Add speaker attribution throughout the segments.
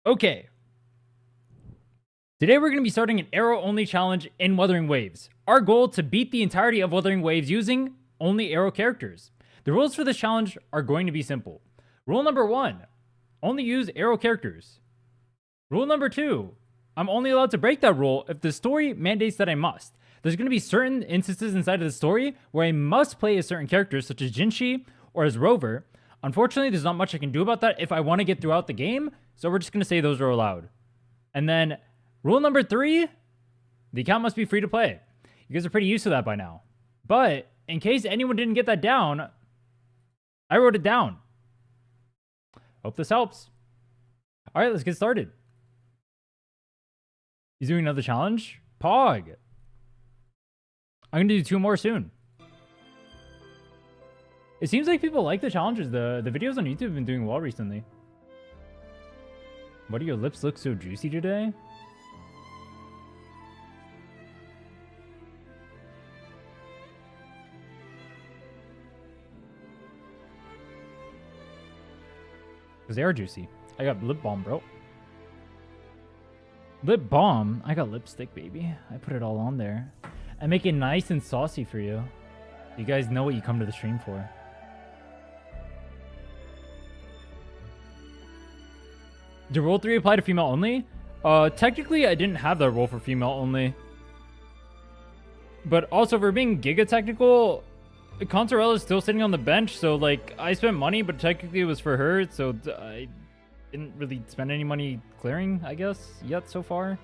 Speaker 1: Okay. Today we're going to be starting an Aero only challenge in Wuthering Waves. Our goal to beat the entirety of Wuthering Waves using only Aero characters. The rules for this challenge are going to be simple. Rule number 1, only use Aero characters. Rule number 2, I'm only allowed to break that rule if the story mandates that I must. There's going to be certain instances inside of the story where I must play as certain characters such as Jinshi or as Rover. Unfortunately, there's not much I can do about that if I want to get throughout the game, so we're just going to say those are allowed. And then rule number 3, the account must be free to play. You guys are pretty used to that by now. But in case anyone didn't get that down, I wrote it down. Hope this helps. All right, let's get started. He's doing another challenge? Pog. I'm going to do 2 more soon. It seems like people like the challenges. The videos on YouTube have been doing well recently. Why do your lips look so juicy today? Because they are juicy. I got lip balm, bro. Lip balm? I got lipstick, baby. I put it all on there. I make it nice and saucy for you. You guys know what you come to the stream for. Did rule 3 apply to female only? Technically, I didn't have that rule for female only. But also, for being giga technical, Cantarella is still sitting on the bench, so like I spent money, but technically it was for her, so I didn't really spend any money clearing, I guess, yet so far.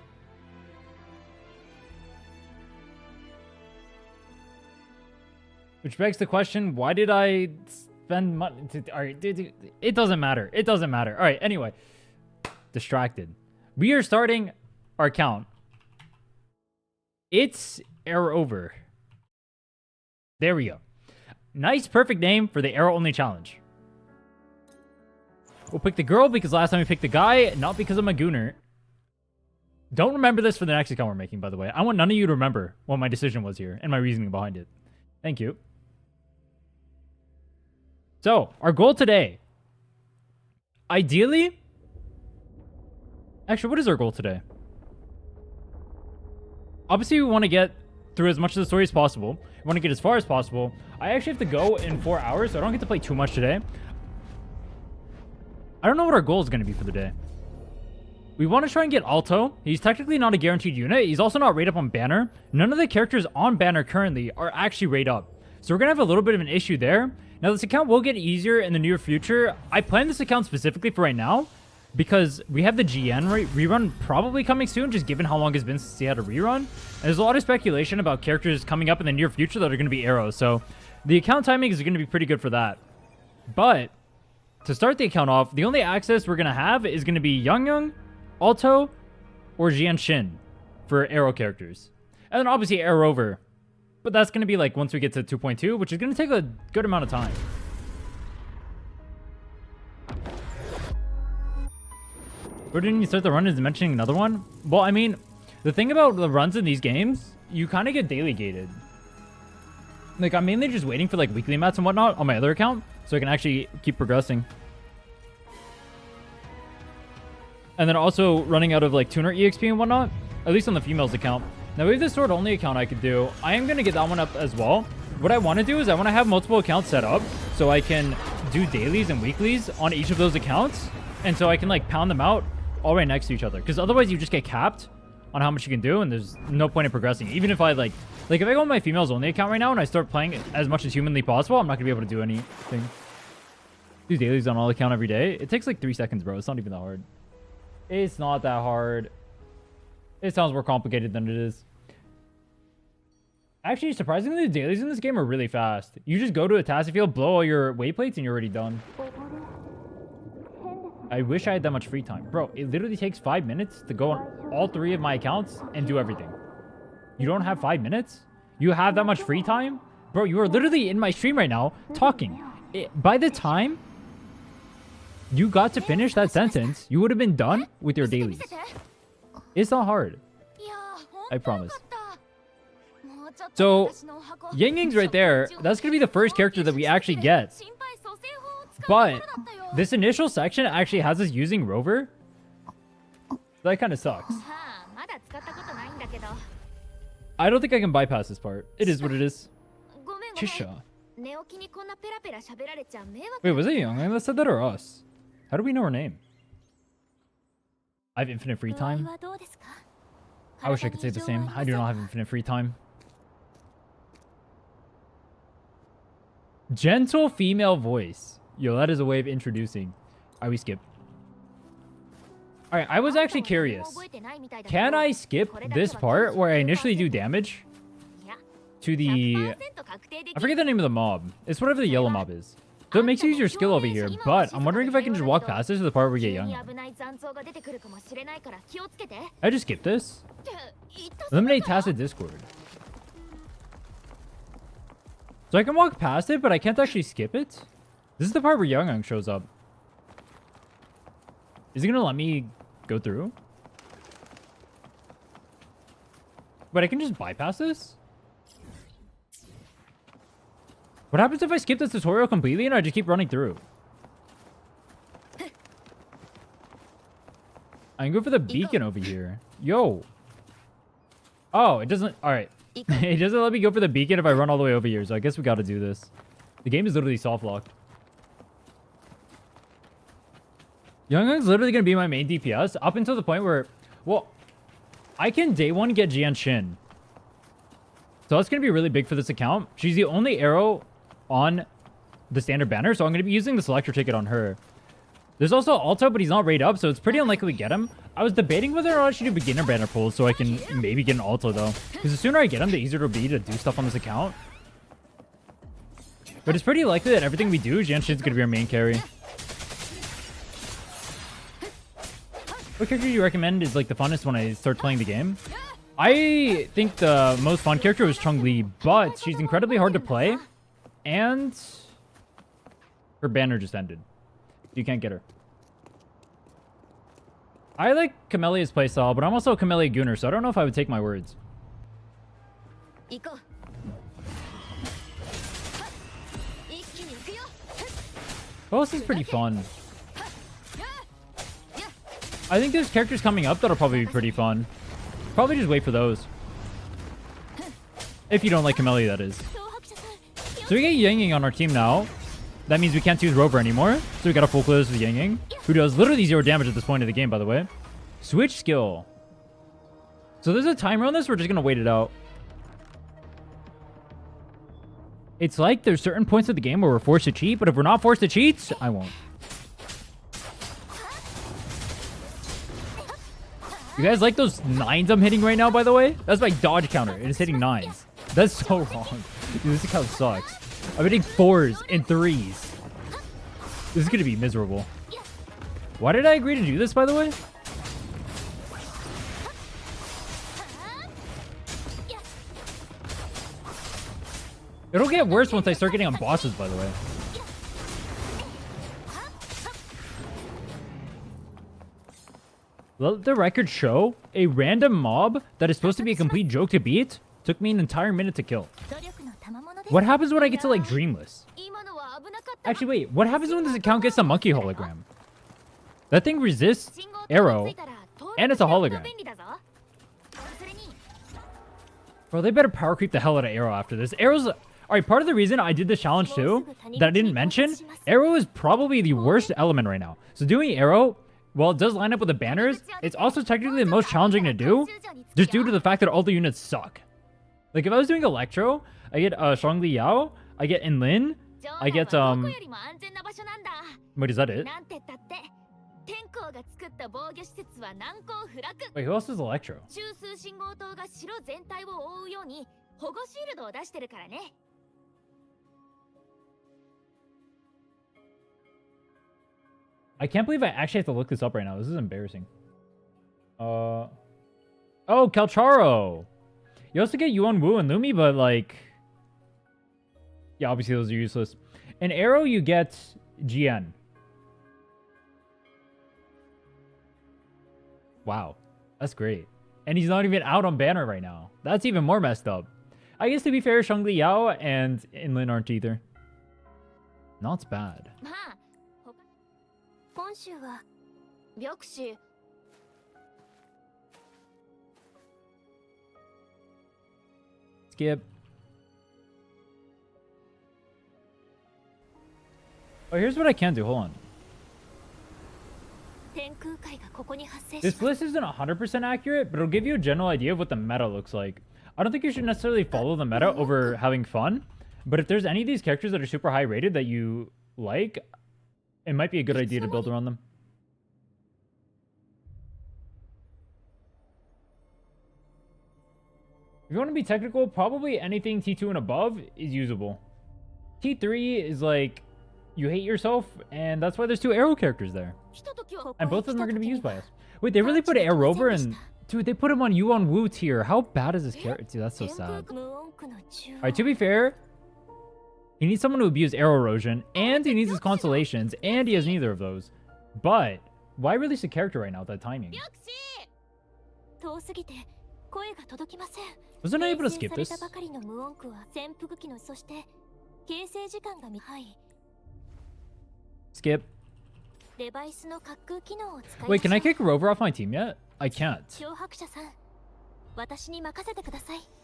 Speaker 1: Which begs the question, why did I spend money? Alright, it doesn't matter. It doesn't matter. Alright, anyway. Distracted. We are starting our count. It's Aero over. There we go. Nice, perfect name for the Aero only challenge. We'll pick the girl because last time we picked the guy, not because I'm a gooner. Don't remember this for the next account we're making, by the way. I want none of you to remember what my decision was here and my reasoning behind it. Thank you. So, our goal today. Ideally... Actually, what is our goal today? Obviously, we want to get through as much of the story as possible. We want to get as far as possible. I actually have to go in 4 hours, so I don't get to play too much today. I don't know what our goal is going to be for the day. We want to try and get Alto. He's technically not a guaranteed unit. He's also not rated up on Banner. None of the characters on Banner currently are actually rated up. So we're going to have a little bit of an issue there. Now, this account will get easier in the near future. I plan this account specifically for right now, because we have the GN rerun probably coming soon, just given how long it's been since he had a rerun. And there's a lot of speculation about characters coming up in the near future that are going to be Aero. So the account timing is going to be pretty good for that. But to start the account off, the only access we're going to have is going to be Young, Alto, or Jian Shin for Aero characters. And then obviously Aero over. But that's going to be like once we get to 2.2, which is going to take a good amount of time. Where didn't you start the run is mentioning another one? Well, I mean, the thing about the runs in these games, you kind of get daily gated. Like, I'm mainly just waiting for, like, weekly mats and whatnot on my other account, so I can actually keep progressing. And then also running out of, like, tuner EXP and whatnot, at least on the females account. Now, we have this sword-only account I could do. I am going to get that one up as well. What I want to do is I want to have multiple accounts set up so I can do dailies and weeklies on each of those accounts. And so I can, like, pound them out all right next to each other, because otherwise you just get capped on how much you can do, and there's no point in progressing. Even if I like if I go on my females only account right now and I start playing as much as humanly possible, I'm not gonna be able to do anything. Do dailies on all account every day. It takes like 3 seconds, bro. It's not even that hard. It's not that hard. It sounds more complicated than it is. Actually, surprisingly, the dailies in this game are really fast. You just go to a task field, blow all your wayplates, and you're already done. I wish I had that much free time. Bro, it literally takes 5 minutes to go on all 3 of my accounts and do everything. You don't have 5 minutes? You have that much free time? Bro, you are literally in my stream right now talking. By the time you got to finish that sentence, you would have been done with your dailies. It's not hard. I promise. So, Ying Ying's right there. That's going to be the first character that we actually get. But this initial section actually has us using Rover. That kind of sucks. I don't think I can bypass this part. It is what it is. Chisha. Wait, was it Young that said that or us? How do we know her name? I have infinite free time. I wish I could say the same. I do not have infinite free time. Gentle female voice. Yo, that is a way of introducing. Alright, we skip. Alright, I was actually curious. Can I skip this part where I initially do damage to the... I forget the name of the mob. It's whatever the yellow mob is. So it makes you use your skill over here, but I'm wondering if I can just walk past this to the part where we get young. I just skip this. Eliminate Tacit Discord. So I can walk past it, but I can't actually skip it? This is the part where Young shows up. Is it gonna let me go through? But I can just bypass this? What happens if I skip this tutorial completely and I just keep running through? I can go for the beacon over here. Yo. Oh, it doesn't... Alright. It doesn't let me go for the beacon if I run all the way over here, so I guess we gotta do this. The game is literally soft locked. Young's literally gonna be my main DPS up until the point where... Well, I can day one get Jian Shin. So that's gonna be really big for this account. She's the only Aero on the standard banner, so I'm going to be using the selector ticket on her. There's also Alto, but he's not rated up, so it's pretty unlikely we get him. I was debating whether or not I should do beginner banner pulls so I can maybe get an Alto, though. Because the sooner I get him, the easier it'll be to do stuff on this account. But it's pretty likely that everything we do, Jian Shin's going to be our main carry. What character do you recommend is like the funnest when I start playing the game? I think the most fun character was Chun-Li, but she's incredibly hard to play. And her banner just ended. You can't get her. I like Camelia's playstyle, but I'm also a Camellia Gooner, so I don't know if I would take my words. Boss is pretty fun. I think there's characters coming up that'll probably be pretty fun. Probably just wait for those. If you don't like Camellia, that is. So we get Yang Ying on our team now. That means we can't use Rover anymore. So we got a full close with Yang Ying, who does literally 0 damage at this point of the game, by the way. Switch skill. So there's a timer on this. We're just going to wait it out. It's like there's certain points of the game where we're forced to cheat, but if we're not forced to cheat, I won't. You guys like those 9s I'm hitting right now, by the way? That's my dodge counter. It is hitting 9s. That's so wrong. Dude, this account sucks. I'm hitting 4s and 3s. This is going to be miserable. Why did I agree to do this, by the way? It'll get worse once I start getting on bosses, by the way. Let the record show a random mob that is supposed to be a complete joke to beat took me an entire minute to kill. What happens when I get to, like, Dreamless? Actually, wait. What happens when this account gets a monkey hologram? That thing resists Aero, and it's a hologram. Bro, they better power creep the hell out of Aero after this. Aero's... Alright, part of the reason I did this challenge, too, that I didn't mention, Aero is probably the worst element right now. So doing Aero... Well, it does line up with the banners. It's also technically the most challenging to do, just due to the fact that all the units suck. Like, if I was doing Electro, I get Shangli Yao, I get Enlin, I get, Wait, is that it? Wait, who else is Electro? I can't believe I actually have to look this up right now. This is embarrassing. Oh, Calcharo. You also get Yuan Wu and Lumi, but like... Yeah, obviously those are useless. In Aero, you get GN. Wow. That's great. And he's not even out on banner right now. That's even more messed up. I guess to be fair, Shangli Yao and Inlin aren't either. Not bad. Skip. Oh, here's what I can do. Hold on. This list isn't 100% accurate, but it'll give you a general idea of what the meta looks like. I don't think you should necessarily follow the meta over having fun, but if there's any of these characters that are super high rated that you like, it might be a good idea to build around them. If you want to be technical, probably anything T2 and above is usable. T3 is like, you hate yourself, and that's why there's 2 Aero characters there. And both of them are going to be used by us. Wait, they really put Aero over and... Dude, they put him on Yuan Wu tier. How bad is this character? Dude, that's so sad. Alright, to be fair, he needs someone to abuse Aero erosion, and he needs his constellations, and he has neither of those. But, why release a character right now with that timing? Wasn't I able to skip this? Skip. Wait, can I kick Rover off my team yet? I can't.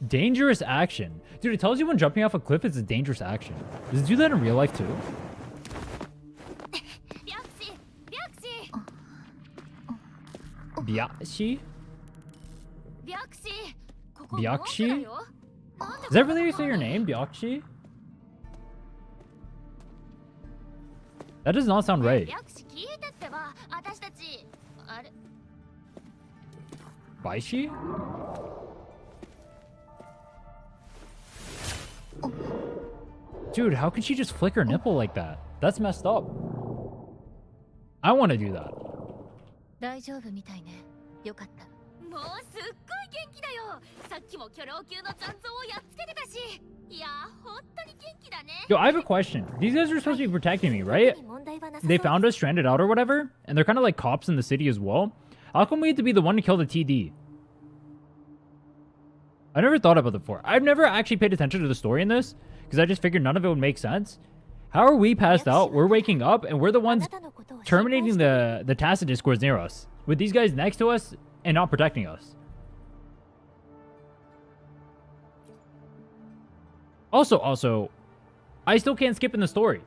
Speaker 1: Dangerous action. Dude, it tells you when jumping off a cliff is a dangerous action. Does it do that in real life too? Byashi? Byakshi? Is that really how you say your name? Byakshi? That does not sound right. Baishi? Dude, how can she just flick her nipple like that? That's messed up. I want to do that. Yo, I have a question. These guys are supposed to be protecting me, right? They found us stranded out or whatever, and they're kind of like cops in the city as well. How come we had to be the one to kill the TD? I never thought about it before. I've never actually paid attention to the story in this, because I just figured none of it would make sense. How are we passed out? We're waking up, and we're the ones terminating the tacit discourse near us, with these guys next to us and not protecting us. Also, I still can't skip in the story.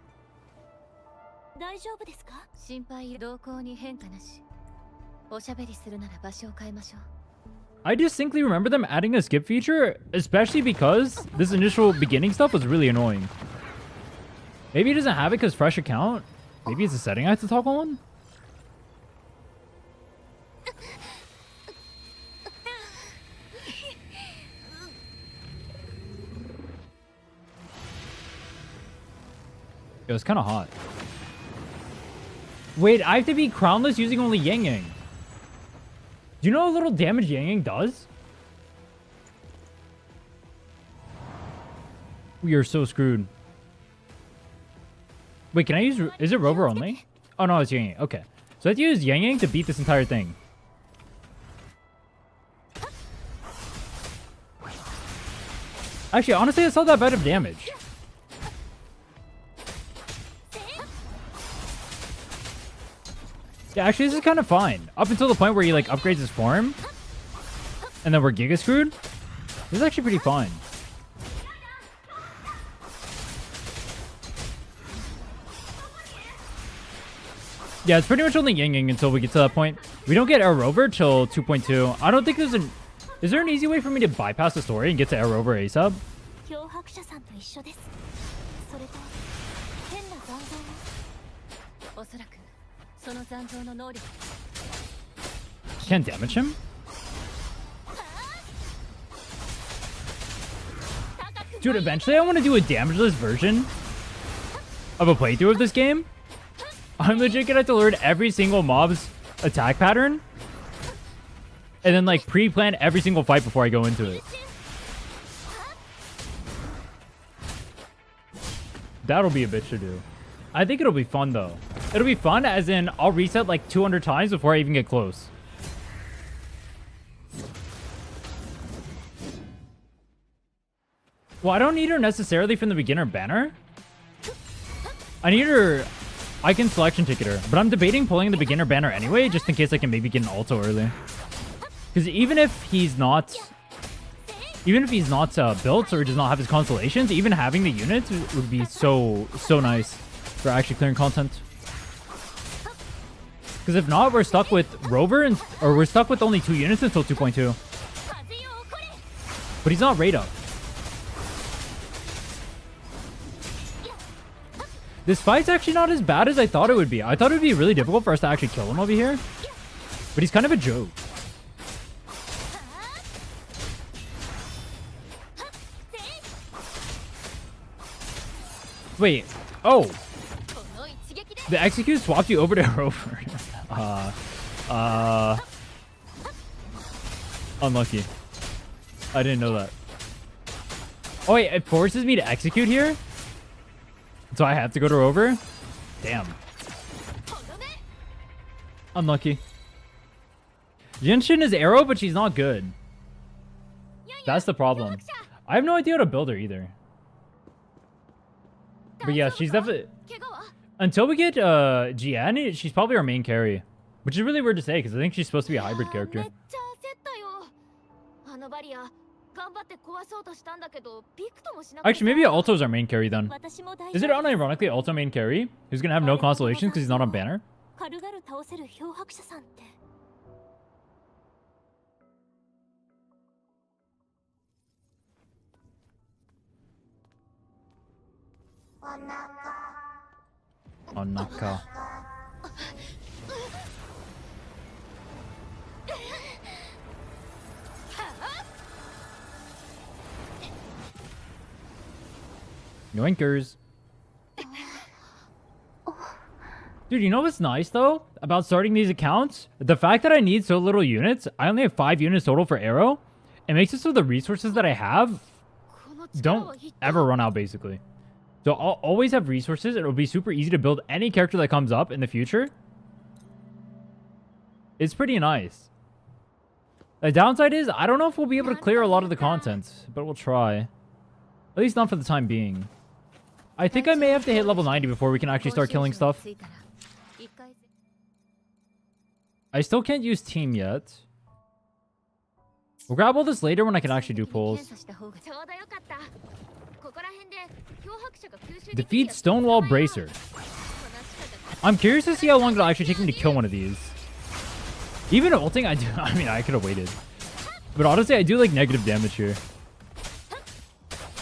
Speaker 1: I distinctly remember them adding a skip feature, especially because this initial beginning stuff was really annoying. Maybe it doesn't have it because fresh account? Maybe it's a setting I have to toggle on? It was kind of hot. Wait, I have to be crownless using only Yang Yang. Do you know how little damage Yang Yang does? We are so screwed. Wait, can I use... Is it Rover only? Oh, no, it's Yang Yang. Okay. So I have to use Yang Yang to beat this entire thing. Actually, honestly, it's not that bad of damage. Yeah, actually, this is kind of fine. Up until the point where he, like, upgrades his form. And then we're giga screwed. This is actually pretty fine. Yeah, it's pretty much only Yang Yang until we get to that point. We don't get Air Rover till 2.2. I don't think there's an... Is there an easy way for me to bypass the story and get to Air Rover ASAP? Can't damage him? Dude, eventually I want to do a damageless version of a playthrough of this game. I'm legit gonna have to learn every single mob's attack pattern. And then, like, pre-plan every single fight before I go into it. That'll be a bitch to do. I think it'll be fun, though. It'll be fun, as in, I'll reset, like, 200 times before I even get close. Well, I don't need her necessarily from the beginner banner. I need her... I can selection ticket her, but I'm debating pulling the beginner banner anyway, just in case I can maybe get an alto early. Because even if he's not Even if he's not built or does not have his constellations, even having the units would be so nice for actually clearing content. Because if not, we're stuck with Rover, or we're stuck with only 2 units until 2.2. But he's not rate up. This fight's actually not as bad as I thought it would be. I thought it would be really difficult for us to actually kill him over here. But he's kind of a joke. Wait. Oh. The execute swapped you over to Rover. Unlucky. I didn't know that. Oh wait, it forces me to execute here? So I have to go to Rover? Damn. Unlucky. Genshin is Aero, but she's not good. That's the problem. I have no idea how to build her either. But yeah, she's definitely... Until we get Jian, she's probably our main carry. Which is really weird to say, because I think she's supposed to be a hybrid character. Actually, maybe Alto's our main carry then. Is it unironically Alto main carry? Who's gonna have no constellations because he's not on banner? Onaka. Yoinkers. Dude, you know what's nice though about starting these accounts? The fact that I need so little units. I only have 5 units total for Aero. It makes it so the resources that I have don't ever run out basically. So I'll always have resources. It'll be super easy to build any character that comes up in the future. It's pretty nice. The downside is I don't know if we'll be able to clear a lot of the content, but we'll try. At least not for the time being. I think I may have to hit level 90 before we can actually start killing stuff. I still can't use team yet. We'll grab all this later when I can actually do pulls. Defeat Stonewall Bracer. I'm curious to see how long it'll actually take me to kill one of these. Even ulting, I mean, I could have waited. But honestly, I do like negative damage here.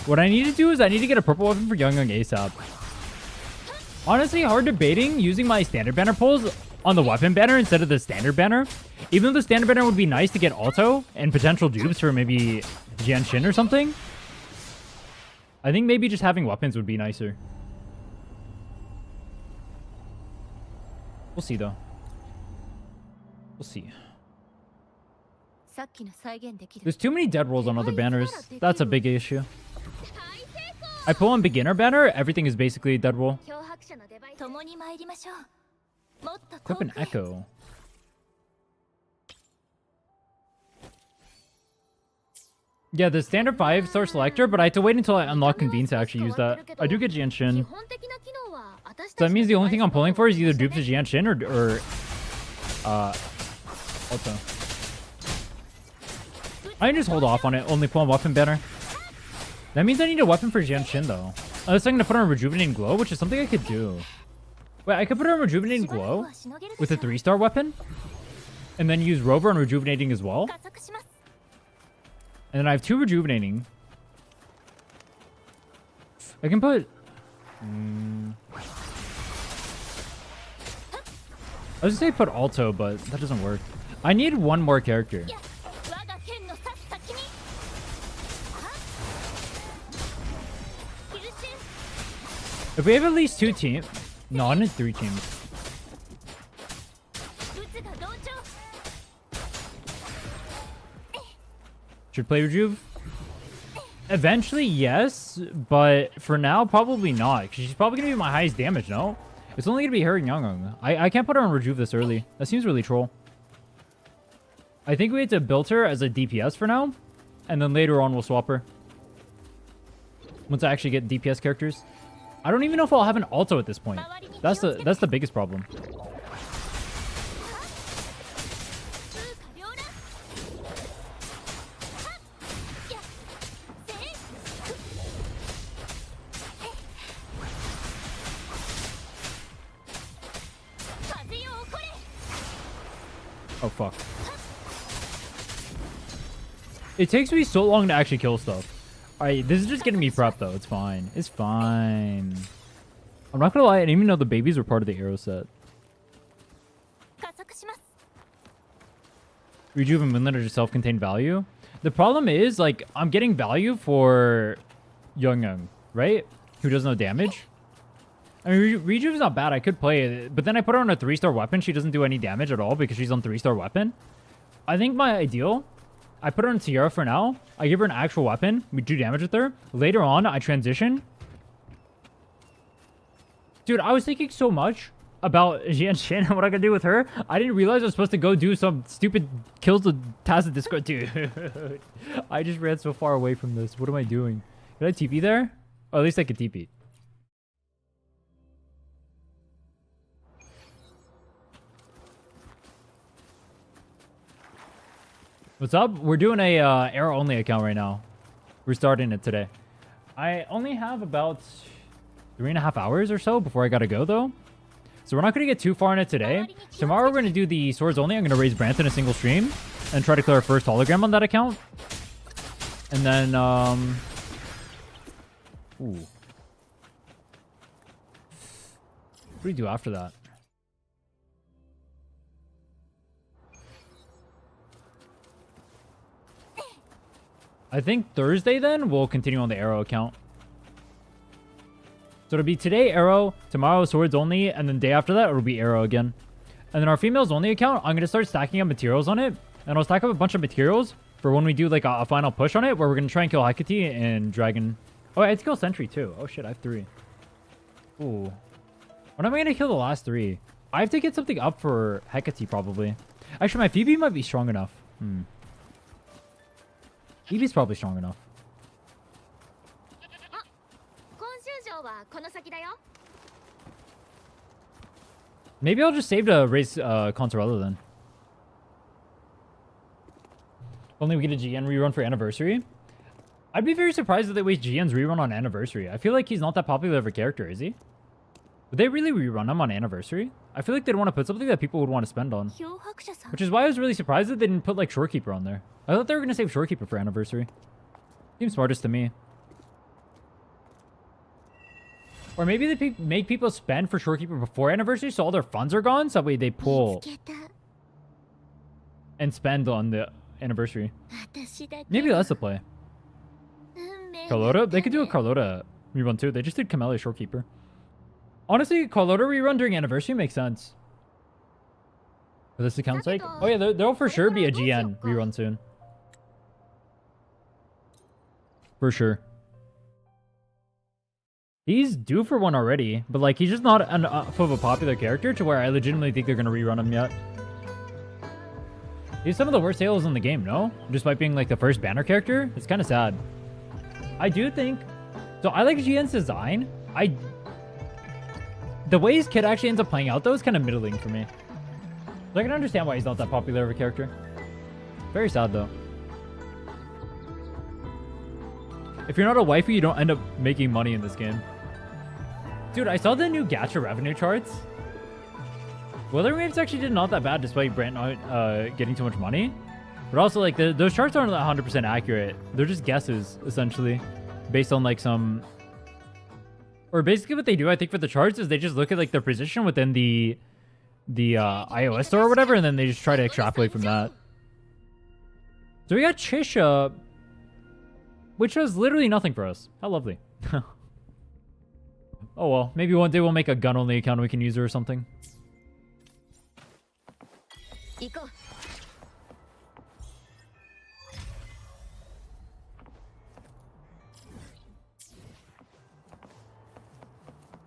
Speaker 1: What I need to do is I need to get a purple weapon for Young ASAP. Honestly, hard debating using my standard banner pulls on the weapon banner instead of the standard banner. Even though the standard banner would be nice to get auto and potential dupes for maybe Jianshin or something. I think maybe just having weapons would be nicer. We'll see though. We'll see. There's too many dead rolls on other banners. That's a big issue. I pull on beginner banner, everything is basically a dead roll. Equip an echo. Yeah, the standard 5-star selector, but I have to wait until I unlock Convene to actually use that. I do get Jianshin. So that means the only thing I'm pulling for is either dupes to Jianshin or Auto. I can just hold off on it, only pull on weapon banner. That means I need a weapon for Jianshin though. Unless I'm going to put on Rejuvenating Glow, which is something I could do. Wait, I could put on Rejuvenating Glow with a 3-star weapon. And then use Rover on Rejuvenating as well. And then I have 2 Rejuvenating. I can put... I was gonna say put Alto, but that doesn't work. I need one more character. If we have at least 2 teams... No, I need 3 teams. Should play Rejuve? Eventually, yes. But for now, probably not. Because she's probably going to be my highest damage, no? It's only going to be her and Young. I can't put her on Rejuve this early. That seems really troll. I think we have to build her as a DPS for now. And then later on, we'll swap her. Once I actually get DPS characters. I don't even know if I'll have an Alto at this point. That's the biggest problem. Oh, fuck. It takes me so long to actually kill stuff. Alright, this is just getting me prepped, though. It's fine. It's fine. I'm not gonna lie, I didn't even know the babies were part of the Aero set. Rejuve and Moonlight are just self-contained value. The problem is, like, I'm getting value for Young, right? Who does no damage. I mean, Rejuve is not bad. I could play it. But then I put her on a 3-star weapon. She doesn't do any damage at all because she's on 3-star weapon. I think my ideal... I put her on Sierra for now. I give her an actual weapon. We do damage with her. Later on, I transition. Dude, I was thinking so much about Jian Shin and what I could do with her. I didn't realize I was supposed to go do some stupid kills with Taz Discord. Dude, I just ran so far away from this. What am I doing? Did I TP there? Oh, at least I could TP. What's up? We're doing a Aero only account right now. We're starting it today. I only have about 3.5 hours or so before I gotta go, though. So we're not going to get too far in it today. Tomorrow we're going to do the swords only. I'm going to raise Branson a single stream and try to clear our first hologram on that account. And then, ooh. What do we do after that? I think Thursday then we'll continue on the Aero account. So it'll be today Aero, tomorrow swords only, and then day after that it'll be Aero again. And then our females only account, I'm going to start stacking up materials on it. And I'll stack up a bunch of materials for when we do like a final push on it, where we're going to try and kill Hecate and Dragon. Oh, I have to kill Sentry too. Oh shit, I have 3. Ooh. When am I going to kill the last 3? I have to get something up for Hecate probably. Actually, my Phoebe might be strong enough. Phoebe's probably strong enough. Maybe I'll just save to raise Cantarella then. Only we get a GN rerun for Anniversary. I'd be very surprised if they waste GN's rerun on Anniversary. I feel like he's not that popular of a character, is he? Would they really rerun him on Anniversary? I feel like they'd want to put something that people would want to spend on. Which is why I was really surprised that they didn't put like Shorekeeper on there. I thought they were going to save Shorekeeper for Anniversary. Seems smartest to me. Or maybe they make people spend for Shorekeeper before Anniversary so all their funds are gone. So that way they pull and spend on the Anniversary. Maybe that's the play. Carlota? They could do a Carlota rerun too. They just did Camellia Shorekeeper. Honestly, Carlota rerun during Anniversary makes sense. For this account's sake. Oh yeah, there'll for sure be a GN rerun soon. For sure. He's due for one already, but like he's just not enough of a popular character to where I legitimately think they're gonna rerun him yet. He's some of the worst Halos in the game, no? Despite being like the first banner character, it's kind of sad. I do think, so I like GN's design. The way his kit actually ends up playing out though is kind of middling for me. So I can understand why he's not that popular of a character. Very sad though. If you're not a waifu, you don't end up making money in this game. Dude, I saw the new gacha revenue charts. Wuthering Waves actually did not that bad despite Brant not getting too much money. But also, like, those charts aren't 100% accurate. They're just guesses, essentially. Based on, like, some... Or basically what they do, I think, for the charts is they just look at, like, their position within the iOS store or whatever, and then they just try to extrapolate from that. So we got Chisha, which was literally nothing for us. How lovely. Oh, well. Maybe one day we'll make a gun-only account and we can use her or something.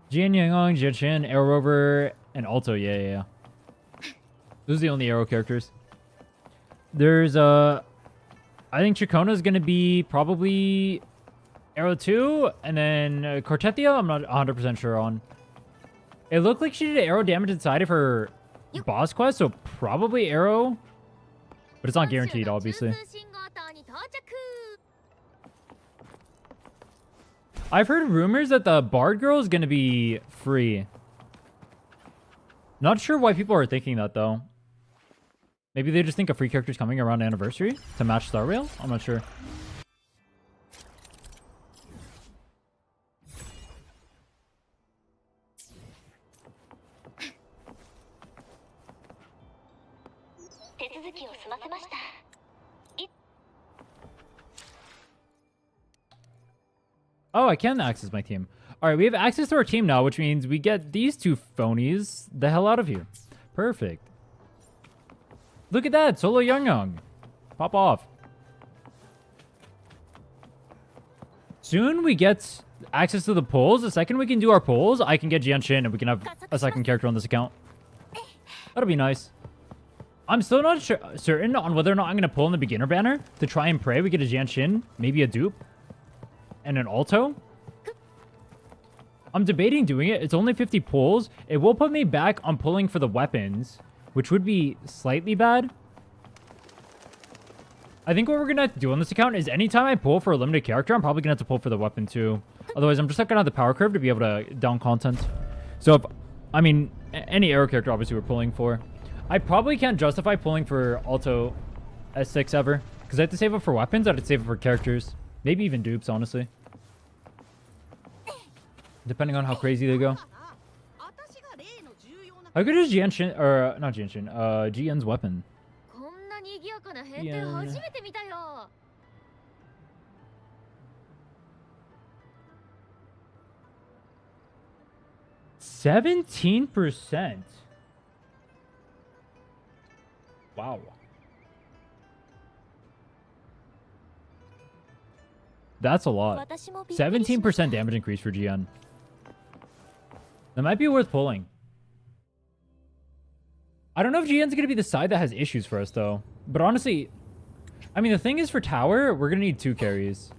Speaker 1: Jian Yangon, Jiachin, Aero Rover, and Alto. Yeah. Those are the only Aero characters. There's, I think Chikona is going to be probably Aero 2, and then Cortetia, I'm not 100% sure on. It looked like she did Aero damage inside of her boss quest, so probably Aero. But it's not guaranteed, obviously. I've heard rumors that the Bard girl is going to be free. Not sure why people are thinking that, though. Maybe they just think a free character's coming around anniversary to match Star Rail? I'm not sure. Oh, I can access my team. All right, we have access to our team now, which means we get these two phonies the hell out of here. Perfect. Look at that, Solo Young. Pop off. Soon we get access to the polls. The second we can do our polls, I can get Jian Shin and we can have a second character on this account. That'll be nice. I'm still not certain on whether or not I'm going to pull in the beginner banner to try and pray we get a Jian Shin, maybe a dupe, and an alto. I'm debating doing it. It's only 50 pulls. It will put me back on pulling for the weapons, which would be slightly bad. I think what we're going to have to do on this account is anytime I pull for a limited character, I'm probably going to have to pull for the weapon too. Otherwise, I'm just not going to have the power curve to be able to down content. So, if, I mean, any Aero character, obviously, we're pulling for. I probably can't justify pulling for Alto S6 ever, because I have to save up for weapons. I have to save up for characters. Maybe even dupes, honestly. Depending on how crazy they go. How good is Jianshin, or not Jianshin, GN's weapon? Yeah. 17%. Wow. That's a lot. 17% damage increase for GN. That might be worth pulling. I don't know if GN's going to be the side that has issues for us, though. But honestly, I mean, the thing is for tower, we're going to need 2 carries.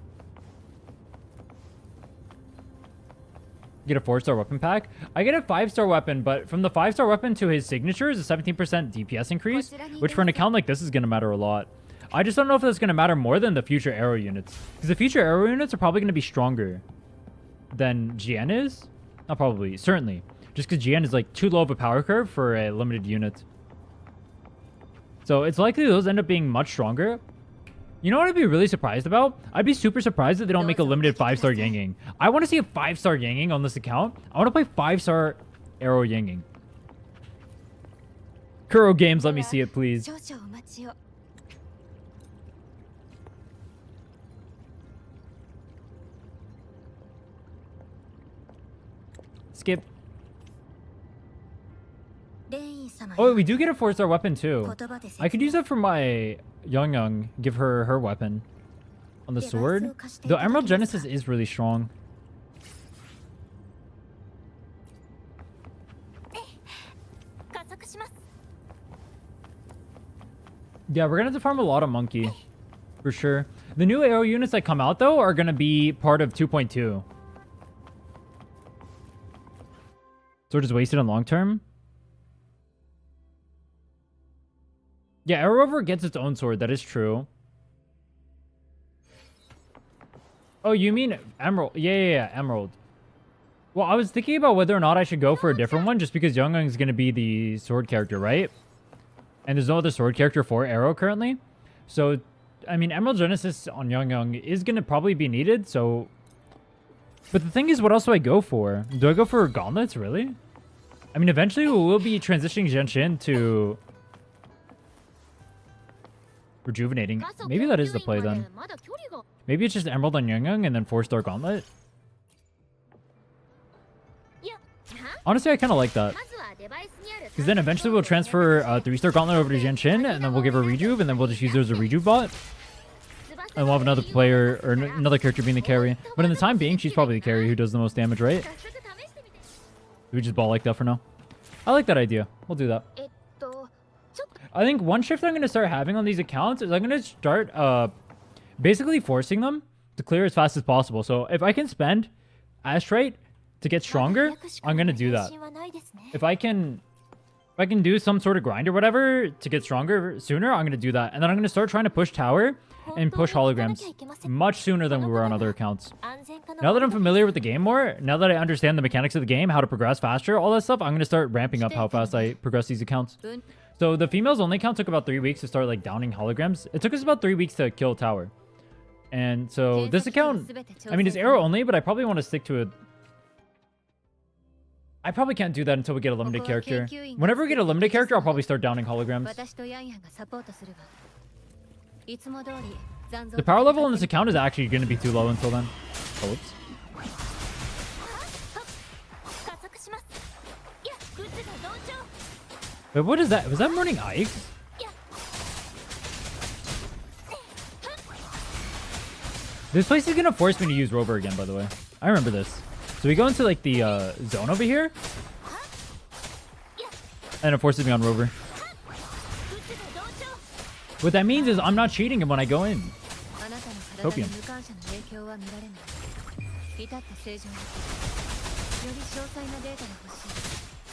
Speaker 1: Get a 4-star weapon pack. I get a 5-star weapon, but from the 5-star weapon to his signature is a 17% DPS increase, which for an account like this is going to matter a lot. I just don't know if that's going to matter more than the future Aero units. Because the future Aero units are probably going to be stronger than GN is. Not probably, certainly. Just because GN is like too low of a power curve for a limited unit. So it's likely those end up being much stronger. You know what I'd be really surprised about? I'd be super surprised if they don't make a limited 5-star Yanging. I want to see a 5-star Yanging on this account. I want to play 5-star Aero Yanging. Kuro Games, let me see it, please. Skip. Oh, we do get a 4-star weapon too. I could use that for my Young. Give her her weapon on the sword. Though Emerald Genesis is really strong. Yeah, we're gonna have to farm a lot of monkey for sure. The new Aero units that come out though are gonna be part of 2.2. So we're just wasted on long term. Yeah, Aero Rover gets its own sword. That is true. Oh, you mean Emerald? Yeah, Emerald. Well, I was thinking about whether or not I should go for a different one just because Young is going to be the sword character, right? And there's no other sword character for Aero currently. So, I mean, Emerald Genesis on Young is going to probably be needed, so... But the thing is, what else do I go for? Do I go for gauntlets, really? I mean, eventually we will be transitioning Genshin to... rejuvenating. Maybe that is the play then. Maybe it's just Emerald on Young and then 4-star Gauntlet. Honestly, I kind of like that. Because then eventually we'll transfer 3-star Gauntlet over to Genshin and then we'll give her Rejuve and then we'll just use her as a Rejuve bot. And we'll have another player or another character being the carry. But in the time being, she's probably the carry who does the most damage, right? We just ball like that for now. I like that idea. We'll do that. I think one shift I'm going to start having on these accounts is I'm going to start basically forcing them to clear as fast as possible. So if I can spend Astrite to get stronger, I'm going to do that. If I can do some sort of grind or whatever to get stronger sooner, I'm going to do that. And then I'm going to start trying to push tower and push holograms much sooner than we were on other accounts. Now that I'm familiar with the game more, now that I understand the mechanics of the game, how to progress faster, all that stuff, I'm going to start ramping up how fast I progress these accounts. So the females only count took about 3 weeks to start like downing holograms. It took us about 3 weeks to kill a tower. And so this account, I mean, it's Aero only, but I probably want to stick to it. I probably can't do that until we get a limited character. Whenever we get a limited character, I'll probably start downing holograms. The power level on this account is actually going to be too low until then. Oh, whoops. Wait, what is that? Was that running Ike's? This place is going to force me to use Rover again, by the way. I remember this. So we go into like the zone over here. And it forces me on Rover. What that means is I'm not cheating him when I go in. Copium.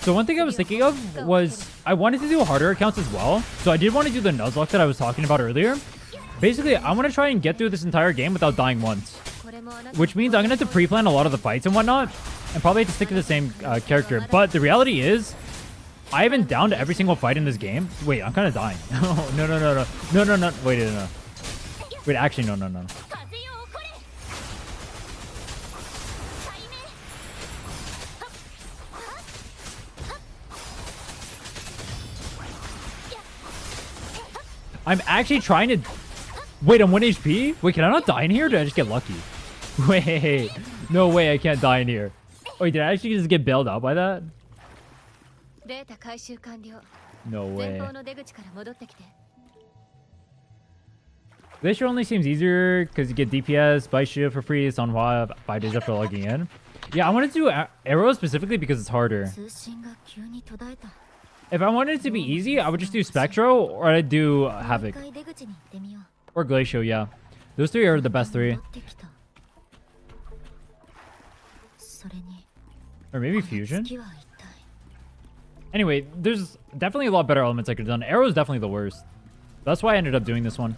Speaker 1: So one thing I was thinking of was I wanted to do harder accounts as well. So I did want to do the Nuzlocke that I was talking about earlier. Basically, I want to try and get through this entire game without dying once. Which means I'm going to have to pre-plan a lot of the fights and whatnot. And probably have to stick to the same character. But the reality is, I haven't downed every single fight in this game. Wait, I'm kind of dying. No. Wait, no. Wait, actually, no. I'm actually trying to... Wait, I'm 1 HP? Wait, can I not die in here or did I just get lucky? Wait, no way I can't die in here. Wait, did I actually just get bailed out by that? No way. This only seems easier because you get DPS, buy shield for free. It's on 5 days after logging in. Yeah, I wanted to do Aero specifically because it's harder. If I wanted it to be easy, I would just do Spectro or I'd do Havoc. Or Glacio, yeah. Those three are the best three. Or maybe Fusion? Anyway, there's definitely a lot better elements I could have done. Aero is definitely the worst. That's why I ended up doing this one.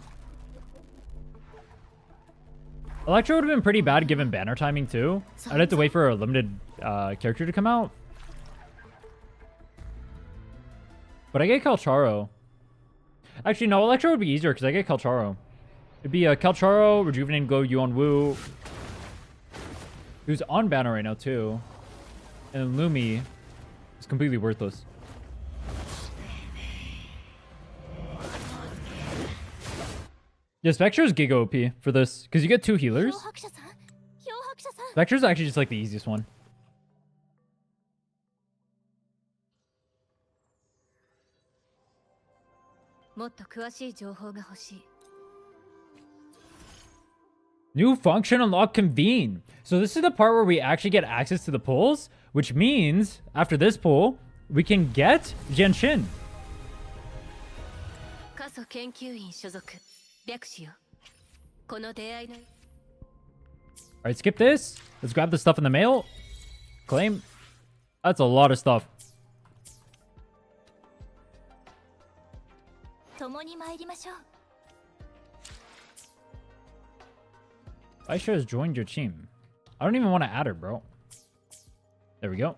Speaker 1: Electro would have been pretty bad given banner timing too. I'd have to wait for a limited character to come out. But I get Calcharo. Actually, no, Electro would be easier because I get Calcharo. It'd be a Calcharo, Rejuvenate, Glow, Yuan Wu. Who's on banner right now too. And Lumi is completely worthless. Yeah, Spectre's Giga OP for this because you get 2 healers. Spectre's actually just like the easiest one. New function unlock convene. So this is the part where we actually get access to the pools, which means after this pool, we can get Genshin. Alright, skip this. Let's grab the stuff in the mail. Claim. That's a lot of stuff. Aisha has joined your team. I don't even want to add her, bro. There we go.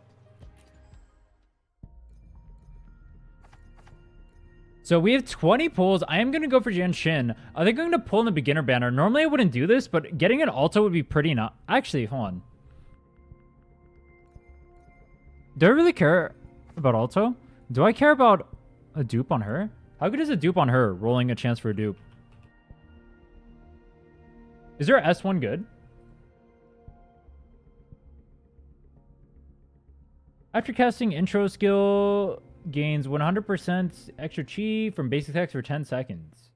Speaker 1: So we have 20 pulls. I am going to go for Genshin. I think I'm going to pull in the beginner banner. Normally I wouldn't do this, but getting an Alto would be pretty not... Actually, hold on. Do I really care about Alto? Do I care about a dupe on her? How good is a dupe on her rolling a chance for a dupe? Is there S1 good? After casting intro skill, gains 100% extra chi from basic attacks for 10 seconds.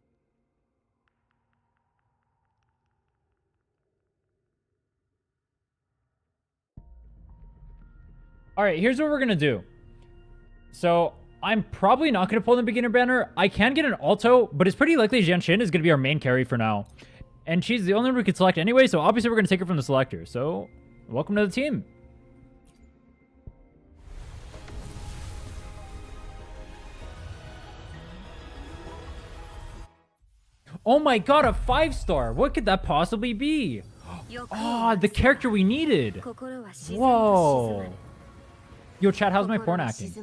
Speaker 1: Alright, here's what we're going to do. So, I'm probably not going to pull the beginner banner. I can get an Alto, but it's pretty likely Genshin is going to be our main carry for now. And she's the only one we could select anyway, so obviously we're going to take her from the selector. So, welcome to the team. Oh my god, a 5-star! What could that possibly be? Oh, the character we needed! Whoa! Yo, chat, how's my porn acting?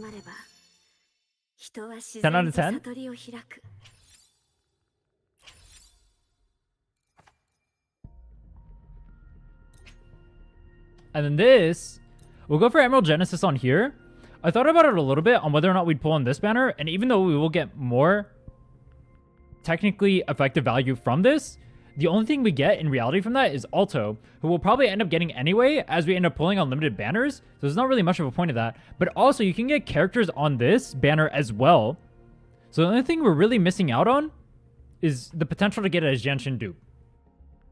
Speaker 1: 10 out of 10? And then this, we'll go for Emerald Genesis on here. I thought about it a little bit on whether or not we'd pull on this banner, and even though we will get more technically effective value from this, the only thing we get in reality from that is Alto, who we'll probably end up getting anyway as we end up pulling on limited banners. So there's not really much of a point of that. But also, you can get characters on this banner as well. So the only thing we're really missing out on is the potential to get a Genshin dupe,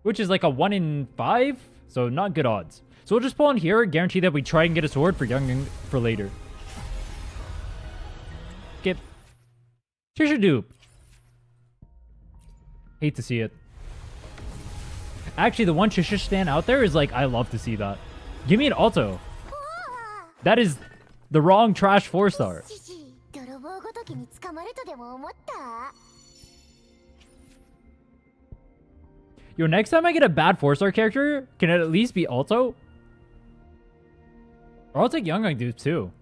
Speaker 1: which is like a 1 in 5, so not good odds. So we'll just pull on here, guarantee that we try and get a sword for Young for later. Get Shisha dupe. Hate to see it. Actually, the one Shisha stand out there is like, I love to see that. Give me an Alto. That is the wrong trash 4-star. Yo, next time I get a bad 4-star character, can it at least be Alto? Or I'll take Young dude too.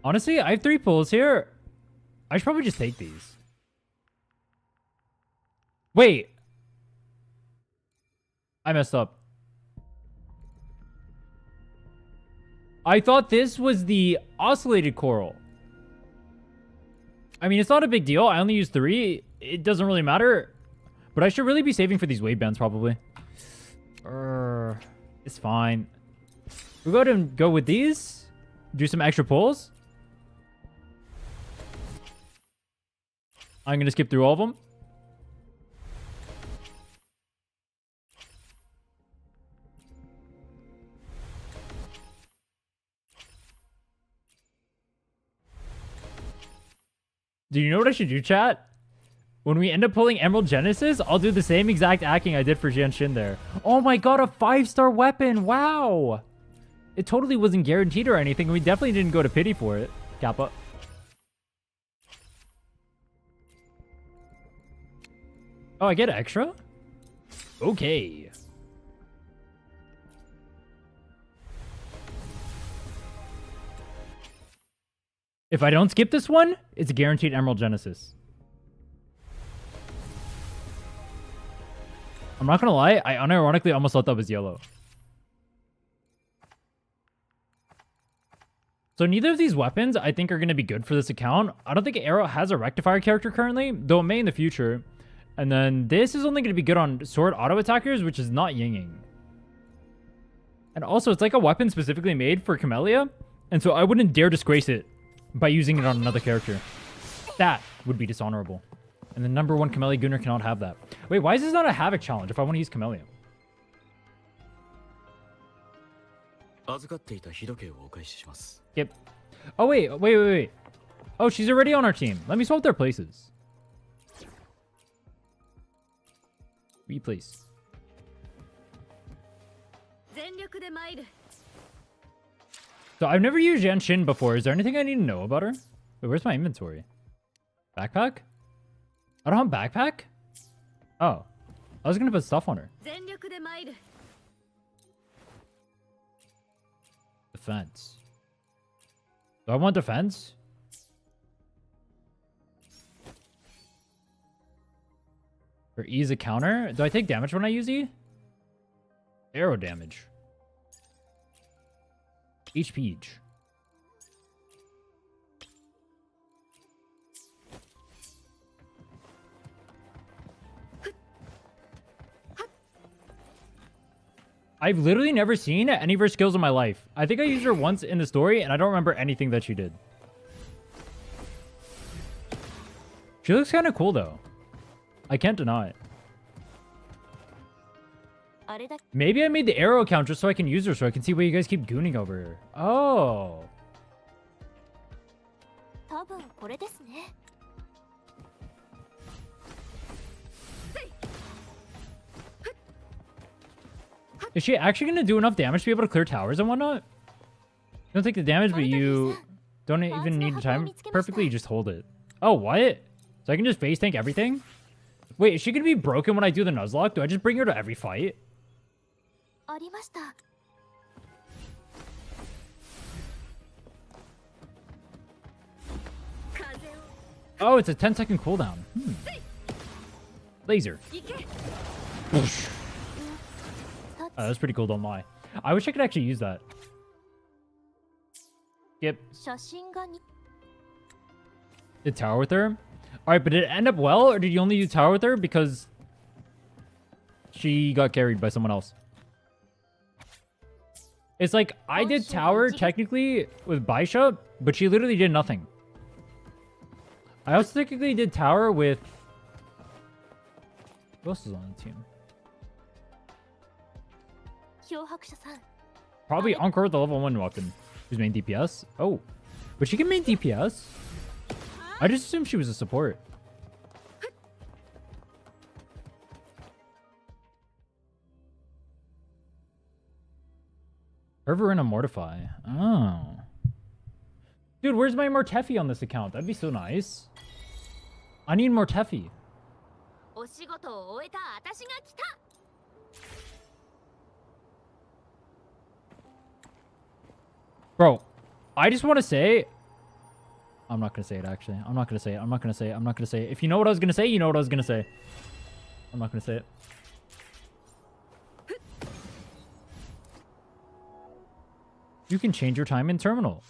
Speaker 1: Honestly, I have 3 pulls here. I should probably just take these. Wait. I messed up. I thought this was the oscillated coral. I mean, it's not a big deal. I only used 3. It doesn't really matter. But I should really be saving for these wave bands, probably. It's fine. We'll go ahead and go with these. Do some extra pulls. I'm going to skip through all of them. Do you know what I should do, chat? When we end up pulling Emerald Genesis, I'll do the same exact acting I did for Genshin there. Oh my god, a 5-star weapon. Wow. It totally wasn't guaranteed or anything. We definitely didn't go to pity for it. Kappa. Oh, I get extra? Okay. If I don't skip this one, it's a guaranteed Emerald Genesis. I'm not gonna lie, I unironically almost thought that was yellow. So neither of these weapons I think are going to be good for this account. I don't think Aero has a rectifier character currently, though it may in the future. And then this is only going to be good on sword auto attackers, which is not yinging. And also, it's like a weapon specifically made for Camellia, and so I wouldn't dare disgrace it by using it on another character. That would be dishonorable. And the number 1 Camellia Gunner cannot have that. Wait, why is this not a Havoc challenge if I want to use Camellia? Yep. Oh, wait. Oh, she's already on our team. Let me swap their places. Replace. So I've never used Genshin before. Is there anything I need to know about her? Wait, where's my inventory? Backpack? I don't have backpack? Oh. I was gonna put stuff on her. Defense. Do I want defense? Or ease a counter? Do I take damage when I use E? Arrow damage. HP each. I've literally never seen any of her skills in my life. I think I used her once in the story, and I don't remember anything that she did. She looks kind of cool, though. I can't deny it. Maybe I made the Aero account just so I can use her, so I can see why you guys keep gooning over her. Oh. Is she actually going to do enough damage to be able to clear towers and whatnot? You don't take the damage, but you don't even need to time perfectly. You just hold it. Oh, what? So I can just face tank everything? Wait, is she going to be broken when I do the Nuzlocke? Do I just bring her to every fight? Oh, it's a 10-second cooldown. Laser. That's pretty cool, don't lie. I wish I could actually use that. Skip. Did tower with her? Alright, but did it end up well, or did you only do tower with her because she got carried by someone else? It's like, I did tower technically with Baisha, but she literally did nothing. I also technically did tower with... Who else is on the team? Probably Encore with the level 1 weapon. Who's main DPS? Oh. But she can main DPS? I just assumed she was a support. Fervor and a Mortify. Oh. Dude, where's my Mortefi on this account? That'd be so nice. I need Mortefi. Bro, I just want to say... I'm not going to say it, actually. I'm not going to say it. I'm not going to say it. I'm not going to say it. If you know what I was going to say, you know what I was going to say. I'm not going to say it. You can change your time in terminal.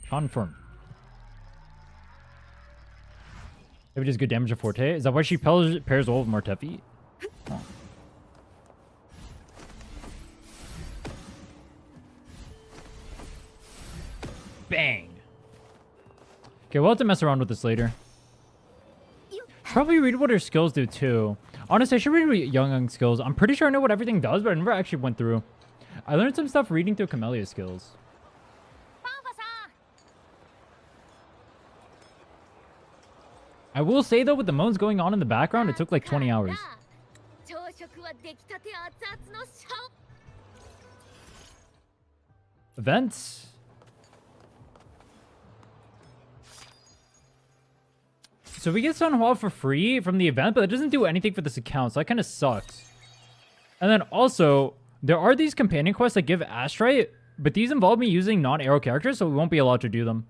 Speaker 1: Confirm. If it does good damage to Forte, is that why she pairs all with Mortefi? Oh. Bang. Okay, we'll have to mess around with this later. Probably read what her skills do too. Honestly, I should read what Young's skills. I'm pretty sure I know what everything does, but I never actually went through. I learned some stuff reading through Camelia's skills. I will say though, with the moans going on in the background, it took like 20 hours. Events. So we get Sunhua for free from the event, but it doesn't do anything for this account, so that kind of sucks. And then also, there are these companion quests that give Astrite, but these involve me using non-Aero characters, so we won't be allowed to do them.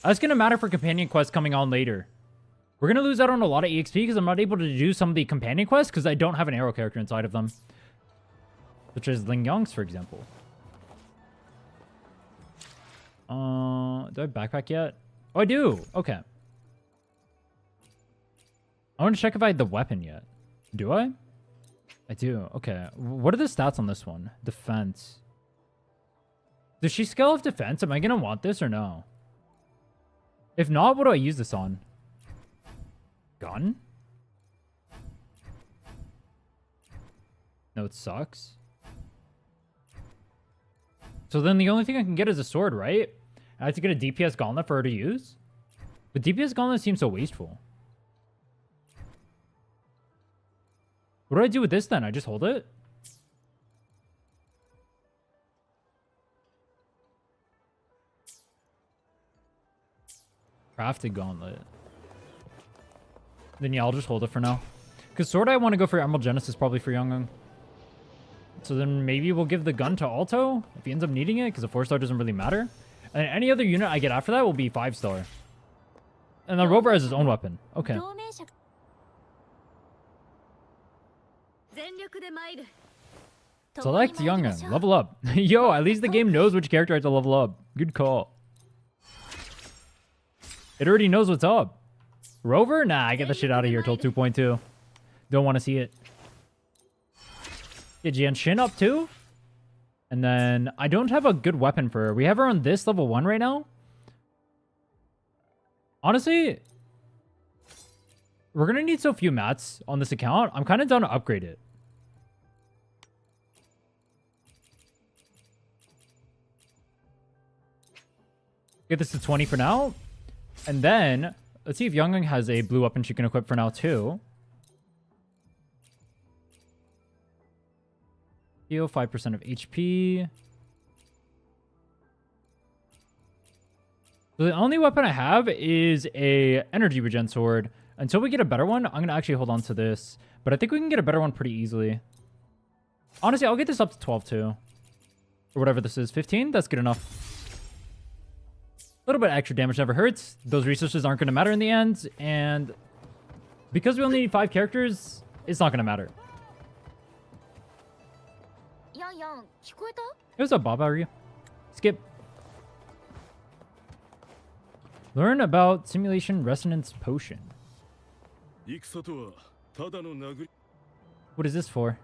Speaker 1: That's going to matter for companion quests coming on later. We're going to lose out on a lot of EXP because I'm not able to do some of the companion quests because I don't have an Aero character inside of them. Such as Ling Yong's, for example. Do I have backpack yet? Oh, I do. Okay. I want to check if I had the weapon yet. Do I? I do. Okay. What are the stats on this one? Defense. Does she scale off defense? Am I going to want this or no? If not, what do I use this on? Gun? No, it sucks. So then the only thing I can get is a sword, right? I have to get a DPS gauntlet for her to use? But DPS gauntlet seems so wasteful. What do I do with this then? I just hold it? Crafted gauntlet. Then yeah, I'll just hold it for now. Because sword I want to go for Emerald Genesis probably for Youngung. So then maybe we'll give the gun to Alto if he ends up needing it, because a 4-star doesn't really matter. And any other unit I get after that will be 5-star. And then Rover has his own weapon. Okay. Select Youngung. Level up. Yo, at least the game knows which character I have to level up. Good call. It already knows what's up. Rover? Nah, I get the shit out of here till 2.2. Don't want to see it. Get Jian Shin up too. And then I don't have a good weapon for her. We have her on this level 1 right now. Honestly, we're going to need so few mats on this account. I'm kind of down to upgrade it. Get this to 20 for now. And then, let's see if Youngung has a blue weapon she can equip for now too. Heal 5% of HP. So the only weapon I have is a energy regen sword. Until we get a better one, I'm going to actually hold on to this. But I think we can get a better one pretty easily. Honestly, I'll get this up to 12 too. Or whatever this is. 15? That's good enough. A little bit extra damage never hurts. Those resources aren't going to matter in the end. And because we only need 5 characters, it's not going to matter. What's up, Bob? How are you? Skip. Learn about simulation resonance potion. What is this for?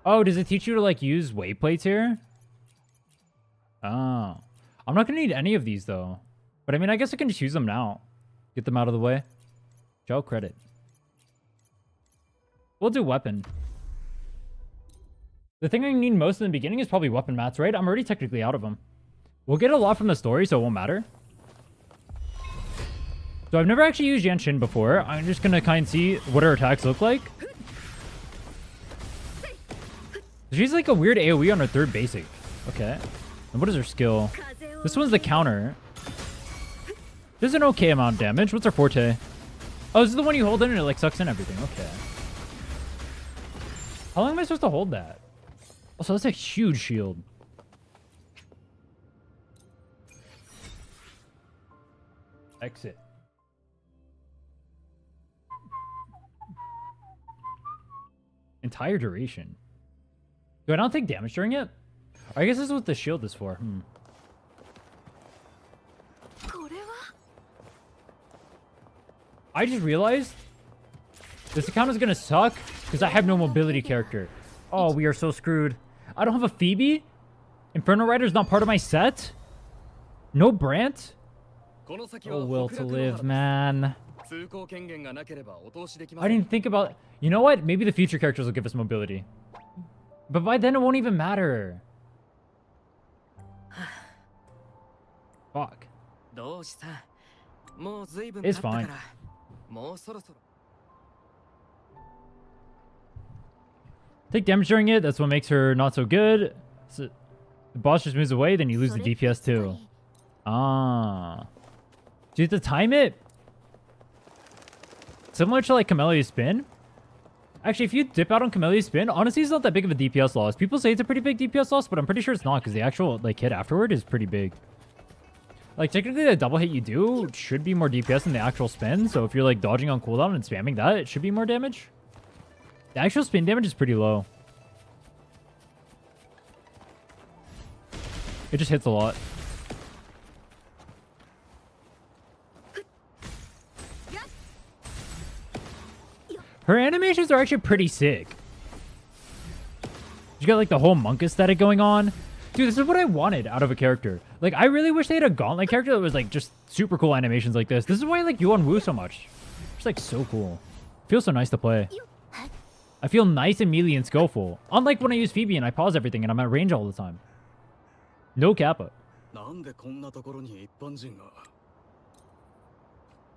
Speaker 1: Oh, does it teach you to like use wave plates here? Oh. I'm not gonna need any of these though. But I mean, I guess I can just use them now. Get them out of the way. Show credit. We'll do weapon. The thing I need most in the beginning is probably weapon mats, right? I'm already technically out of them. We'll get a lot from the story, so it won't matter. So I've never actually used Yanshin before. I'm just gonna kind of see what her attacks look like. She's like a weird AoE on her third basic. Okay. And what is her skill? This one's the counter. There's an okay amount of damage. What's her forte? Oh, this is the one you hold in and it like sucks in everything. Okay. How long am I supposed to hold that? Also, that's a huge shield. Exit. Entire duration. Do I not take damage during it? I guess this is what the shield is for. I just realized this account is gonna suck because I have no mobility character. Oh, we are so screwed. I don't have a Phoebe. Inferno Rider's not part of my set. No Brant. Oh, will to live, man. I didn't think about... You know what? Maybe the future characters will give us mobility. But by then, it won't even matter. Fuck. It's fine. Take damage during it. That's what makes her not so good. So the boss just moves away, then you lose the DPS too. Ah. Do you have to time it? Similar to like Camellia's Spin. Actually, if you dip out on Camellia's Spin, honestly, it's not that big of a DPS loss. People say it's a pretty big DPS loss, but I'm pretty sure it's not because the actual like hit afterward is pretty big. Like technically the double hit you do should be more DPS than the actual spin. So if you're like dodging on cooldown and spamming that, it should be more damage. The actual spin damage is pretty low. It just hits a lot. Her animations are actually pretty sick. You got like the whole monk aesthetic going on. Dude, this is what I wanted out of a character. Like, I really wish they had a gauntlet character that was like just super cool animations like this. This is why I like Yuan Wu so much. It's like so cool. Feels so nice to play. I feel nice and melee and skillful. Unlike when I use Phoebe and I pause everything and I'm at range all the time. No kappa.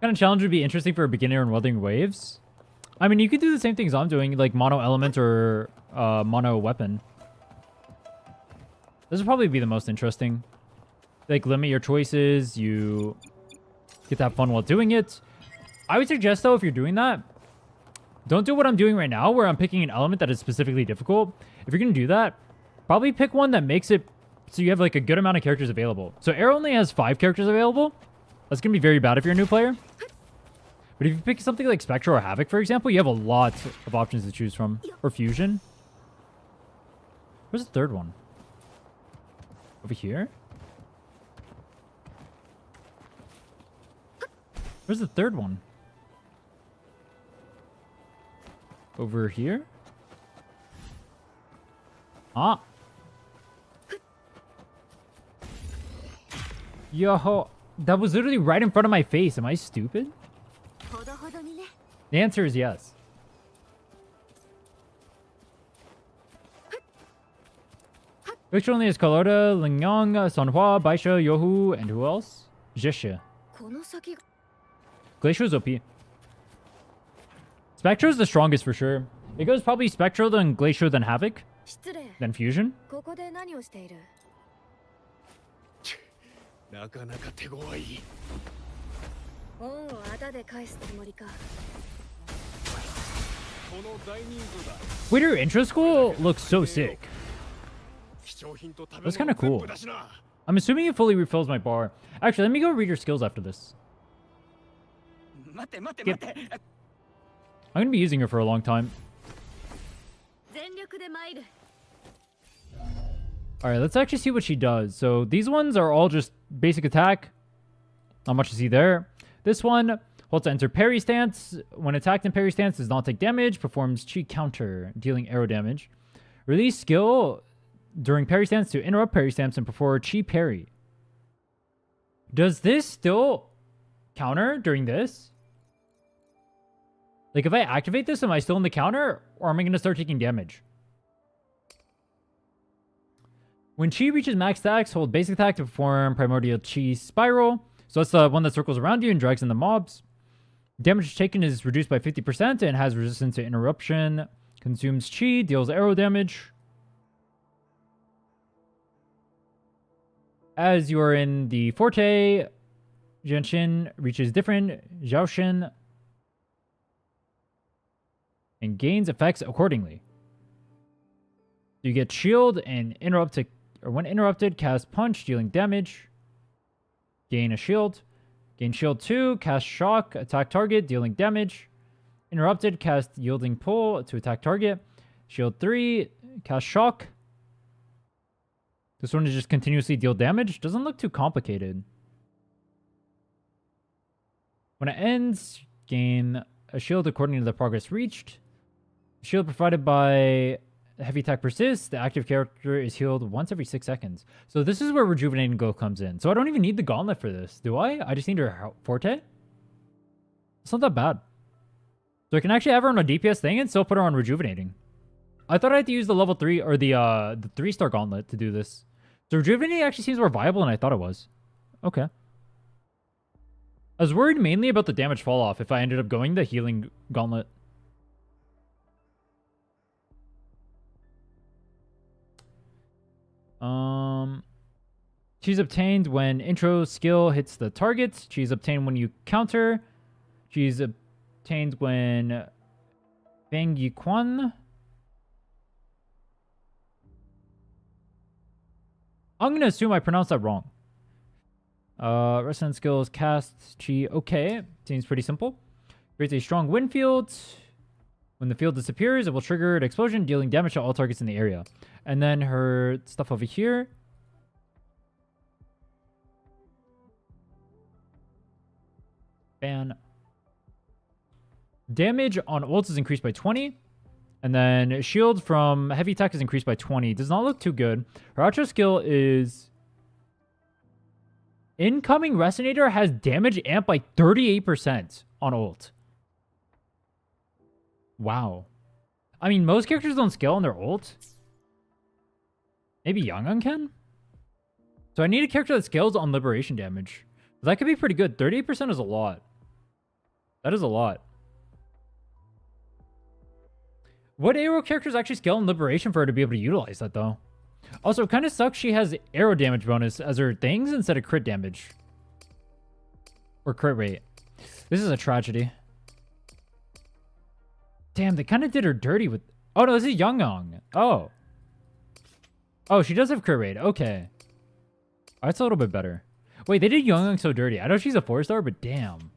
Speaker 1: Kind of challenge would be interesting for a beginner in Wuthering Waves. I mean, you could do the same things I'm doing, like mono element or mono weapon. This would probably be the most interesting. Like, limit your choices. You get to have fun while doing it. I would suggest, though, if you're doing that, don't do what I'm doing right now, where I'm picking an element that is specifically difficult. If you're going to do that, probably pick one that makes it so you have, like, a good amount of characters available. So, Aero only has 5 characters available. That's going to be very bad if you're a new player. But if you pick something like Spectre or Havoc, for example, you have a lot of options to choose from. Or Fusion. Where's the third one? Over here? Where's the third one? Over here? Ah. Yo, that was literally right in front of my face. Am I stupid? The answer is yes. Which only is Colota, Lingyang, Sonhua, Baisha, Yohu, and who else? Zheshe. Glacio's OP. Spectro is the strongest for sure. It goes probably Spectro, then Glacio, then Havoc, then Fusion.
Speaker 2: 恩をあだで返すつもりか。
Speaker 1: Wait, her intro school looks so sick. That's kind of cool. I'm assuming it fully refills my bar. Actually, let me go read your skills after this. Skip. I'm gonna be using her for a long time. Alright, let's actually see what she does. So these ones are all just basic attack. Not much to see there. This one, holds to enter parry stance. When attacked in parry stance, does not take damage. Performs chi counter, dealing arrow damage. Release skill during parry stance to interrupt parry stance and perform chi parry. Does this still counter during this? Like, if I activate this, am I still in the counter? Or am I going to start taking damage? When chi reaches max stacks, hold basic attack to perform primordial chi spiral. So that's the one that circles around you and drags in the mobs. Damage taken is reduced by 50% and has resistance to interruption. Consumes chi, deals arrow damage. As you are in the forte, Genshin reaches different Zhaoshin and gains effects accordingly. You get shield and interrupt to, or when interrupted, cast punch, dealing damage. Gain a shield. Gain shield 2, cast shock, attack target, dealing damage. Interrupted, cast yielding pull to attack target. Shield 3, cast shock. This one is just continuously deal damage. Doesn't look too complicated. When it ends, gain a shield according to the progress reached. Shield provided by heavy attack persists. The active character is healed once every 6 seconds. So this is where rejuvenating glow comes in. So I don't even need the gauntlet for this, do I? I just need her forte. It's not that bad. So I can actually have her on a DPS thing and still put her on rejuvenating. I thought I had to use the level 3 or the 3-star gauntlet to do this. So rejuvenating actually seems more viable than I thought it was. Okay. I was worried mainly about the damage fall off if I ended up going the healing gauntlet. She's obtained when intro skill hits the target. She's obtained when you counter. She's obtained when Bang Yi Quan. I'm going to assume I pronounced that wrong. Resonant skills, cast, chi. Okay. Seems pretty simple. Creates a strong wind field. When the field disappears, it will trigger an explosion, dealing damage to all targets in the area. And then her stuff over here. Ban. Damage on ults is increased by 20. And then shield from heavy attack is increased by 20. Does not look too good. Her outro skill is... Incoming Resonator has damage amp by 38% on ult. Wow. I mean, most characters don't scale on their ult. Maybe Yangon can? So I need a character that scales on liberation damage. That could be pretty good. 38% is a lot. That is a lot. What Aero characters actually scale in liberation for her to be able to utilize that, though? Also, it kind of sucks she has arrow damage bonus as her things instead of crit damage. Or crit rate. This is a tragedy. Damn, they kind of did her dirty with... Oh, no, this is Yangon. Oh. Oh, she does have crit rate. Okay. That's a little bit better. Wait, they did Yangon so dirty. I know she's a 4-star, but damn.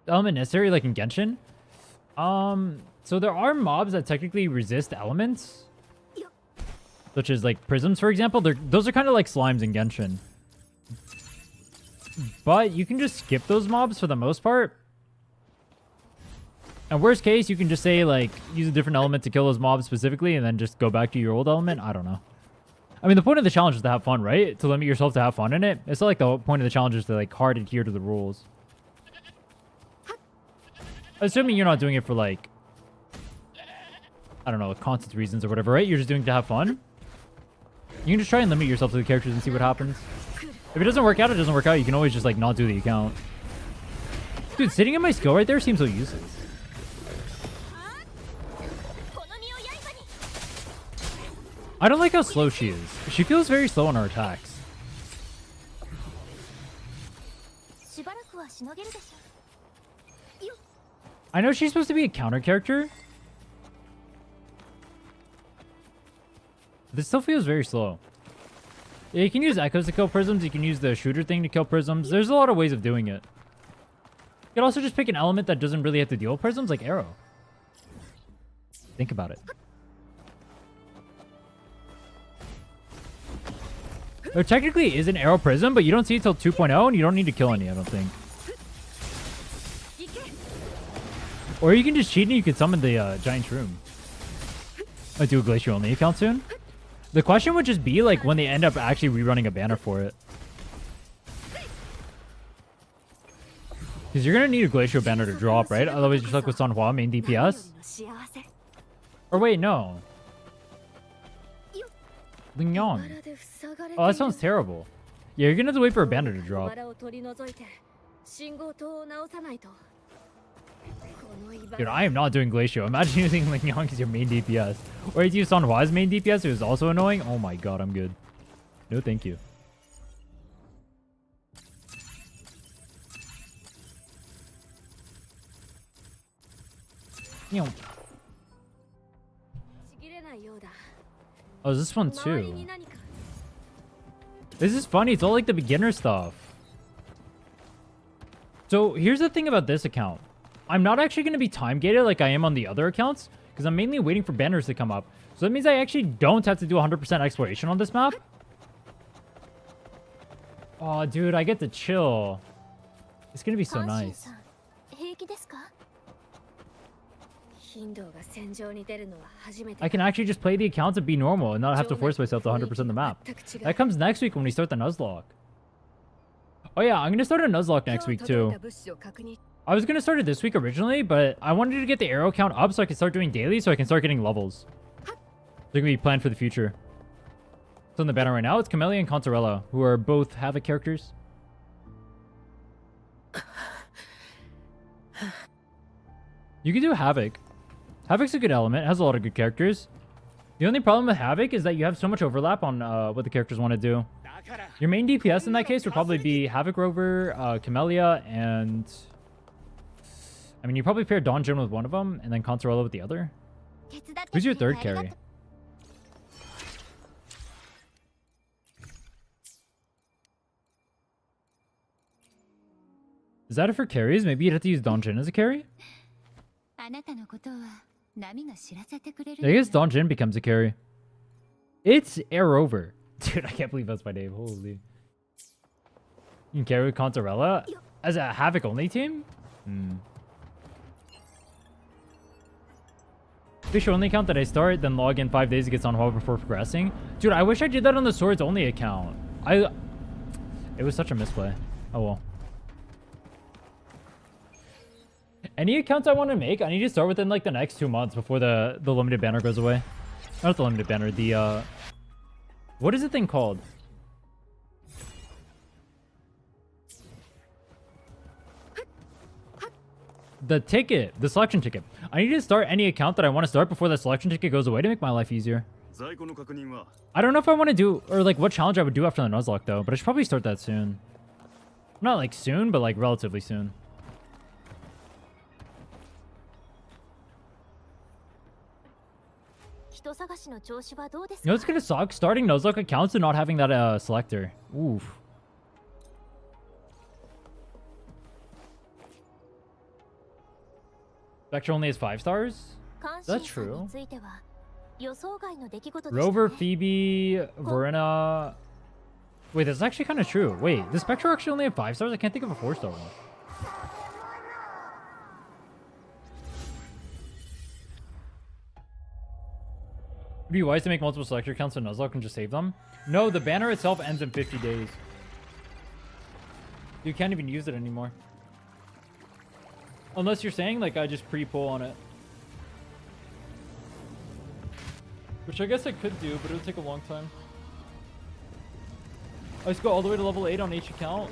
Speaker 1: Element necessary, like in Genshin? So there are mobs that technically resist elements. Such as, like, prisms, for example. Those are kind of like slimes in Genshin. But you can just skip those mobs for the most part. And worst case, you can just say, like, use a different element to kill those mobs specifically and then just go back to your old element. I don't know. I mean, the point of the challenge is to have fun, right? To limit yourself to have fun in it. It's not like the point of the challenge is to, like, hard adhere to the rules. Assuming you're not doing it for, like, I don't know, content reasons or whatever, right? You're just doing it to have fun. You can just try and limit yourself to the characters and see what happens. If it doesn't work out, it doesn't work out. You can always just, like, not do the account. Dude, sitting in my skill right there seems so useless. I don't like how slow she is. She feels very slow on her attacks. I know she's supposed to be a counter character. This still feels very slow. Yeah, you can use echoes to kill prisms. You can use the shooter thing to kill prisms. There's a lot of ways of doing it. You can also just pick an element that doesn't really have to deal with prisms, like Aero. Think about it. There technically is an Aero prism, but you don't see it till 2.0, and you don't need to kill any, I don't think. Or you can just cheat and you can summon the giant shroom. I'll do a glacier only account soon. The question would just be like when they end up actually rerunning a banner for it. Because you're going to need a glacier banner to drop, right? Otherwise you're stuck with Sanhua, main DPS. Or wait, no. Lingyong. Oh, that sounds terrible. Yeah, you're going to have to wait for a banner to drop. Dude, I am not doing Glacio. Imagine using Lingyong as your main DPS. Or if you use Sanhua's main DPS, who is also annoying. Oh my god, I'm good. No, thank you. Oh, this one too. This is funny. It's all like the beginner stuff. So here's the thing about this account. I'm not actually going to be time gated like I am on the other accounts, because I'm mainly waiting for banners to come up. So that means I actually don't have to do 100% exploration on this map. Oh, dude, I get to chill. It's going to be so nice. I can actually just play the accounts and be normal and not have to force myself to 100% the map. That comes next week when we start the Nuzlocke. Oh yeah, I'm going to start a Nuzlocke next week too. I was going to start it this week originally, but I wanted to get the Aero count up so I can start doing daily so I can start getting levels. They're going to be planned for the future. So on the banner right now, it's Camellia and Cantarella, who are both Havoc characters. You can do Havoc. Havoc's a good element. It has a lot of good characters. The only problem with Havoc is that you have so much overlap on what the characters want to do. Your main DPS in that case would probably be Havoc Rover, Camellia, and... I mean, you probably pair Dawn Jin with one of them, and then Cantarella with the other. Who's your third carry? Is that it for carries? Maybe you'd have to use Dawn Jin as a carry? I guess Dawn Jin becomes a carry. It's Aero over. Dude, I can't believe that's my name. Holy. You can carry with Cantarella as a Havoc only team? Fish only account that I start, then log in 5 days to get on hold before progressing. Dude, I wish I did that on the swords only account. It was such a misplay. Oh well. Any accounts I want to make, I need to start within like the next 2 months before the limited banner goes away. Not the limited banner, the what is the thing called? The ticket, the selection ticket. I need to start any account that I want to start before the selection ticket goes away to make my life easier. I don't know if I want to do, or like what challenge I would do after the Nuzlocke though, but I should probably start that soon. Not like soon, but like relatively soon. You know what's gonna suck? Starting Nuzlocke accounts and not having that selector. Oof. Spectre only has 5 stars? That's true. Rover, Phoebe, Verena. Wait, that's actually kind of true. Wait, does Spectre actually only have 5 stars? I can't think of a 4-star one. Would it be wise to make multiple selector accounts so Nuzlocke can just save them? No, the banner itself ends in 50 days. You can't even use it anymore. Unless you're saying, like, I just pre-pull on it. Which I guess I could do, but it would take a long time. I just go all the way to level 8 on each account.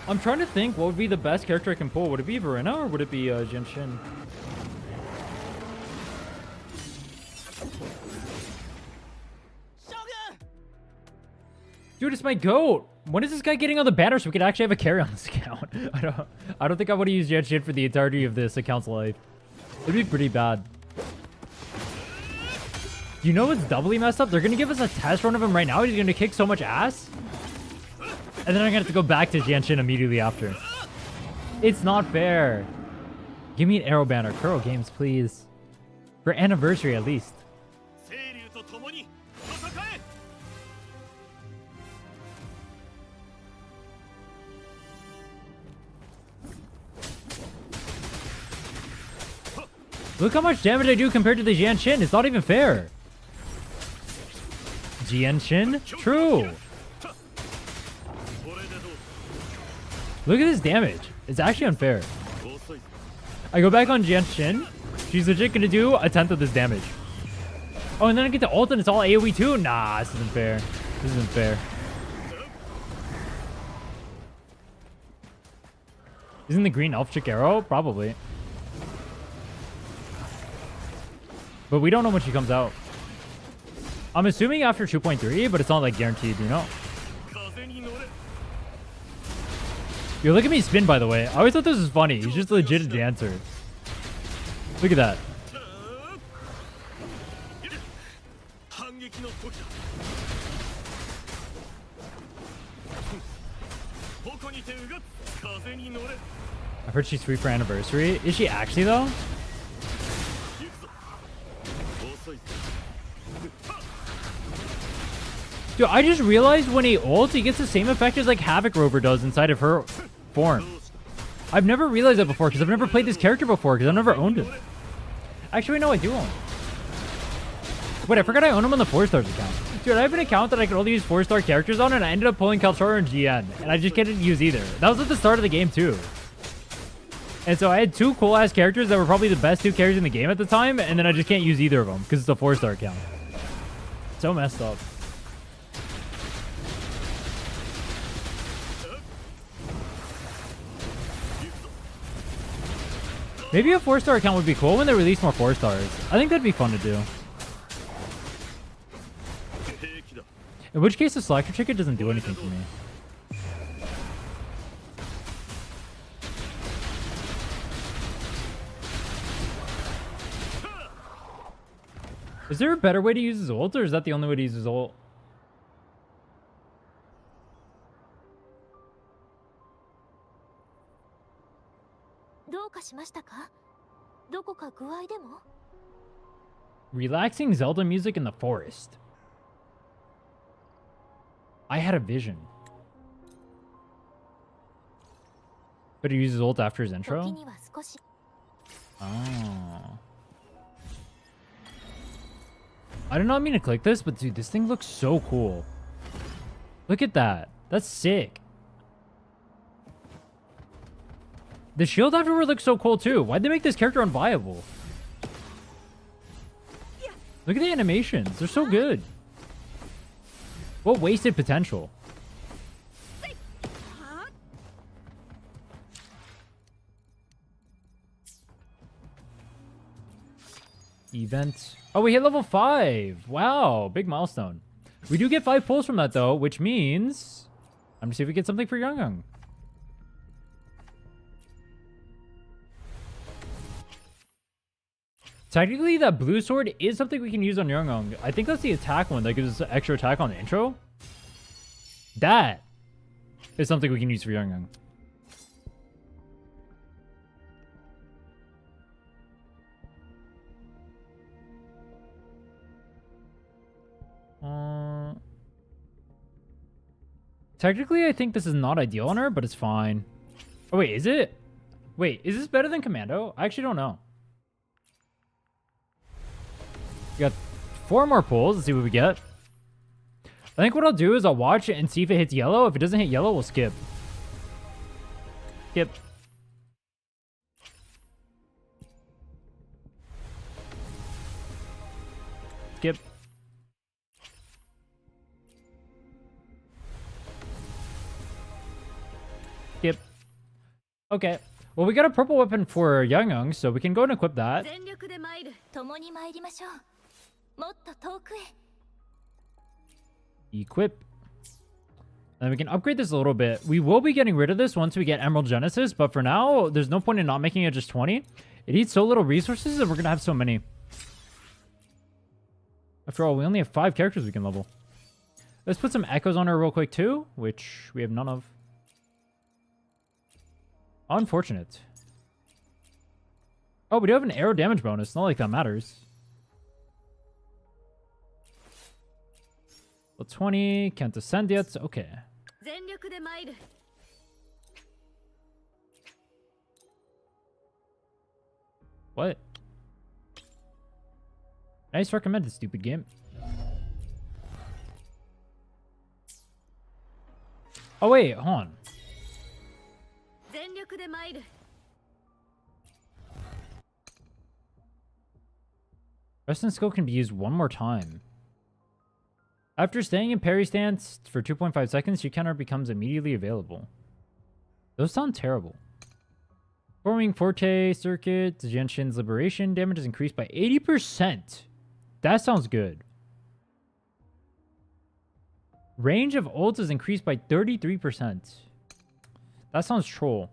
Speaker 1: I'm trying to think what would be the best character I can pull. Would it be Verena or would it be Genshin? Dude, it's my goat. When is this guy getting on the banner so we can actually have a carry on this account? I don't think I want to use Yanshin for the entirety of this account's life. It'd be pretty bad. You know what's doubly messed up? They're going to give us a test run of him right now. He's going to kick so much ass. And then I'm going to have to go back to Yanshin immediately after. It's not fair. Give me an Aero banner. Kuro games, please. For anniversary, at least. Look how much damage I do compared to the Yanshin. It's not even fair. Yanshin? True. Look at this damage. It's actually unfair. I go back on Yanshin. She's legit gonna do a tenth of this damage. Oh, and then I get the ult and it's all AoE too? Nah, this isn't fair. This isn't fair. Isn't the green elf chick Aero? Probably. But we don't know when she comes out. I'm assuming after 2.3, but it's not like guaranteed, you know? Yo, look at me spin, by the way. I always thought this was funny. He's just a legit dancer. Look at that. I've heard she's free for anniversary. Is she actually, though? Dude, I just realized when he ults, he gets the same effect as like Havoc Rover does inside of her form. I've never realized that before because I've never played this character before because I've never owned him. Actually, no, I do own him. Wait, I forgot I own him on the 4-stars account. Dude, I have an account that I could only use 4-star characters on and I ended up pulling Cantarella and GN. And I just couldn't use either. That was at the start of the game too. And so I had two cool-ass characters that were probably the best two characters in the game at the time. And then I just can't use either of them because it's a 4-star account. So messed up. Maybe a 4-star account would be cool when they release more 4-stars. I think that'd be fun to do. In which case, the selector ticket doesn't do anything for me. Is there a better way to use his ult, or is that the only way to use his ult? Relaxing Zelda music in the forest. I had a vision. But he uses ult after his intro? Oh. I do not mean to click this, but dude, this thing looks so cool. Look at that. That's sick. The shield afterward looks so cool too. Why'd they make this character unviable? Look at the animations. They're so good. What wasted potential? Event. Oh, we hit level 5. Wow, big milestone. We do get 5 pulls from that though, which means I'm gonna see if we get something for Young. Technically, that blue sword is something we can use on Young. I think that's the attack one that gives us extra attack on the intro. That is something we can use for Young. Technically, I think this is not ideal on her, but it's fine. Oh, wait, is it? Wait, is this better than Commando? I actually don't know. We got 4 more pulls. Let's see what we get. I think what I'll do is I'll watch it and see if it hits yellow. If it doesn't hit yellow, we'll skip. Skip. Skip. Skip. Okay. Well, we got a purple weapon for Young, so we can go and equip that. Equip. And we can upgrade this a little bit. We will be getting rid of this once we get Emerald Genesis, but for now, there's no point in not making it just 20. It eats so little resources and we're going to have so many. After all, we only have 5 characters we can level. Let's put some echoes on her real quick too, which we have none of. Unfortunate. Oh, we do have an arrow damage bonus. Not like that matters. Well, 20. Can't ascend yet. Okay.
Speaker 2: 全力で参る
Speaker 1: What? Nice recommended, stupid game. Oh, wait. Hold on.
Speaker 2: 全力で参る
Speaker 1: Rest and skill can be used one more time. After staying in parry stance for 2.5 seconds, your counter becomes immediately available. Those sound terrible. Forming Forte Circuit, Genshin's Liberation damage is increased by 80%. That sounds good. Range of ults is increased by 33%. That sounds troll.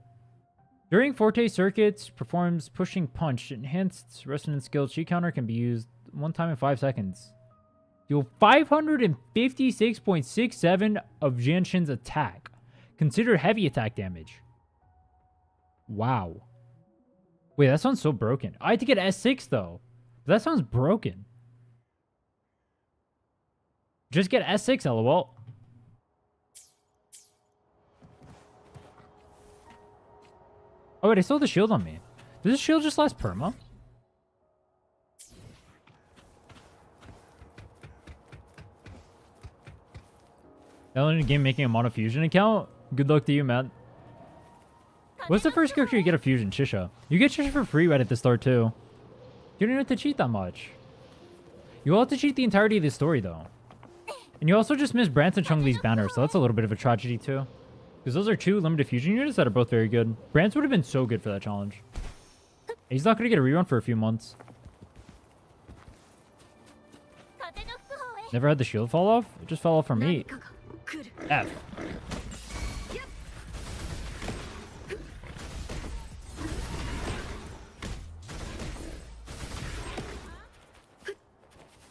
Speaker 1: During Forte Circuits, performs Pushing Punch. Enhanced Resonance Skill Chi counter can be used one time in 5 seconds. Deal 556.67 of Genshin's attack. Consider heavy attack damage. Wow. Wait, that sounds so broken. I had to get S6 though. That sounds broken. Just get S6, lol. Oh wait, I still have the shield on me. Does this shield just last perma? Downloading a game making a mono fusion account? Good luck to you, man. What's the first character you get a fusion? Shisha. You get Shisha for free right at the start too. You don't have to cheat that much. You will have to cheat the entirety of the story though. And you also just missed Branson Chungli's banner, so that's a little bit of a tragedy too. Because those are 2 limited fusion units that are both very good. Brance would have been so good for that challenge. He's not going to get a rerun for a few months. Never had the shield fall off? It just fell off for me. F.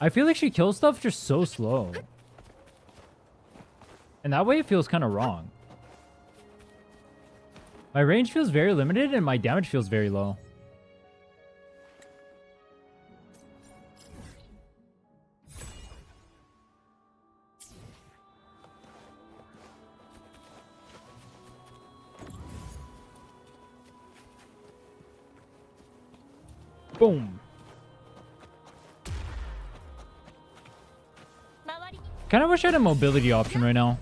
Speaker 1: I feel like she kills stuff just so slow. And that way it feels kind of wrong. My range feels very limited and my damage feels very low. Boom. Kind of wish I had a mobility option right now.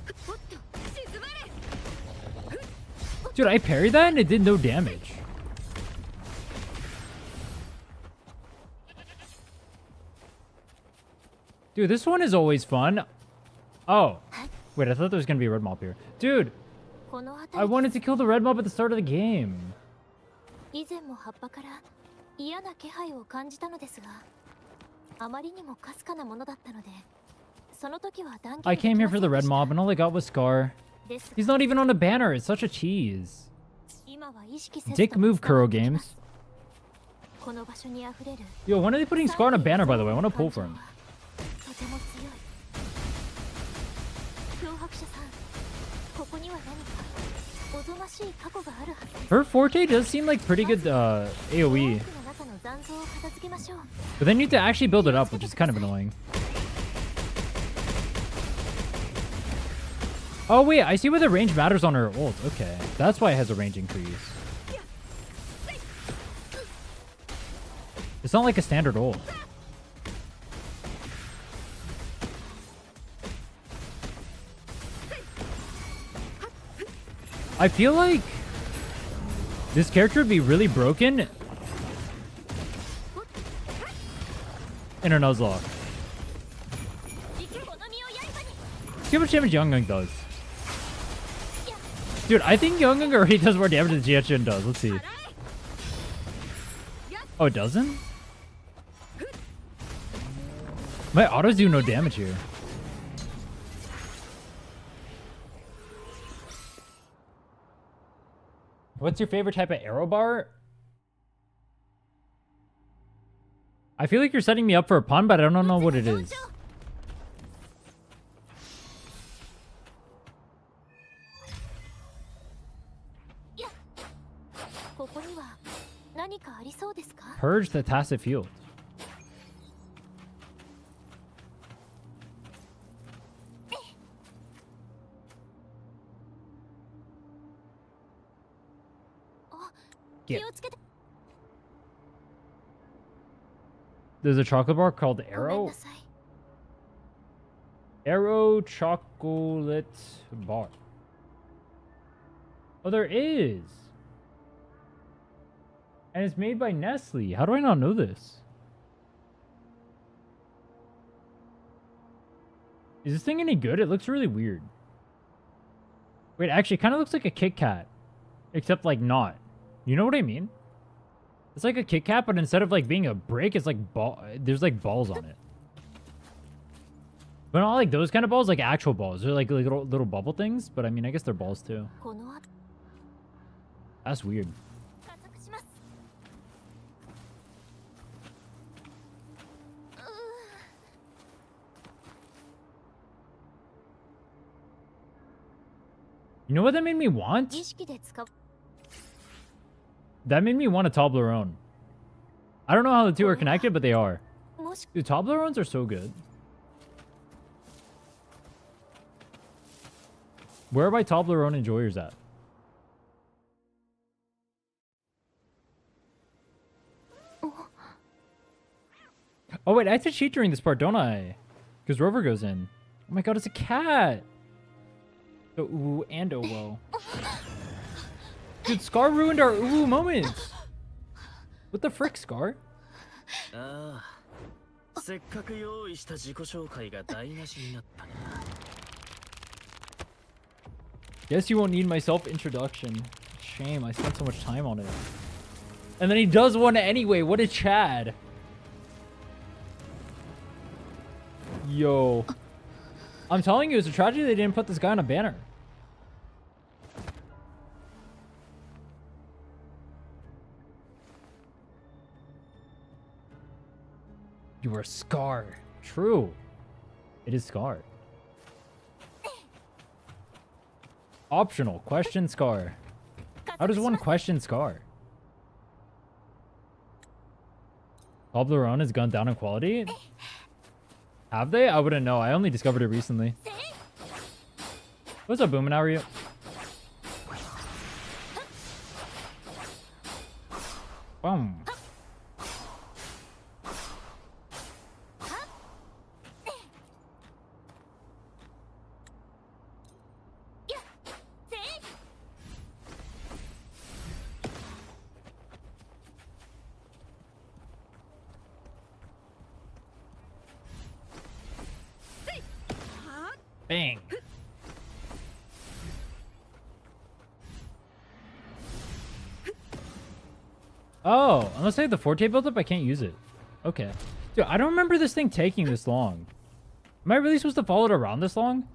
Speaker 1: Dude, I parried that and it did no damage. Dude, this one is always fun. Oh. Wait, I thought there was going to be a red mob here. Dude, I wanted to kill the red mob at the start of the game. I came here for the red mob and all I got was Scar. He's not even on a banner. It's such a cheese. Dick move, Kuro Games. Yo, when are they putting Scar on a banner, by the way? I want to pull for him. Her Forte does seem like pretty good AoE. But then you have to actually build it up, which is kind of annoying. Oh wait, I see where the range matters on her ult. Okay, that's why it has a range increase. It's not like a standard ult. I feel like this character would be really broken in a Nuzlocke. See how much damage Young does. Dude, I think Young already does more damage than Jiachin does. Let's see. Oh, it doesn't? My autos do no damage here. What's your favorite type of Aero bar? I feel like you're setting me up for a pun, but I don't know what it is. Purge the tacit field. Yeah. There's a chocolate bar called Aero. Aero chocolate bar. Oh, there is. And it's made by Nestle. How do I not know this? Is this thing any good? It looks really weird. Wait, actually, it kind of looks like a Kit Kat. Except, like, not. You know what I mean? It's like a Kit Kat, but instead of, like, being a brick, it's like there's, like, balls on it. But not like those kind of balls, like actual balls. They're like little bubble things, but I mean, I guess they're balls too. That's weird. You know what that made me want? That made me want a Toblerone. I don't know how the two are connected, but they are. Dude, Toblerones are so good. Where are my Toblerone enjoyers at? Oh wait, I have to cheat during this part, don't I? Because Rover goes in. Oh my god, it's a cat! So ooh and oh whoa. Dude, Scar ruined our ooh moments! What the frick, Scar? Guess you won't need my self-introduction. Shame, I spent so much time on it. And then he does one anyway, what a Chad. Yo. I'm telling you, it's a tragedy they didn't put this guy on a banner. You are Scar. True. It is Scar. Optional. Question Scar. How does one question Scar? Toblerone has gone down in quality? Have they? I wouldn't know. I only discovered it recently. What's up, Boomin? How are you? Boom. Bang. Oh, unless I have the Forte built up, I can't use it. Okay. Dude, I don't remember this thing taking this long. Am I really supposed to follow it around this long?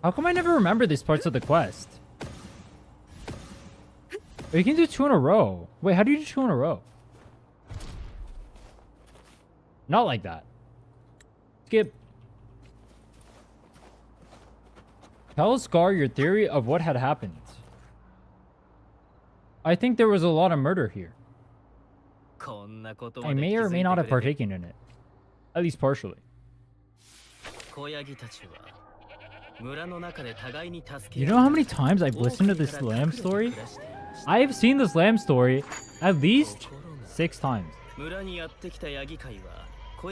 Speaker 1: How come I never remember these parts of the quest? Oh, you can do 2 in a row. Wait, how do you do 2 in a row? Not like that. Skip. Tell Scar your theory of what had happened. I think there was a lot of murder here. I may or may not have partaken in it. At least partially. You know how many times I've listened to this lamb story? I have seen this lamb story at least 6 times. Will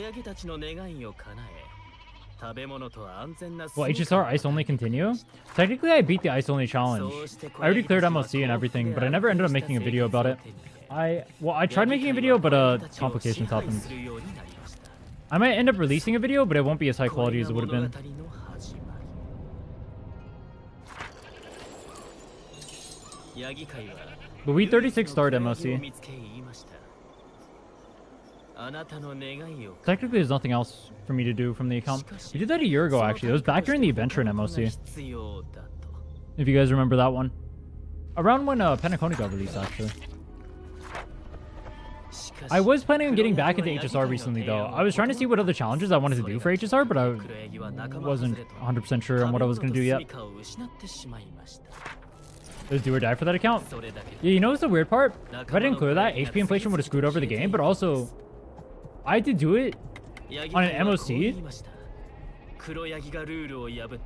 Speaker 1: HSR ice only continue? Technically, I beat the ice only challenge. I already cleared MLC and everything, but I never ended up making a video about it. I tried making a video, but complications happened. I might end up releasing a video, but it won't be as high quality as it would have been. But we 36 starred MLC. Technically, there's nothing else for me to do from the account. We did that a year ago, actually. It was back during the adventure in MOC. If you guys remember that one. Around when Penacony got released, actually. I was planning on getting back into HSR recently, though. I was trying to see what other challenges I wanted to do for HSR, but I wasn't 100% sure on what I was going to do yet. It was do or die for that account. Yeah, you know what's the weird part? If I didn't clear that, HP inflation would have screwed over the game, but also, I had to do it on an MOC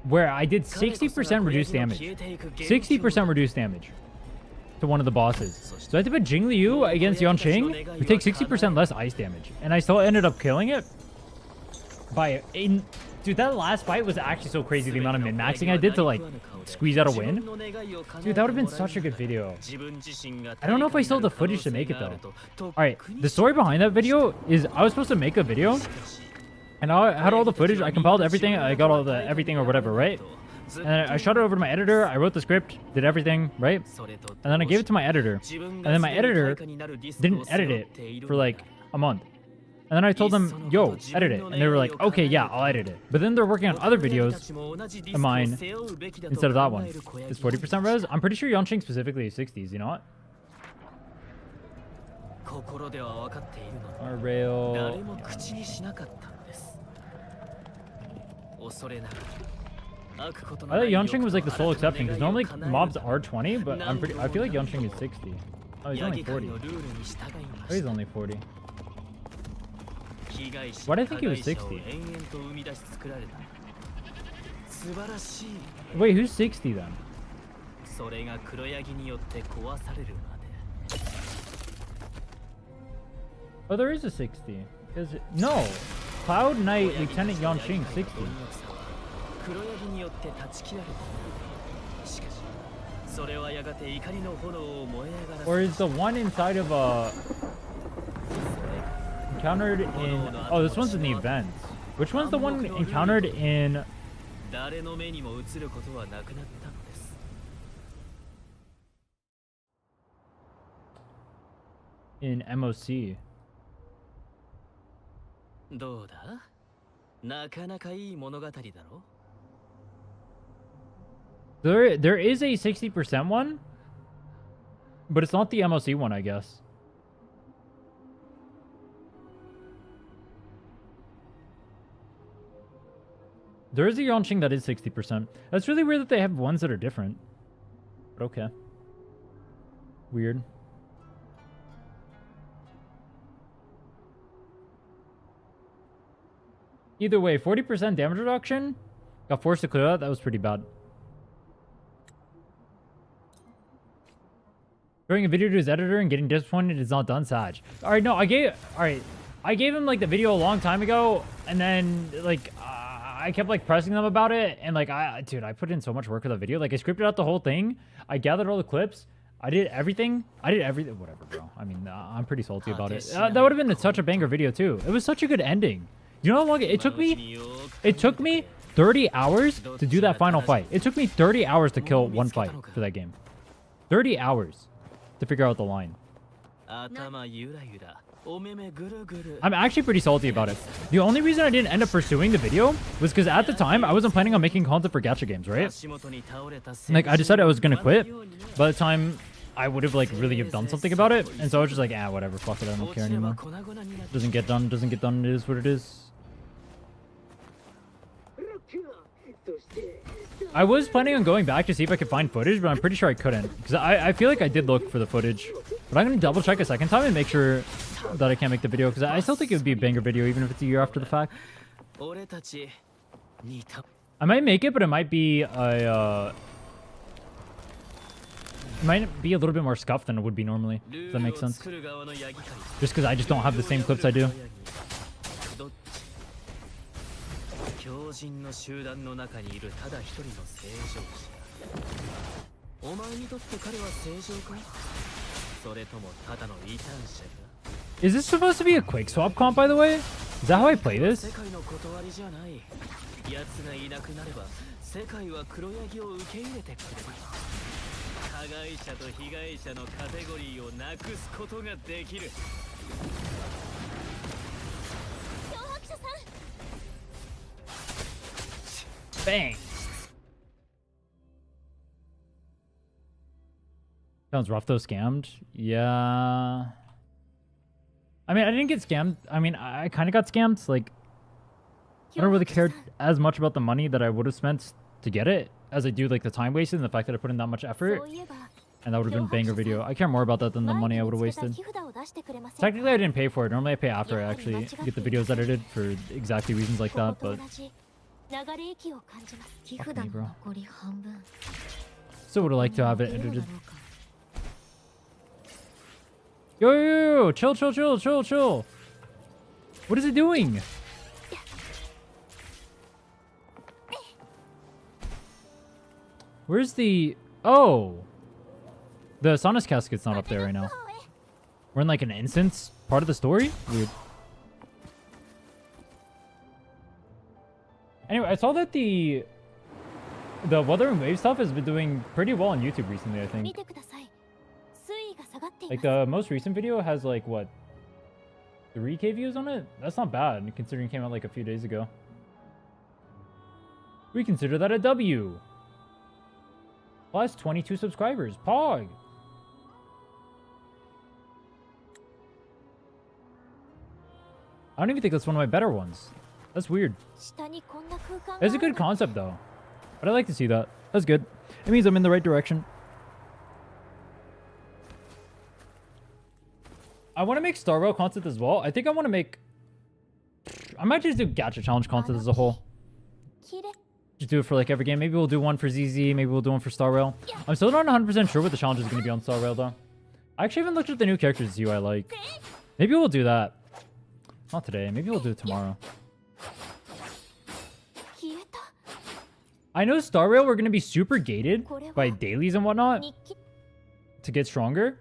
Speaker 1: where I did 60% reduced damage. 60% reduced damage to one of the bosses. So I had to put Jing Liu against Yanqing, who takes 60% less ice damage. And I still ended up killing it by... Dude, that last fight was actually so crazy, the amount of min-maxing I did to, like, squeeze out a win. Dude, that would have been such a good video. I don't know if I still have the footage to make it, though. Alright, the story behind that video is I was supposed to make a video, and I had all the footage. I compiled everything. I got all the everything or whatever, right? And I shot it over to my editor. I wrote the script, did everything, right? And then I gave it to my editor. And then my editor didn't edit it for, like, a month. And then I told them, yo, edit it. And they were like, okay, yeah, I'll edit it. But then they're working on other videos of mine instead of that one. It's 40% res? I'm pretty sure Yanqing specifically is 60s, you know what? Aero. I thought Yanqing was like the sole exception, because normally mobs are 20, but I feel like Yanqing is 60. Oh, he's only 40. Oh, he's only 40. Why did I think he was 60? Wait, who's 60 then? Oh, there is a 60. No! Cloud Knight Lieutenant Yanqing 60. Or is the one inside of a... encountered in... Oh, this one's in the event. Which one's the one encountered in... in MOC? There is a 60% one, but it's not the MOC one, I guess. There is a Yanqing that is 60%. That's really weird that they have ones that are different. But okay. Weird. Either way, 40% damage reduction. Got forced to clear that. That was pretty bad. Throwing a video to his editor and getting disappointed is not done, Saj. Alright, no, I gave him like the video a long time ago, and then like I kept like pressing them about it, and like dude, I put in so much work for the video. Like I scripted out the whole thing, I gathered all the clips, I did everything, whatever, bro. I mean, I'm pretty salty about it. That would have been such a banger video too. It was such a good ending. You know how long it took me? It took me 30 hours to do that final fight. It took me 30 hours to kill one fight for that game. 30 hours to figure out the line. I'm actually pretty salty about it. The only reason I didn't end up pursuing the video was because at the time I wasn't planning on making content for gacha games, right? Like I decided I was gonna quit. By the time I would have like really have done something about it, and so I was just like, ah, whatever, fuck it, I don't care anymore. Doesn't get done, it is what it is. I was planning on going back to see if I could find footage, but I'm pretty sure I couldn't. Because I feel like I did look for the footage. But I'm going to double check a second time and make sure that I can't make the video. Because I still think it would be a banger video, even if it's a year after the fact. I might make it, but it might be a... it might be a little bit more scuffed than it would be normally. If that makes sense. Just because I just don't have the same clips I do. Is this supposed to be a quick swap comp, by the way? Is that how I play this? Bang. Sounds rough though. Scammed. Yeah. I mean, I didn't get scammed. I mean, I kind of got scammed. Like, I don't really care as much about the money that I would have spent to get it as I do like the time wasted and the fact that I put in that much effort. And that would have been a banger video. I care more about that than the money I would have wasted. Technically, I didn't pay for it. Normally, I pay after I actually get the videos edited for exactly reasons like that, but... Fuck me, bro. Still would have liked to have it edited. Yo, yo, yo, chill, chill, chill, chill, chill. What is it doing? Where's the... Oh. The Sonus casket's not up there right now. We're in like an instance part of the story? Weird. Anyway, I saw that the Wuthering Wave stuff has been doing pretty well on YouTube recently, I think. Like the most recent video has like, what, 3K views on it? That's not bad, considering it came out like a few days ago. We consider that a W. Plus 22 subscribers. Pog. I don't even think that's one of my better ones. That's weird. It's a good concept though. But I like to see that. That's good. It means I'm in the right direction. I want to make Star Rail content as well. I think I want to make... I might just do Gacha Challenge content as a whole. Just do it for like every game. Maybe we'll do one for ZZ. Maybe we'll do one for Star Rail. I'm still not 100% sure what the challenge is going to be on Star Rail though. I actually haven't looked at the new characters to see who I like. Maybe we'll do that. Not today. Maybe we'll do it tomorrow. I know Star Rail we're going to be super gated by dailies and whatnot to get stronger.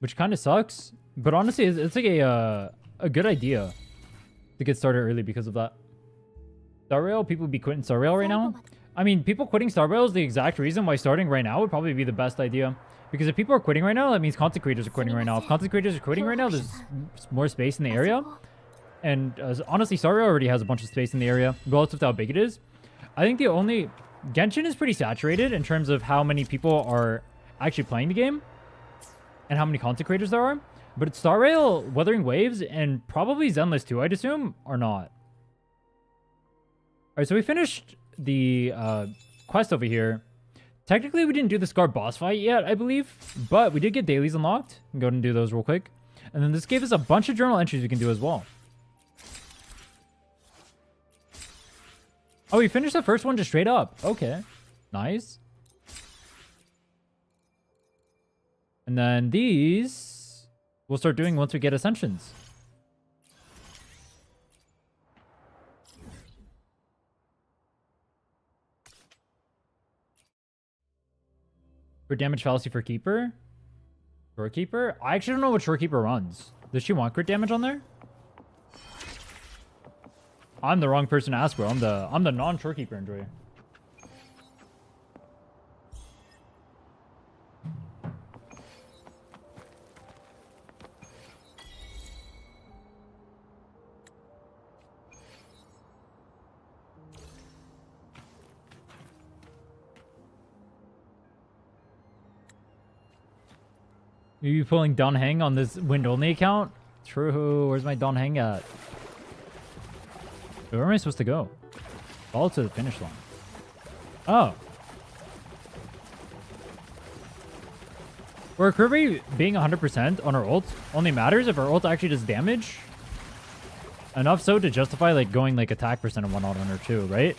Speaker 1: Which kind of sucks. But honestly, it's like a good idea to get started early because of that. Star Rail, people be quitting Star Rail right now. I mean, people quitting Star Rail is the exact reason why starting right now would probably be the best idea. Because if people are quitting right now, that means content creators are quitting right now. If content creators are quitting right now, there's more space in the area. And honestly, Star Rail already has a bunch of space in the area relative to how big it is. I think the only... Genshin is pretty saturated in terms of how many people are actually playing the game. And how many content creators there are. But Star Rail, Wuthering Waves, and probably Zenless too, I'd assume, are not. Alright, so we finished the quest over here. Technically, we didn't do the Scar boss fight yet, I believe. But we did get dailies unlocked. Go ahead and do those real quick. And then this gave us a bunch of journal entries we can do as well. Oh, we finished the first one just straight up. Okay. Nice. And then these we'll start doing once we get Ascensions. For damage fallacy for Keeper? Shorekeeper? I actually don't know what Shorekeeper runs. Does she want crit damage on there? I'm the wrong person to ask, bro. I'm the non-Shorekeeper enjoyer. Are you pulling Don Hang on this wind-only account? True. Where's my Don Hang at? Where am I supposed to go? Follow to the finish line. Oh. Where Kirby being 100% on her ult only matters if her ult actually does damage. Enough so to justify like going like attack percent and whatnot on her too, right?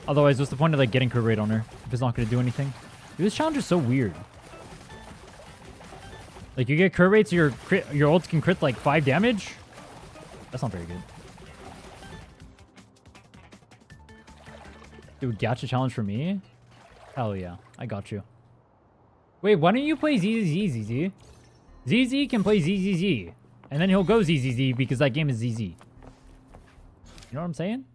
Speaker 1: Otherwise, what's the point of like getting crit rate on her if it's not going to do anything? Dude, this challenge is so weird. Like, you get crit rates, your ults can crit like 5 damage? That's not very good. Dude, gacha challenge for me? Hell yeah, I got you. Wait, why don't you play ZZZ? ZZ can play ZZZ. And then he'll go ZZZ because that game is ZZ. You know what I'm saying?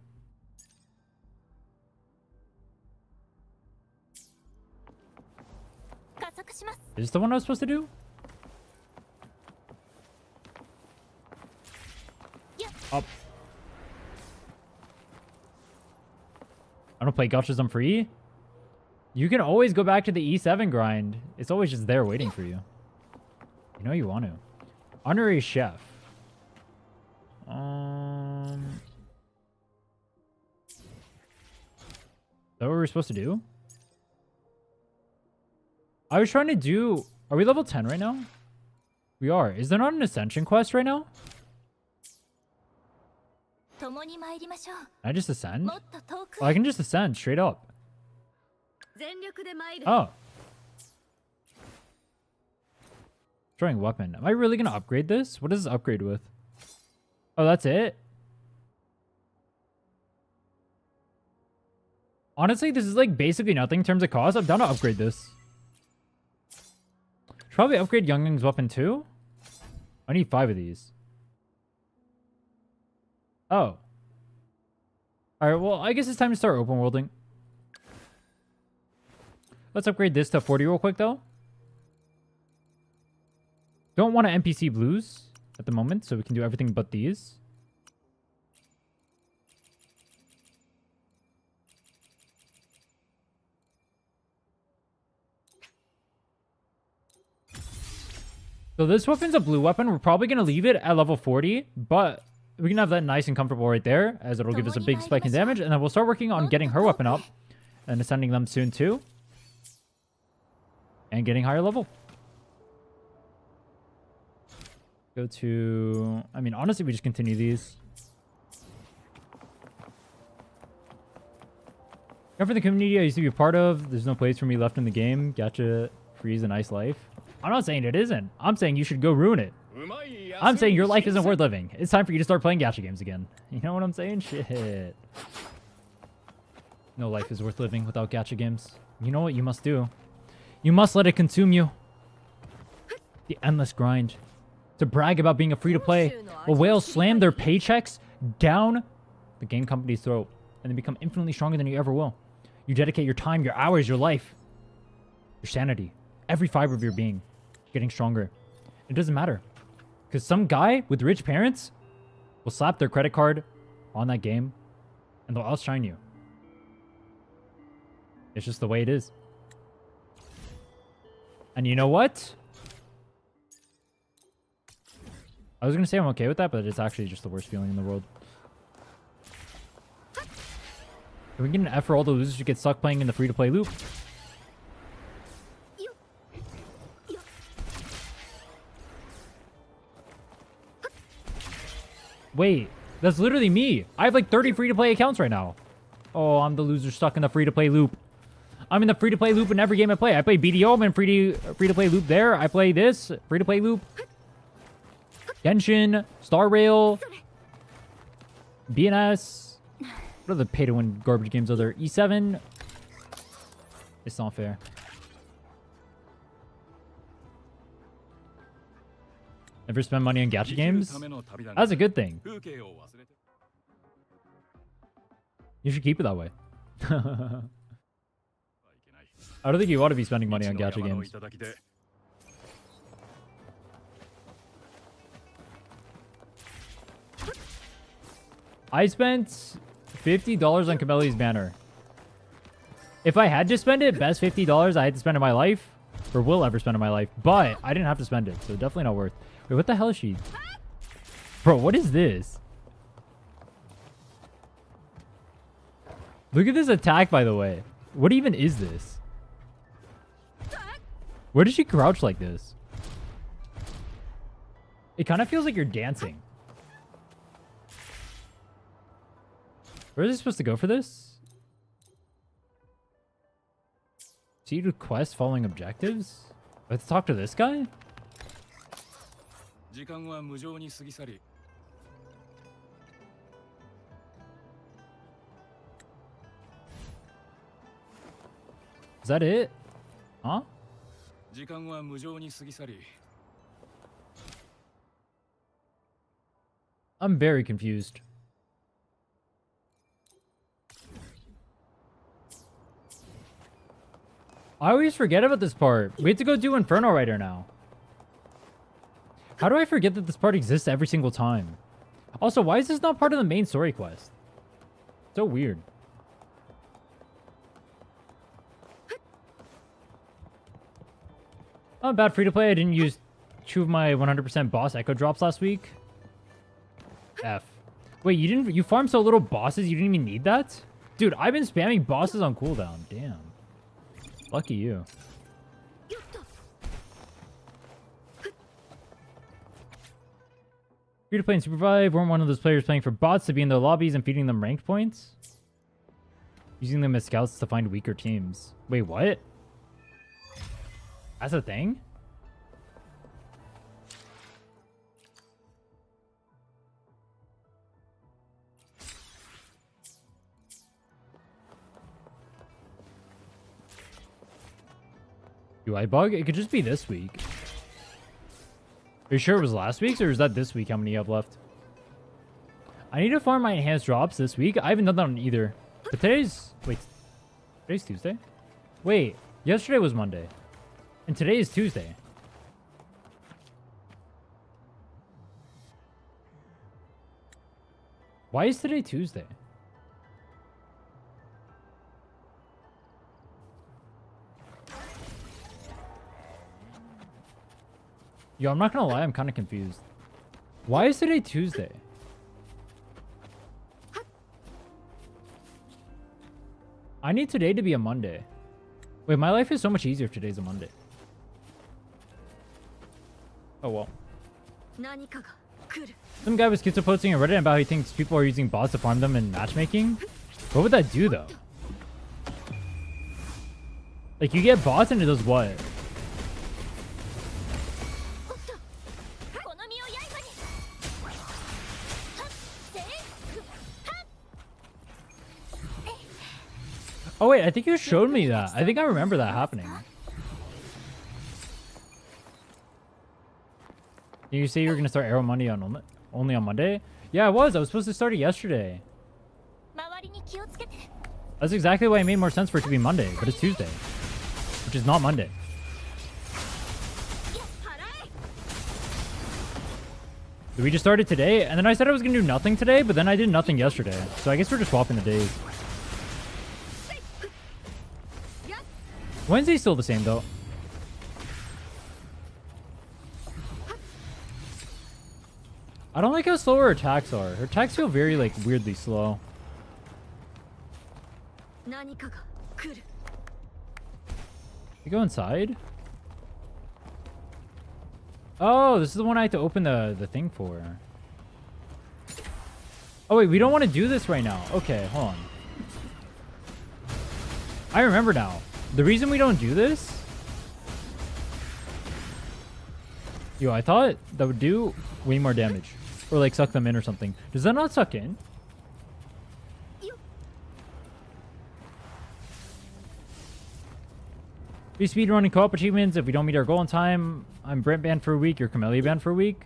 Speaker 1: Is this the one I was supposed to do? Up. I don't play gotchas on free. You can always go back to the E7 grind. It's always just there waiting for you. You know you want to. Honorary chef. Is that what we're supposed to do? I was trying to do... Are we level 10 right now? We are. Is there not an ascension quest right now? Can I just ascend? Oh, I can just ascend straight up. Oh. Throwing weapon. Am I really going to upgrade this? What does this upgrade with? Oh, that's it? Honestly, this is like basically nothing in terms of cost. I'm down to upgrade this. Should probably upgrade Youngling's weapon too. I need 5 of these. Oh. Alright, well, I guess it's time to start open worlding. Let's upgrade this to 40 real quick, though. Don't want to NPC blues at the moment, so we can do everything but these. So this weapon's a blue weapon. We're probably going to leave it at level 40, but we can have that nice and comfortable right there, as it'll give us a big spike in damage, and then we'll start working on getting her weapon up and ascending them soon too. And getting higher level. Go to... I mean, honestly, we just continue these. Come for the community I used to be a part of. There's no place for me left in the game. Gacha freeze a nice life. I'm not saying it isn't. I'm saying you should go ruin it. I'm saying your life isn't worth living. It's time for you to start playing gacha games again. You know what I'm saying? Shit. No life is worth living without gacha games. You know what you must do? You must let it consume you. The endless grind. To brag about being a free-to-play, while whales slam their paychecks down the game company's throat and then become infinitely stronger than you ever will. You dedicate your time, your hours, your life, your sanity, every fiber of your being, getting stronger. It doesn't matter. Because some guy with rich parents will slap their credit card on that game and they'll outshine you. It's just the way it is. And you know what? I was going to say I'm okay with that, but it's actually just the worst feeling in the world. Can we get an F for all the losers who get stuck playing in the free-to-play loop? Wait, that's literally me. I have like 30 free-to-play accounts right now. Oh, I'm the loser stuck in the free-to-play loop. I'm in the free-to-play loop in every game I play. I play BDO, I'm in free-to-play loop there. I play this, free-to-play loop. Genshin, Star Rail, BNS. What are the pay-to-win garbage games are there? E7. It's not fair. Never spend money on gacha games? That's a good thing. You should keep it that way. I don't think you ought to be spending money on gacha games. I spent $50 on Kameli's banner. If I had to spend it, best $50 I had to spend in my life, or will ever spend in my life, but I didn't have to spend it, so definitely not worth. Wait, what the hell is she? Bro, what is this? Look at this attack, by the way. What even is this? Where does she crouch like this? It kind of feels like you're dancing. Where is it supposed to go for this? See to quest following objectives? Let's talk to this guy? Is that it? Huh? I'm very confused. I always forget about this part. We have to go do Inferno Rider now. How do I forget that this part exists every single time? Also, why is this not part of the main story quest? So weird. Not bad, free to play. I didn't use 2 of my 100% boss echo drops last week. F. Wait, you farmed so little bosses, you didn't even need that? Dude, I've been spamming bosses on cooldown. Damn. Lucky you. Free to play and Supervive. Weren't one of those players playing for bots to be in their lobbies and feeding them ranked points? Using them as scouts to find weaker teams. Wait, what? That's a thing? UI bug? It could just be this week. Are you sure it was last week's, or is that this week how many you have left? I need to farm my enhanced drops this week. I haven't done that on either. But today's... Wait. Today's Tuesday? Wait. Yesterday was Monday. And today is Tuesday. Why is today Tuesday? Yo, I'm not gonna lie, I'm kind of confused. Why is today Tuesday? I need today to be a Monday. Wait, my life is so much easier if today's a Monday. Oh well. Some guy was schizo posting on Reddit about how he thinks people are using bots to farm them in matchmaking. What would that do though? Like, you get bots and it does what? Oh wait, I think you showed me that. I think I remember that happening. Did you say you were gonna start Aero Monday on only on Monday? Yeah, I was supposed to start it yesterday. That's exactly why it made more sense for it to be Monday, but it's Tuesday, which is not Monday. Did we just start it today? And then I said I was gonna do nothing today, but then I did nothing yesterday. So I guess we're just swapping the days. Wednesday's still the same though. I don't like how slow her attacks are. Her attacks feel very, like, weirdly slow. You go inside? Oh, this is the one I had to open the thing for. Oh wait, we don't want to do this right now. Okay, hold on. I remember now. The reason we don't do this... Yo, I thought that would do way more damage. Or like suck them in or something. Does that not suck in? We speedrunning co-op achievements. If we don't meet our goal in time, I'm Brent banned for a week. You're Camellia banned for a week.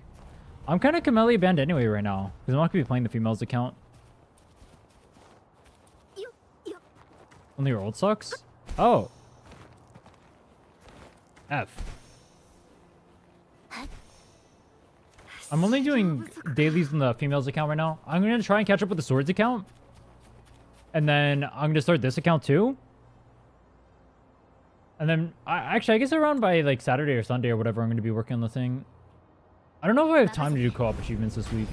Speaker 1: I'm kind of Camellia banned anyway right now. Because I'm not going to be playing the females account. Only your old sucks? Oh. F. I'm only doing dailies in the females account right now. I'm going to try and catch up with the swords account. And then I'm going to start this account too. And then, I guess around by like Saturday or Sunday or whatever, I'm going to be working on the thing. I don't know if I have time to do co-op achievements this week.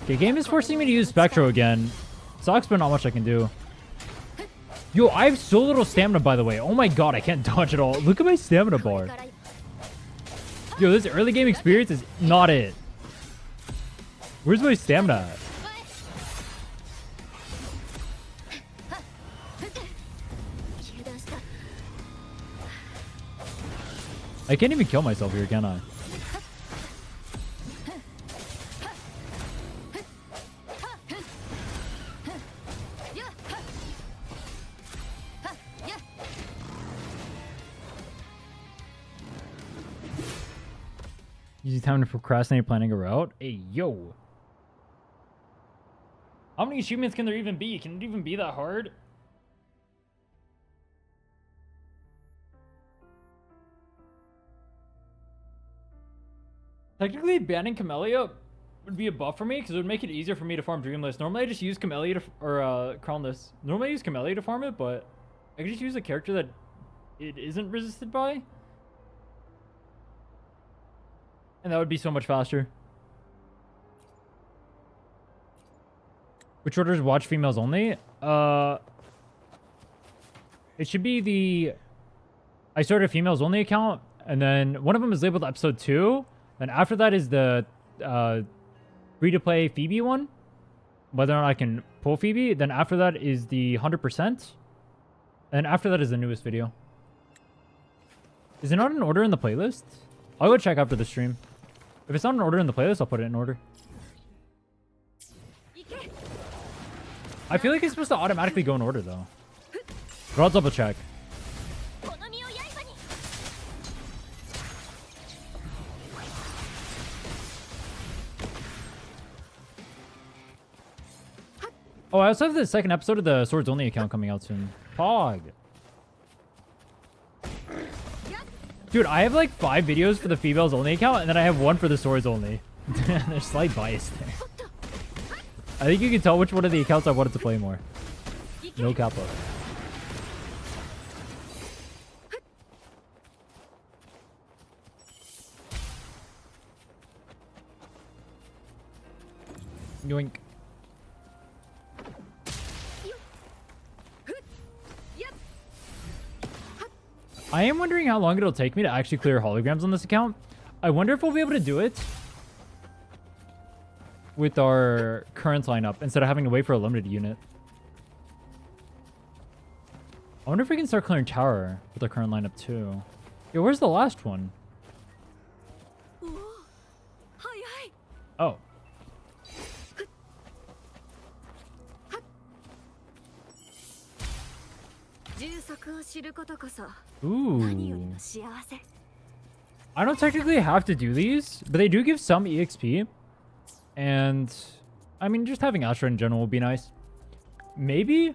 Speaker 1: Okay, game is forcing me to use Spectro again. Sucks, but not much I can do. Yo, I have so little stamina, by the way. Oh my god, I can't dodge at all. Look at my stamina bar. Yo, this early game experience is not it. Where's my stamina at? I can't even kill myself here, can I? Easy time to procrastinate planning a route. Hey, yo. How many achievements can there even be? Can it even be that hard? Technically, banning Camellia would be a buff for me because it would make it easier for me to farm Dreamless. Normally, I just use Camellia to, or Crownless. Normally, I use Camellia to farm it, but I could just use a character that it isn't resisted by. And that would be so much faster. Which orders watch females only? It should be the... I started a females only account, and then one of them is labeled episode 2. Then after that is the free-to-play Phoebe one. Whether or not I can pull Phoebe. Then after that is the 100%. And after that is the newest video. Is it not in order in the playlist? I'll go check after the stream. If it's not in order in the playlist, I'll put it in order. I feel like it's supposed to automatically go in order, though. But I'll double check. Oh, I also have the second episode of the Swords Only account coming out soon. Pog. Dude, I have like 5 videos for the females only account, and then I have 1 for the Swords Only. There's slight bias there. I think you can tell which one of the accounts I wanted to play more. No capo. Yoink. I am wondering how long it'll take me to actually clear holograms on this account. I wonder if we'll be able to do it with our current lineup instead of having to wait for a limited unit. I wonder if we can start clearing tower with our current lineup too. Yo, where's the last one? Oh. Ooh. I don't technically have to do these, but they do give some EXP. And, I mean, just having Astra in general would be nice. Maybe?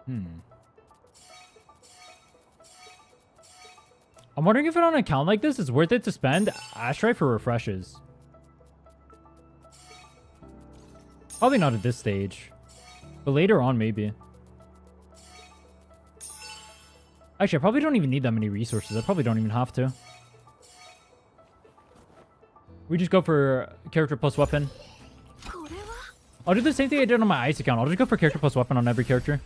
Speaker 1: I'm wondering if on an account like this, it's worth it to spend Astra for refreshes. Probably not at this stage. But later on, maybe. Actually, I probably don't even need that many resources. I probably don't even have to. We just go for character plus weapon. I'll do the same thing I did on my ice account. I'll just go for character plus weapon on every character.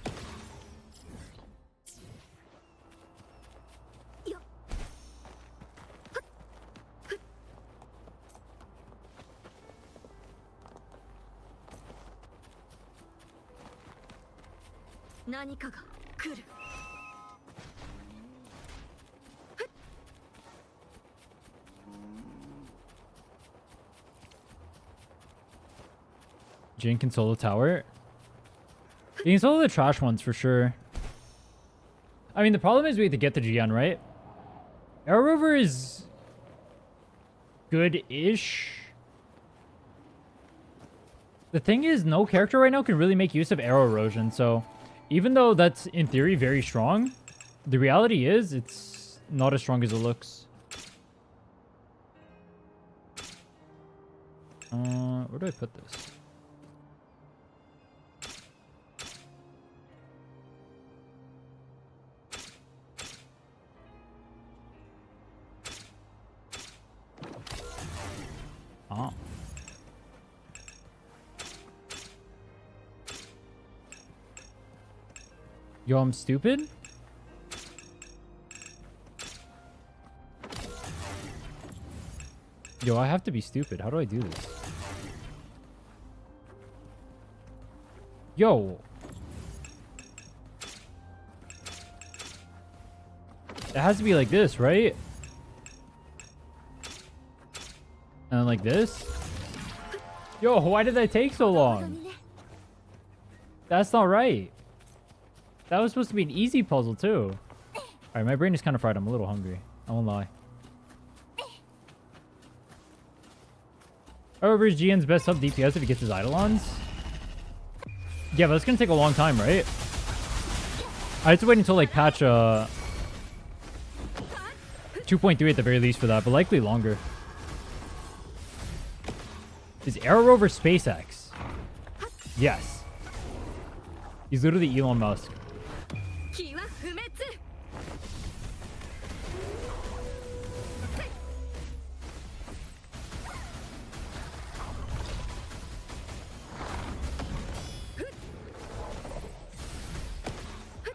Speaker 1: Jin can solo tower. You can solo the trash ones for sure. I mean, the problem is we have to get the GN, right? Aero Rover is good-ish. The thing is, no character right now can really make use of arrow erosion, so even though that's, in theory, very strong, the reality is it's not as strong as it looks. Where do I put this? Oh. Yo, I'm stupid? Yo, I have to be stupid. How do I do this? Yo. It has to be like this, right? And like this? Yo, why did that take so long? That's not right. That was supposed to be an easy puzzle too. Alright, my brain is kind of fried. I'm a little hungry. I won't lie. However, is GN's best sub DPS if he gets his Eidolons? Yeah, but it's gonna take a long time, right? I have to wait until like patch 2.3 at the very least for that, but likely longer. Is Aero over SpaceX? Yes. He's literally Elon Musk.
Speaker 2: 気は不滅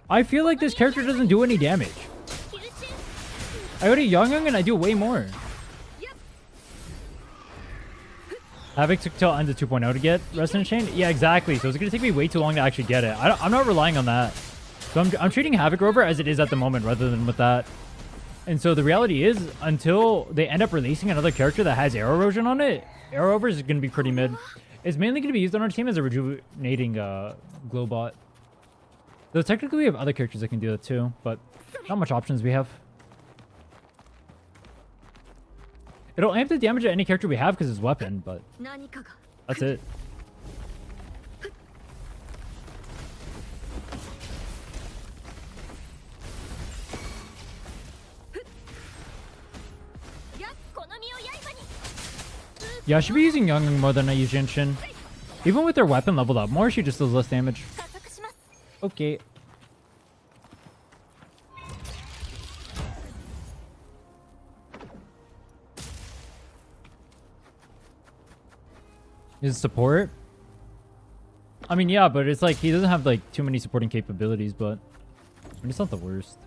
Speaker 1: I feel like this character doesn't do any damage. I go to Young and I do way more. Havoc took till end of 2.0 to get Resonant Chain? Yeah, exactly. So it's going to take me way too long to actually get it. I'm not relying on that. So I'm treating Havoc Rover as it is at the moment rather than with that. And so the reality is, until they end up releasing another character that has Aero Erosion on it, Aero Rover is going to be pretty mid. It's mainly going to be used on our team as a rejuvenating glow bot. Though technically we have other characters that can do that too, but not much options we have. It'll amp the damage of any character we have because it's weapon, but that's it. Yeah, I should be using Young more than I use Jinshin. Even with their weapon leveled up more, she just does less damage. Okay. Is support? I mean, yeah, but it's like he doesn't have like too many supporting capabilities, but I mean, it's not the worst.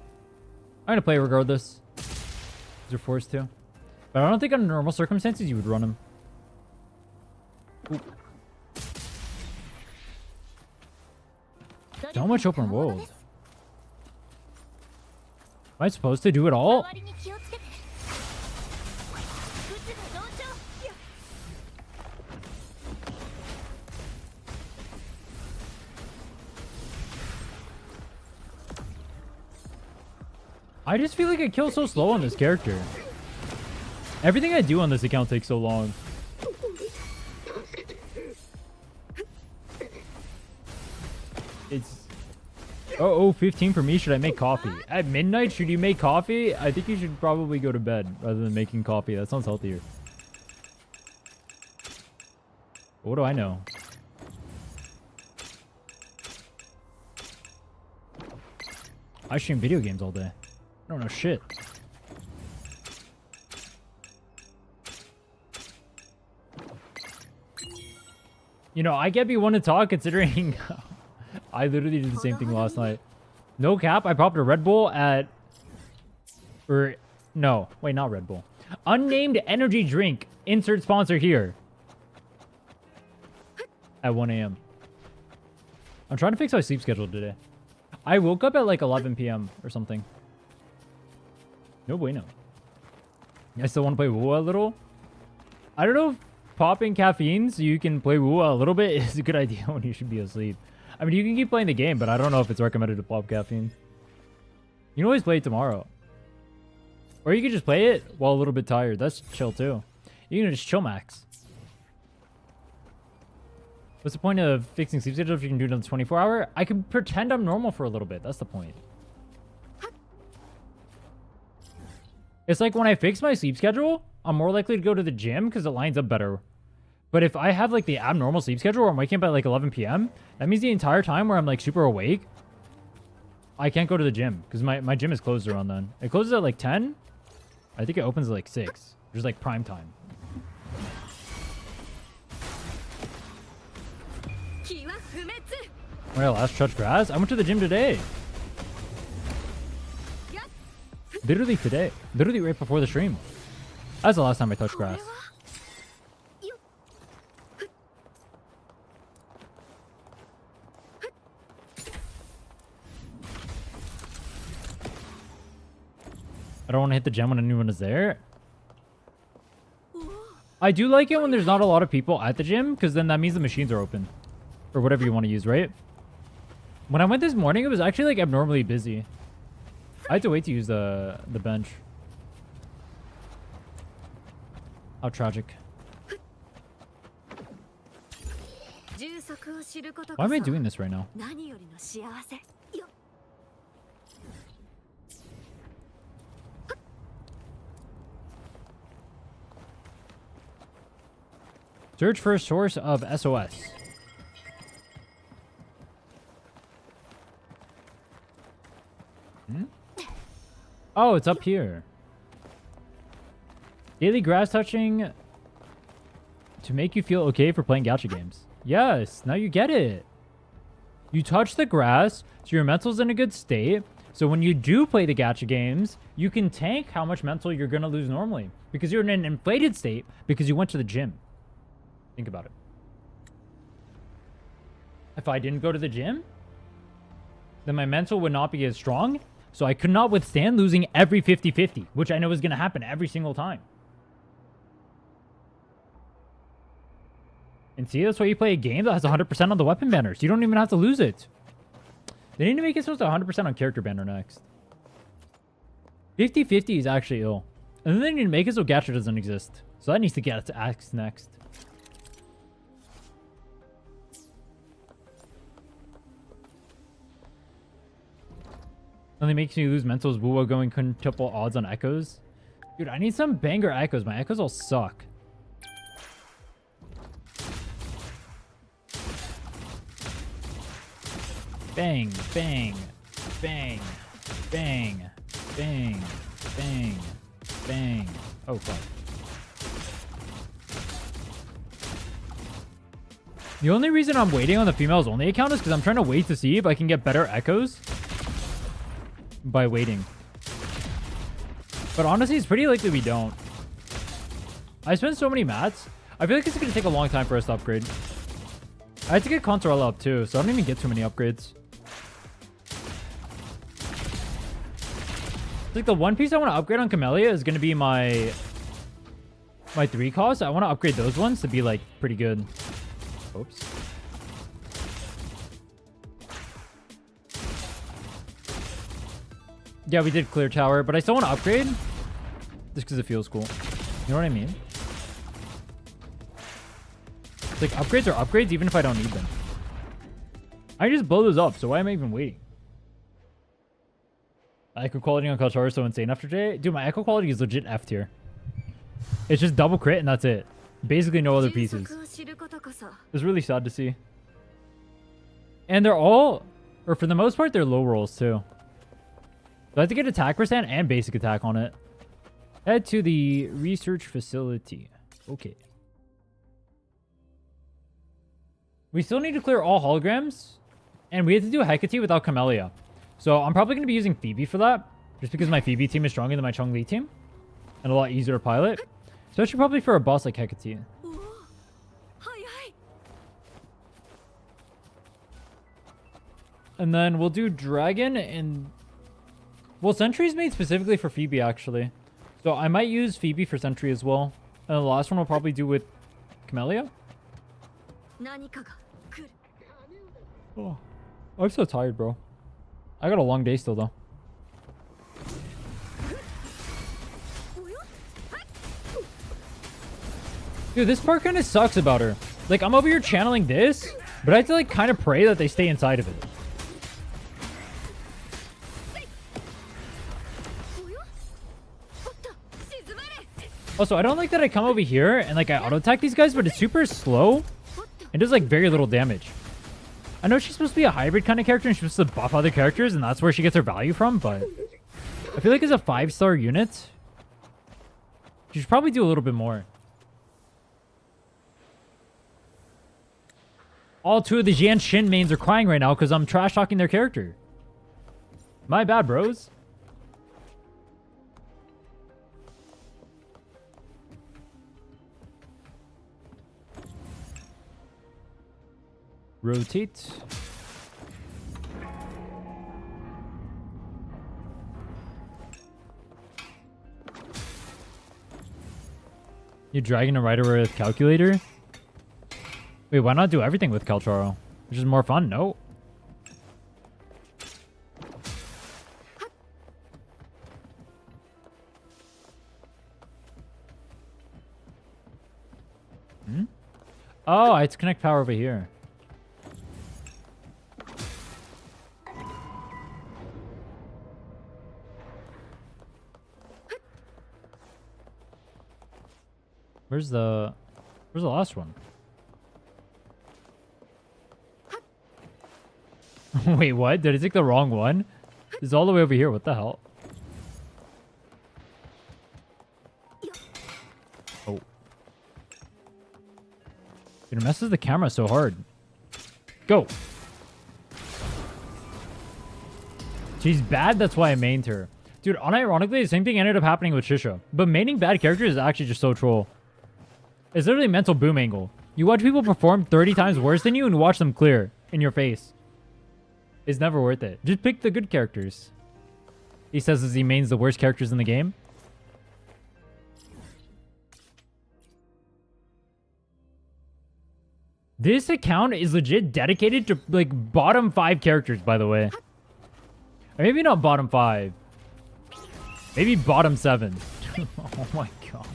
Speaker 1: I'm gonna play regardless. You're forced to. But I don't think under normal circumstances you would run him. Ooh. So much open world. Am I supposed to do it all? I just feel like I kill so slow on this character. Everything I do on this account takes so long. It's 15 for me. Should I make coffee? At midnight, should you make coffee? I think you should probably go to bed rather than making coffee. That sounds healthier. What do I know? I stream video games all day. I don't know shit. You know, I can't be one to talk considering I literally did the same thing last night. No cap, I popped a Red Bull at... no, wait, not Red Bull. Unnamed energy drink. Insert sponsor here. At 1 a.m. I'm trying to fix my sleep schedule today. I woke up at like 11 p.m. or something. No bueno. I still want to play wuwa a little. I don't know if popping caffeine so you can play wuwa a little bit is a good idea when you should be asleep. I mean, you can keep playing the game, but I don't know if it's recommended to pop caffeine. You can always play it tomorrow. Or you can just play it while a little bit tired. That's chill too. You can just chill max. What's the point of fixing sleep schedule if you can do it on the 24-hour? I can pretend I'm normal for a little bit. That's the point. It's like when I fix my sleep schedule, I'm more likely to go to the gym because it lines up better. But if I have like the abnormal sleep schedule where I'm waking up at like 11 p.m., that means the entire time where I'm like super awake, I can't go to the gym because my gym is closed around then. It closes at like 10. I think it opens at like 6, which is like prime time. When I last touched grass, I went to the gym today. Literally today. Literally right before the stream. That's the last time I touched grass. I don't want to hit the gym when anyone is there. I do like it when there's not a lot of people at the gym, because then that means the machines are open. Or whatever you want to use, right? When I went this morning, it was actually like abnormally busy. I had to wait to use the bench. How tragic. Why am I doing this right now? Search for a source of SOS. Oh, it's up here. Daily grass touching to make you feel okay for playing gacha games. Yes, now you get it. You touch the grass, so your mental's in a good state. So when you do play the gacha games, you can tank how much mental you're going to lose normally. Because you're in an inflated state because you went to the gym. Think about it. If I didn't go to the gym, then my mental would not be as strong. So I could not withstand losing every 50-50, which I know is going to happen every single time. And see, that's why you play a game that has 100% on the weapon banners. You don't even have to lose it. They need to make it so it's 100% on character banner next. 50-50 is actually ill. And then they need to make it so gacha doesn't exist. So that needs to get to Axe next. Only makes me lose mentals. Wuwa going quintuple odds on echoes. Dude, I need some banger echoes. My echoes all suck. Bang, bang, bang, bang, bang, bang, bang. Oh, fuck. The only reason I'm waiting on the females only account is because I'm trying to wait to see if I can get better echoes by waiting. But honestly, it's pretty likely we don't. I spent so many mats. I feel like it's going to take a long time for us to upgrade. I had to get Cantarella up too, so I don't even get too many upgrades. Like the one piece I want to upgrade on Camellia is going to be my 3 costs. I want to upgrade those ones to be like pretty good. Oops. Yeah, we did clear tower, but I still want to upgrade just because it feels cool. You know what I mean? It's like upgrades are upgrades even if I don't need them. I just blow those up, so why am I even waiting? Echo quality on Cantarella is so insane after today. Dude, my echo quality is legit F tier. It's just double crit and that's it. Basically no other pieces. It's really sad to see. And they're all, or for the most part, they're low rolls too. So I have to get attack percent and basic attack on it. Head to the research facility. Okay. We still need to clear all holograms. And we have to do a Hecate without Camellia. So I'm probably going to be using Phoebe for that. Just because my Phoebe team is stronger than my Chong-Li team. And a lot easier to pilot. Especially probably for a boss like Hecate. And then we'll do Dragon and... Well, Sentry's made specifically for Phoebe, actually. So I might use Phoebe for Sentry as well. And the last one we'll probably do with Camellia. Oh, I'm so tired, bro. I got a long day still, though. Dude, this part kind of sucks about her. Like, I'm over here channeling this, but I have to, like, kind of pray that they stay inside of it. Also, I don't like that I come over here and, like, I auto-attack these guys, but it's super slow and does, like, very little damage. I know she's supposed to be a hybrid kind of character and she's supposed to buff other characters and that's where she gets her value from, but I feel like as a 5-star unit, she should probably do a little bit more. All 2 of the Jian Shin mains are crying right now because I'm trash-talking their character. My bad, bros. Rotate. You dragging a rider with calculator? Wait, why not do everything with Calcharo? Which is more fun, no? Oh, I have to connect power over here. Where's Where's the last one? Wait, what? Did I take the wrong one? It's all the way over here. What the hell? Oh. It messes the camera so hard. Go. She's bad, that's why I mained her. Dude, unironically, the same thing ended up happening with Shisha. But maining bad characters is actually just so troll. It's literally a mental boom angle. You watch people perform 30 times worse than you and watch them clear in your face. It's never worth it. Just pick the good characters. He says as he mains the worst characters in the game. This account is legit dedicated to like bottom 5 characters, by the way. Or maybe not bottom 5. Maybe bottom 7. Oh my god.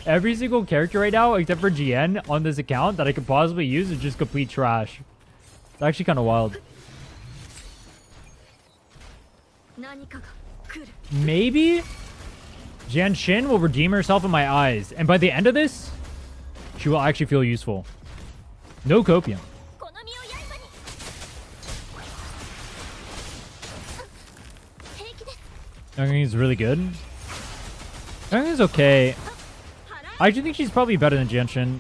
Speaker 1: Every single character right now, except for GN on this account that I could possibly use is just complete trash. It's actually kind of wild. Maybe Jian Shin will redeem herself in my eyes. And by the end of this, she will actually feel useful. No copium. Younging's really good. Younging's okay. I actually think she's probably better than Jianshin.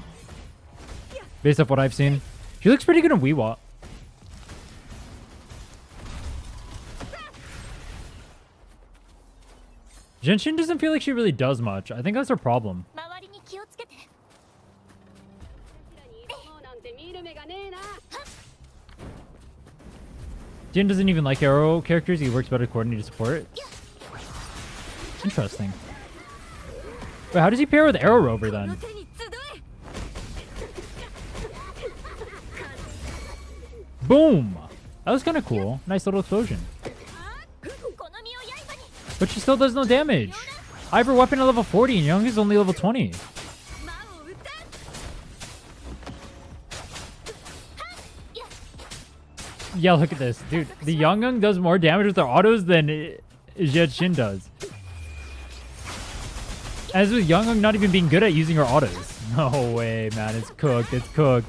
Speaker 1: Based off what I've seen. She looks pretty good in Wuwa. Jianshin doesn't feel like she really does much. I think that's her problem. Jin doesn't even like Aero characters. He works better coordinated support. Interesting. Wait, how does he pair with Aero Rover then? Boom! That was kind of cool. Nice little explosion. But she still does no damage. I have her weapon at level 40 and Young is only level 20. Yeah, look at this. Dude, the Young does more damage with their autos than Shin does. As with Young not even being good at using her autos. No way, man. It's cooked. It's cooked.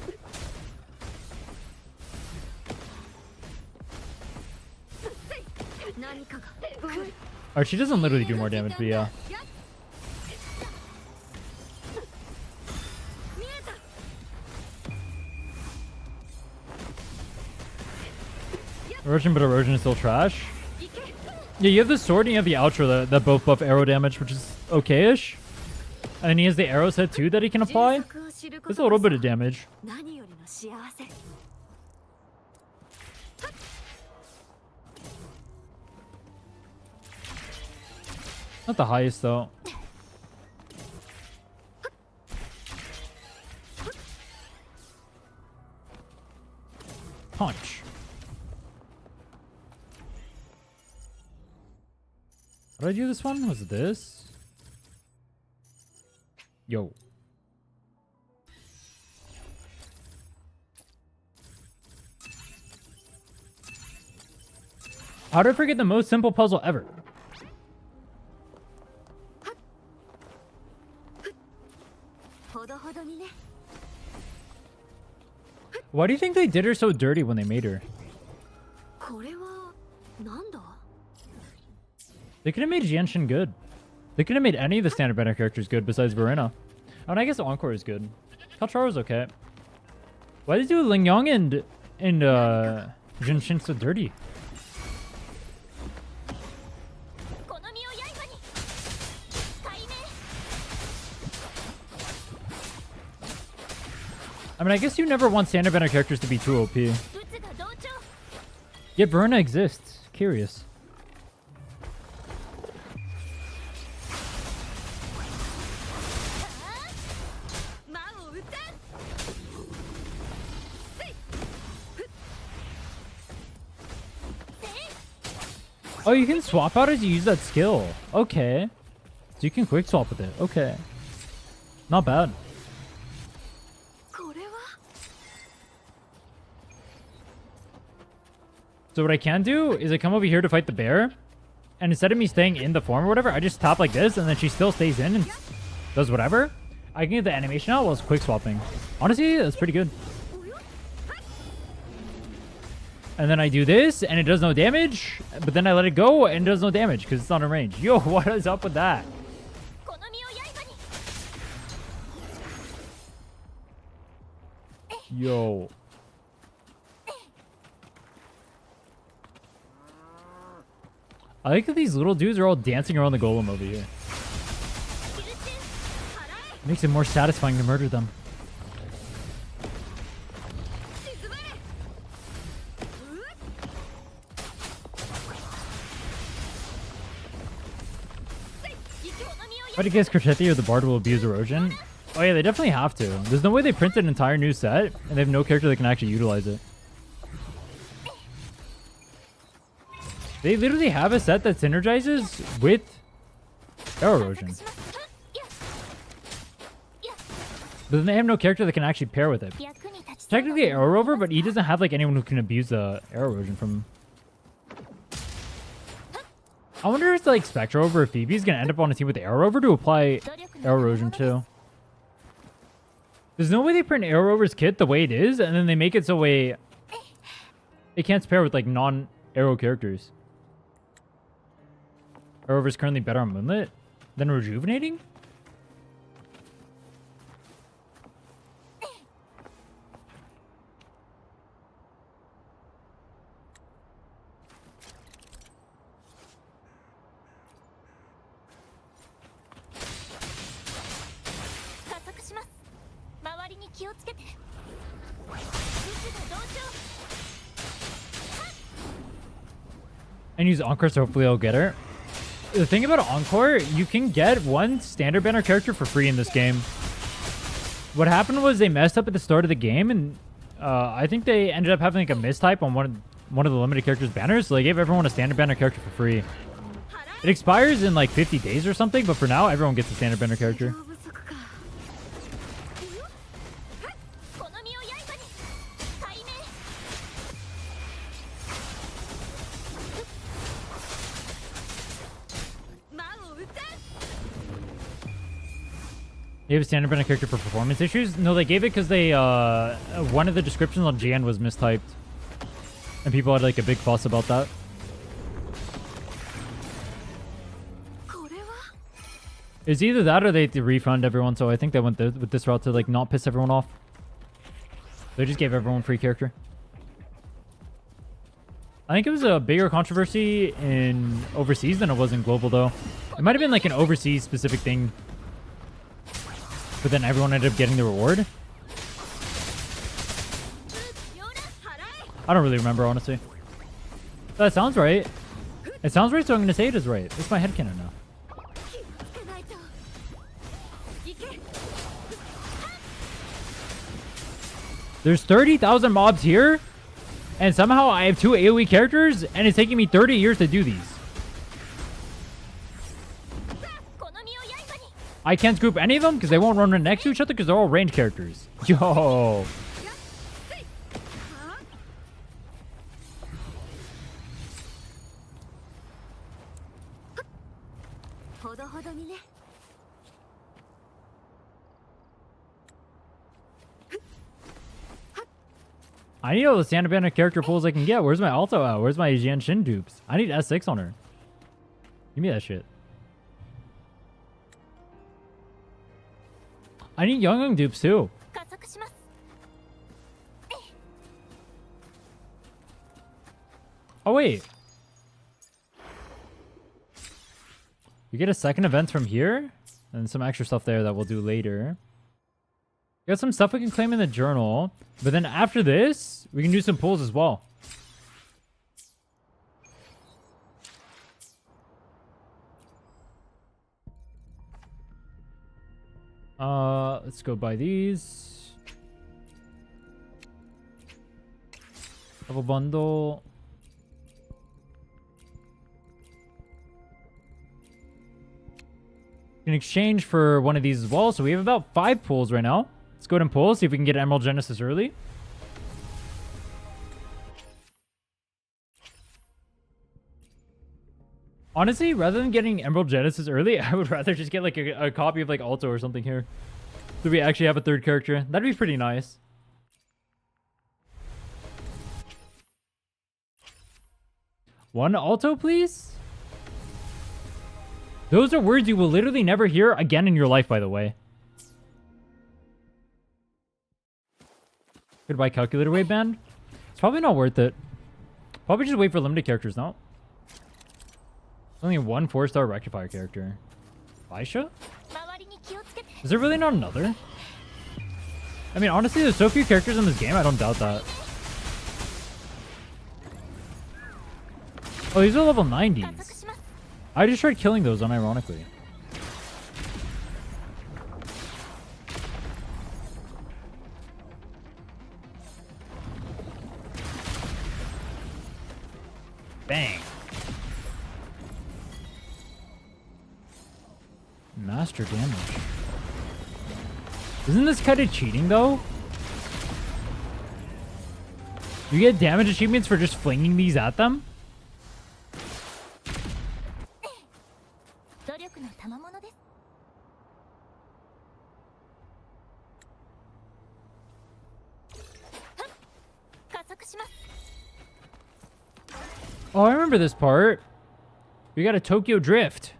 Speaker 1: Or she doesn't literally do more damage, but yeah. Erosion, but Erosion is still trash. Yeah, you have the sword and you have the outro that both buff arrow damage, which is okay-ish. And then he has the arrow set too that he can apply. It's a little bit of damage. Not the highest though. Punch. How did I do this one? Was it this? Yo. How did I forget the most simple puzzle ever? Why do you think they did her so dirty when they made her? They could have made Jianshin good. They could have made any of the standard banner characters good besides Verena. Oh, and I guess Encore is good. Kalcharo's okay. Why did they do Ling Yong and Jianshin so dirty? I mean, I guess you never want standard banner characters to be too OP. Yet Verena exists. Curious. Oh, you can swap out as you use that skill. Okay. So you can quick swap with it. Okay. Not bad. So what I can do is I come over here to fight the bear. And instead of me staying in the form or whatever, I just tap like this and then she still stays in and does whatever. I can get the animation out while it's quick swapping. Honestly, that's pretty good. And then I do this, and it does no damage. But then I let it go, and it does no damage because it's not in range. Yo, what is up with that? Yo. I like that these little dudes are all dancing around the golem over here. Makes it more satisfying to murder them. But I guess Crescetti or the Bard will abuse erosion. Oh yeah, they definitely have to. There's no way they print an entire new set and they have no character that can actually utilize it. They literally have a set that synergizes with Aero erosion. But then they have no character that can actually pair with it. Technically Aero rover, but he doesn't have like anyone who can abuse the Aero erosion from. I wonder if like Spectre Rover or Phoebe's gonna end up on a team with Aero Rover to apply Aero erosion too. There's no way they print Aero Rover's kit the way it is, and then they make it so way it can't pair with like non-Aero characters. Aero Rover's currently better on Moonlit than Rejuvenating? And use Encore, so hopefully I'll get her. The thing about Encore, you can get one standard banner character for free in this game. What happened was they messed up at the start of the game, and I think they ended up having like a mistype on one of the limited characters banners, so they gave everyone a standard banner character for free. It expires in like 50 days or something, but for now, everyone gets a standard banner character. You have a standard banner character for performance issues? No, they gave it because they, one of the descriptions on GN was mistyped. And people had like a big fuss about that. It's either that or they had to refund everyone, so I think they went with this route to like not piss everyone off. They just gave everyone free character. I think it was a bigger controversy in overseas than it was in global though. It might have been like an overseas specific thing. But then everyone ended up getting the reward. I don't really remember, honestly. That sounds right. It sounds right, so I'm going to say it is right. It's my headcanon now. There's 30,000 mobs here, and somehow I have 2 AoE characters, and it's taking me 30 years to do these. I can't group any of them because they won't run next to each other because they're all ranged characters. Yo. I need all the standard banner character pools I can get. Where's my Alto at? Where's my Jian Shin dupes? I need S6 on her. Give me that shit. I need Young dupes too. Oh wait. You get a second event from here and some extra stuff there that we'll do later. Got some stuff we can claim in the journal, but then after this, we can do some pulls as well. Let's go buy these. Double bundle. In exchange for one of these as well. So we have about 5 pulls right now. Let's go ahead and pull, see if we can get Emerald Genesis early. Honestly, rather than getting Emerald Genesis early, I would rather just get like a copy of like Alto or something here. Do we actually have a third character? That'd be pretty nice. One alto, please? Those are words you will literally never hear again in your life, by the way. Goodbye, calculator wave band. It's probably not worth it. Probably just wait for limited characters, no? Only one 4-star rectifier character. Aisha? Is there really not another? I mean, honestly, there's so few characters in this game, I don't doubt that. Oh, these are level 90s. I just tried killing those unironically. Bang. Master damage. Isn't this kind of cheating, though? You get damage achievements for just flinging these at them? Oh, I remember this part. We got a Tokyo Drift.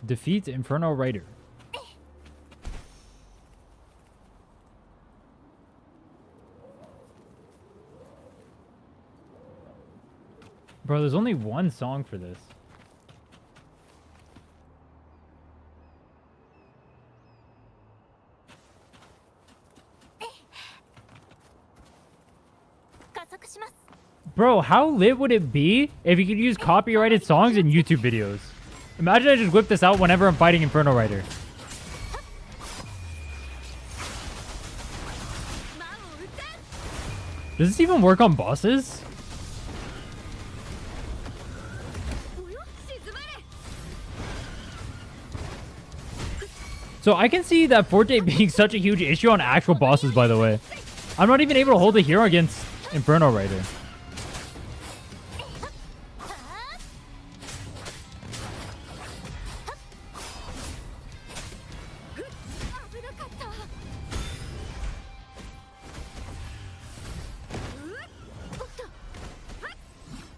Speaker 1: Defeat Inferno Rider. Bro, there's only one song for this. Bro, how lit would it be if you could use copyrighted songs in YouTube videos? Imagine I just whip this out whenever I'm fighting Inferno Rider. Does this even work on bosses? So I can see that Forte being such a huge issue on actual bosses, by the way. I'm not even able to hold a hero against Inferno Rider.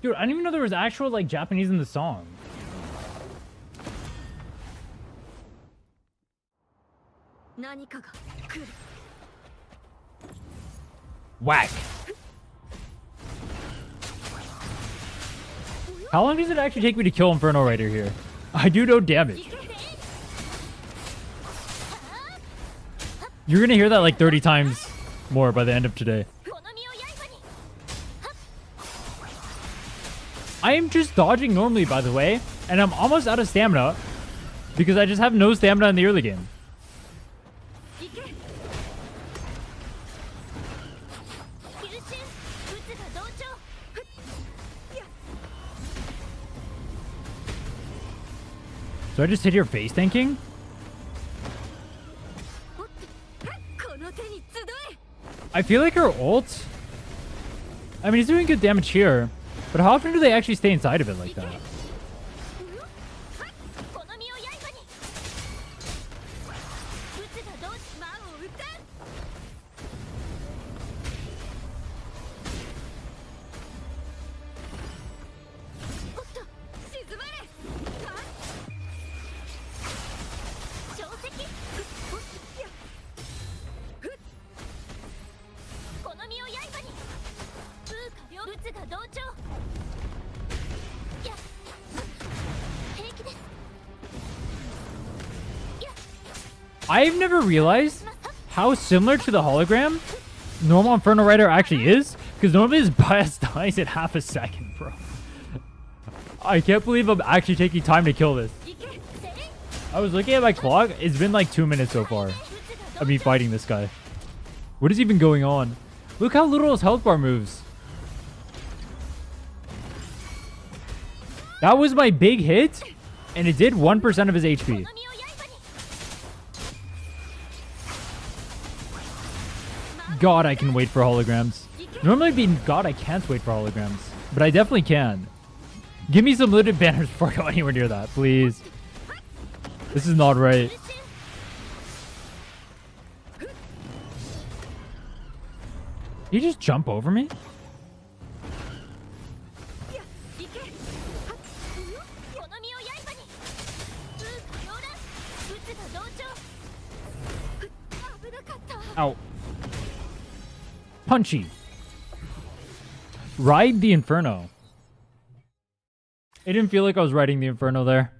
Speaker 1: Dude, I didn't even know there was actual, like, Japanese in the song. Whack. How long does it actually take me to kill Inferno Rider here? I do no damage. You're gonna hear that like 30 times more by the end of today. I am just dodging normally, by the way, and I'm almost out of stamina because I just have no stamina in the early game. So I just hit your face tanking? I feel like her ult... I mean, he's doing good damage here. But how often do they actually stay inside of it like that? I've never realized how similar to the hologram normal Inferno Rider actually is, because normally his bias dies in half a second, bro. I can't believe I'm actually taking time to kill this. I was looking at my clock. It's been like 2 minutes so far of me fighting this guy. What is even going on? Look how little his health bar moves. That was my big hit, and it did 1% of his HP. God, I can wait for holograms. Normally, being God, I can't wait for holograms, but I definitely can. Give me some looted banners before I go anywhere near that, please. This is not right. Did he just jump over me?
Speaker 2: いや行けはっこの身を刃に両乱打つが同調危なかった
Speaker 1: Ow. Punchy. Ride the Inferno. It didn't feel like I was riding the Inferno there.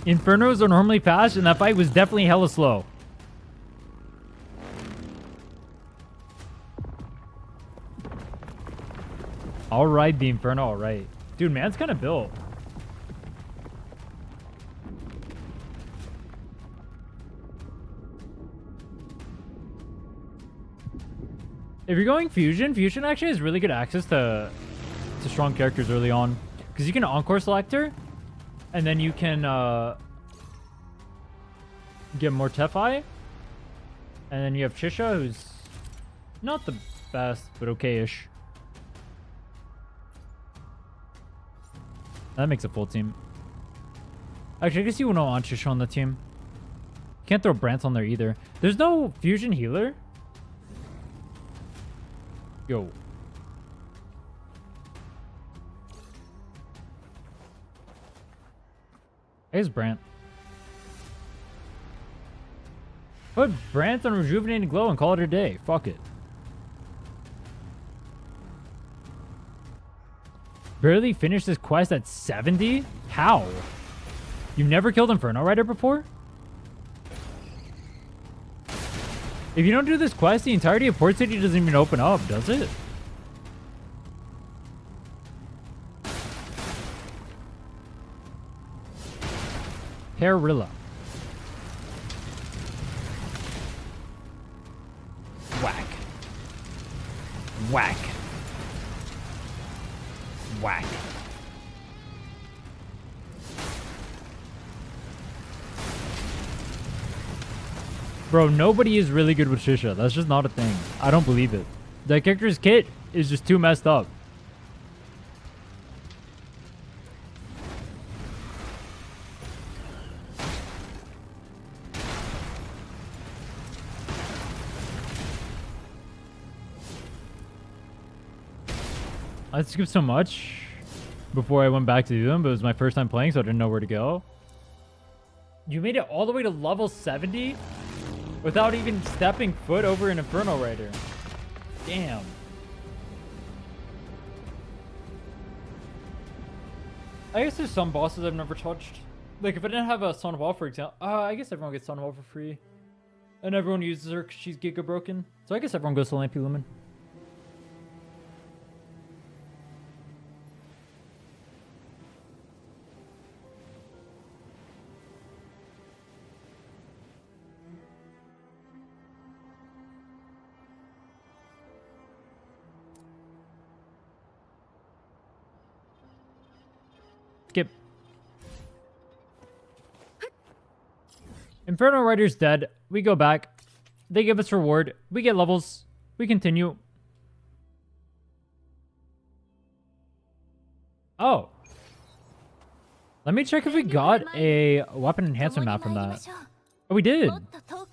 Speaker 1: Infernos are normally fast, and that fight was definitely hella slow. I'll ride the Inferno, alright. Dude, man's kind of built. If you're going Fusion, Fusion actually has really good access to strong characters early on. Because you can Encore Selector, and then you can get Mortify. And then you have Chisha, who's not the best, but okay-ish. That makes a full team. Actually, I guess you wouldn't want Chisha on the team. Can't throw Brant on there either. There's no Fusion healer. Yo. Here's Brant. Put Brant on Rejuvenating Glow and call it a day. Fuck it. Barely finished this quest at 70? How? You've never killed Inferno Rider before? If you don't do this quest, the entirety of Port City doesn't even open up, does it? Cantarella. Whack. Whack. Whack. Bro, nobody is really good with Shisha. That's just not a thing. I don't believe it. That character's kit is just too messed up. I skipped so much before I went back to do them, but it was my first time playing, so I didn't know where to go. You made it all the way to level 70 without even stepping foot over an Inferno Rider. Damn. I guess there's some bosses I've never touched. Like, if I didn't have a Son of All, for example, I guess everyone gets Son of All for free. And everyone uses her because she's Giga Broken. So I guess everyone goes to Lampy Lumen. Skip. Inferno Rider's dead. We go back. They give us reward. We get levels. We continue. Oh. Let me check if we got a weapon enhancement map from that. Oh, we did. So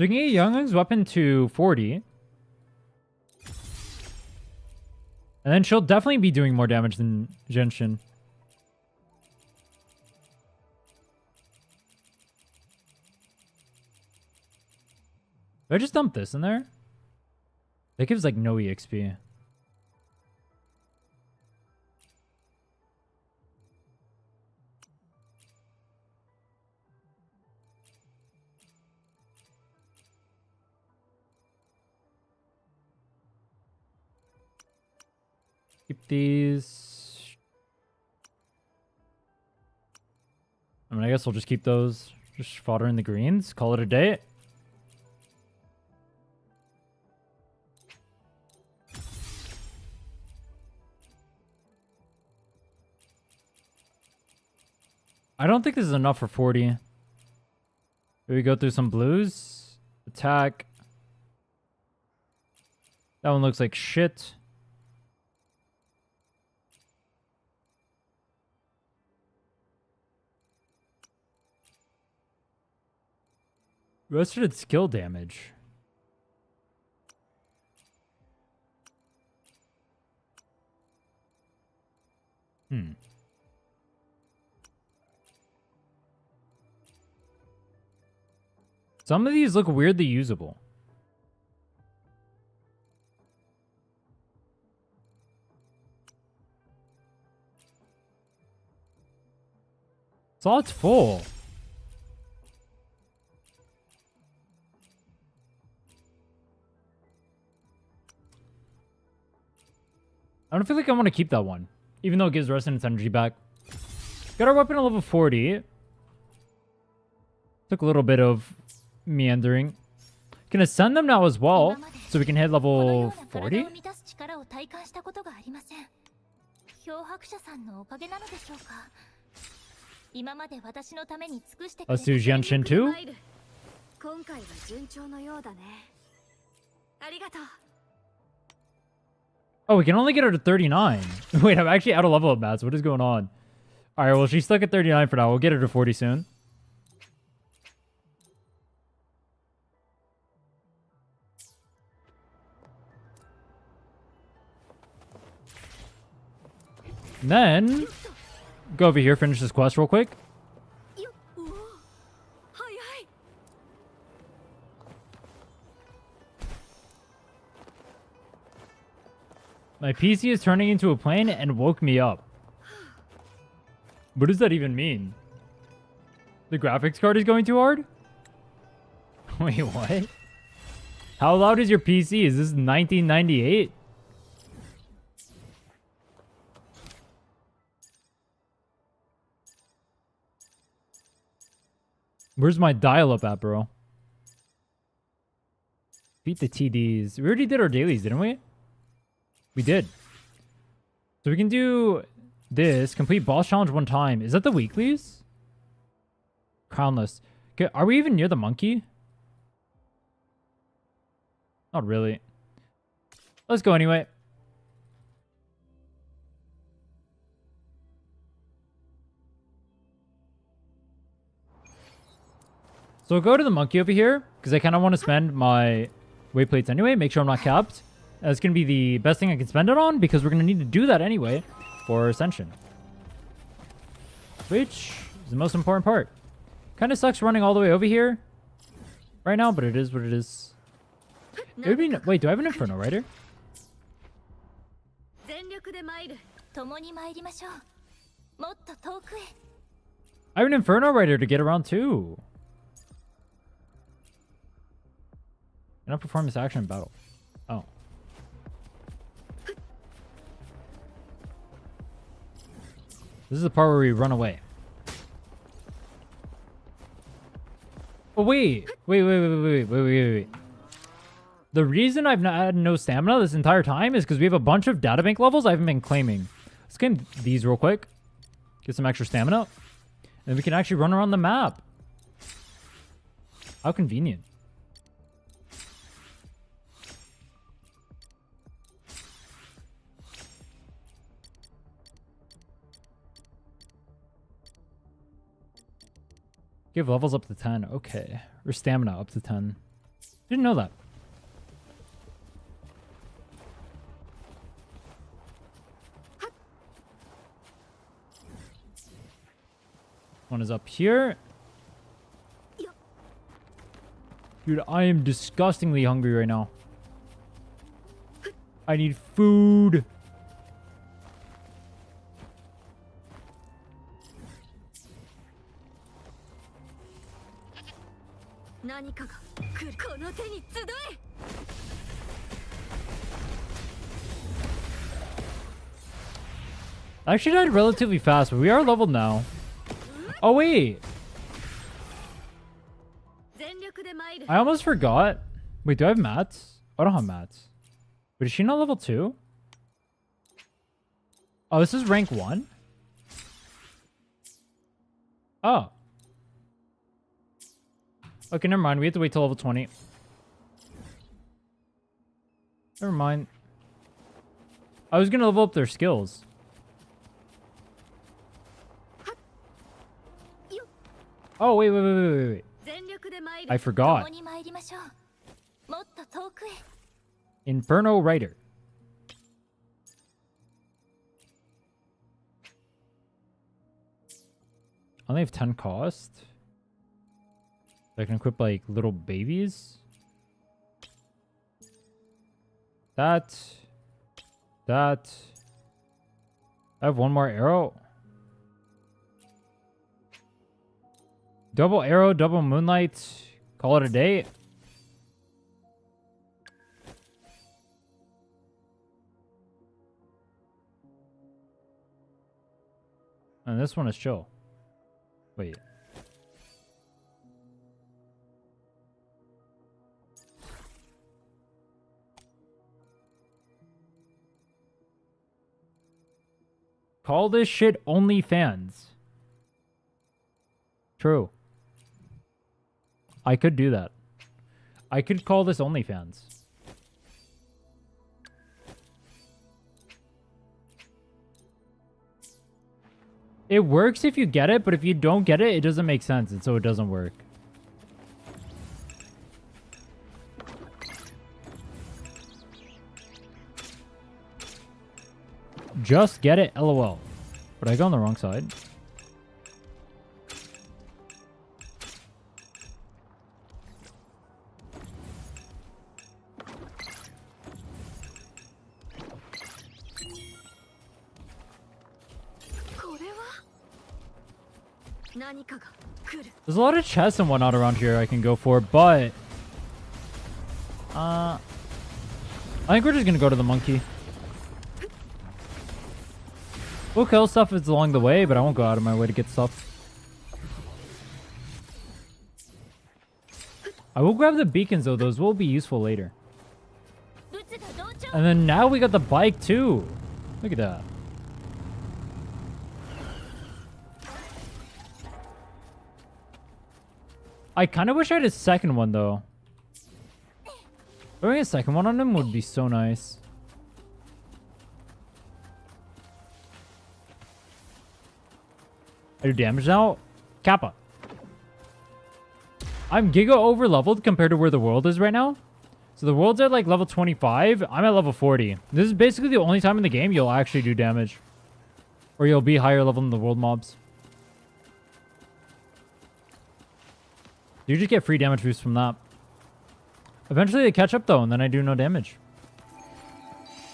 Speaker 1: we can get Young's weapon to 40. And then she'll definitely be doing more damage than Genshin. Did I just dump this in there? That gives like no EXP. Keep these. I mean, I guess we'll just keep those. Just fodder in the greens. Call it a day. I don't think this is enough for 40. Maybe we go through some blues. Attack. That one looks like shit. Roasted skill damage. Some of these look weirdly usable. Slot's full. I don't feel like I want to keep that one, even though it gives rest and its energy back. Got our weapon at level 40. Took a little bit of meandering. Can ascend them now as well, so we can hit level 40. Let's do Jianshin 2. Oh, we can only get her to 39. Wait, I'm actually out of level of mats. What is going on? Alright, well, she's stuck at 39 for now. We'll get her to 40 soon. And then, go over here, finish this quest real quick. My PC is turning into a plane and woke me up. What does that even mean? The graphics card is going too hard? Wait, what? How loud is your PC? Is this 1998? Where's my dial-up at, bro? Beat the TDs. We already did our dailies, didn't we? We did. So we can do this. Complete boss challenge one time. Is that the weeklies? Crownless. Okay, are we even near the monkey? Not really. Let's go anyway. So we'll go to the monkey over here, because I kind of want to spend my weight plates anyway. Make sure I'm not capped. That's going to be the best thing I can spend it on, because we're going to need to do that anyway for Ascension. Which is the most important part. Kind of sucks running all the way over here right now, but it is what it is. It would be wait, do I have an Inferno Rider? I have an Inferno Rider to get around too. Can I perform this action in battle? Oh. This is the part where we run away. Oh, wait. Wait. The reason I've not had no stamina this entire time is because we have a bunch of data bank levels I haven't been claiming. Let's claim these real quick. Get some extra stamina. And we can actually run around the map. How convenient. Give levels up to 10. Okay. Or stamina up to 10. Didn't know that. One is up here. Dude, I am disgustingly hungry right now. I need food. I actually died relatively fast, but we are leveled now. Oh, wait. I almost forgot. Wait, do I have mats? I don't have mats. Wait, is she not level 2? Oh, this is rank 1? Oh. Okay, never mind. We have to wait till level 20. Never mind. I was gonna level up their skills. Oh, wait. I forgot. Inferno Rider. I only have 10 cost. I can equip like little babies. That. I have one more arrow. Double arrow, double moonlight. Call it a day. And this one is chill. Wait. Call this shit OnlyFans. True. I could do that. I could call this OnlyFans. It works if you get it, but if you don't get it, it doesn't make sense, and so it doesn't work. Just get it, LOL. But I go on the wrong side. There's a lot of chests and whatnot around here I can go for, but I think we're just gonna go to the monkey. We'll kill stuff that's along the way, but I won't go out of my way to get stuff. I will grab the beacons though, those will be useful later. And then now we got the bike too. Look at that. I kind of wish I had a second one, though. Throwing a second one on him would be so nice. I do damage now? Kappa. I'm giga over leveled compared to where the world is right now. So the world's at like level 25. I'm at level 40. This is basically the only time in the game you'll actually do damage. Or you'll be higher level than the world mobs. You just get free damage boosts from that. Eventually they catch up though, and then I do no damage.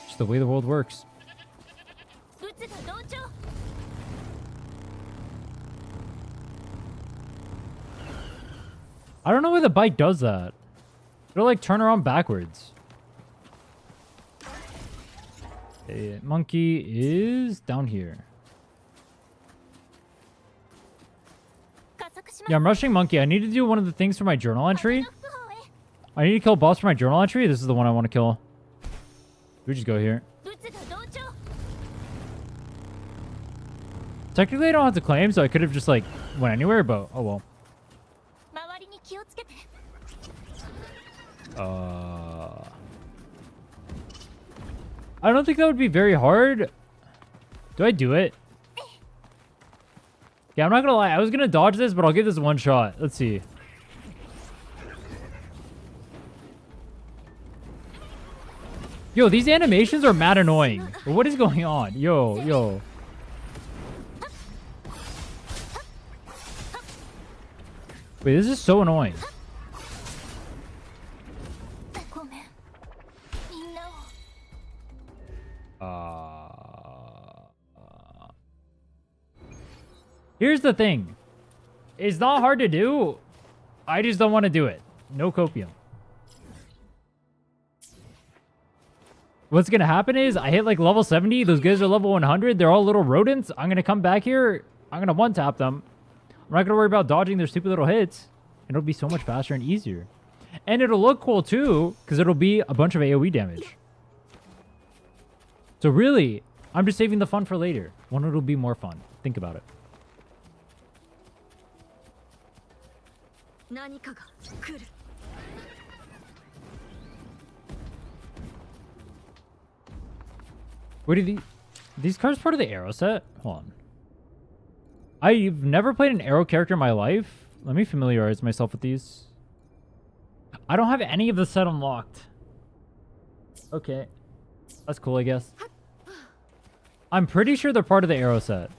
Speaker 1: Just the way the world works. I don't know why the bike does that. It'll like turn around backwards. Okay, monkey is down here. Yeah, I'm rushing monkey. I need to do one of the things for my journal entry. I need to kill a boss for my journal entry. This is the one I want to kill. We just go here. Technically, I don't have to claim, so I could have just like went anywhere, but oh well. I don't think that would be very hard. Do I do it? Yeah, I'm not gonna lie. I was gonna dodge this, but I'll give this one shot. Let's see. Yo, these animations are mad annoying. What is going on? Yo. Wait, this is so annoying. Here's the thing. It's not hard to do. I just don't want to do it. No copium. What's going to happen is I hit like level 70. Those guys are level 100. They're all little rodents. I'm going to come back here. I'm going to one-tap them. I'm not going to worry about dodging their stupid little hits. It'll be so much faster and easier. And it'll look cool too, because it'll be a bunch of AoE damage. So really, I'm just saving the fun for later. When it'll be more fun. Think about it. Wait, are these cards part of the Aero set? Hold on. I've never played an Aero character in my life. Let me familiarize myself with these. I don't have any of the set unlocked. Okay. That's cool, I guess. I'm pretty sure they're part of the Aero set.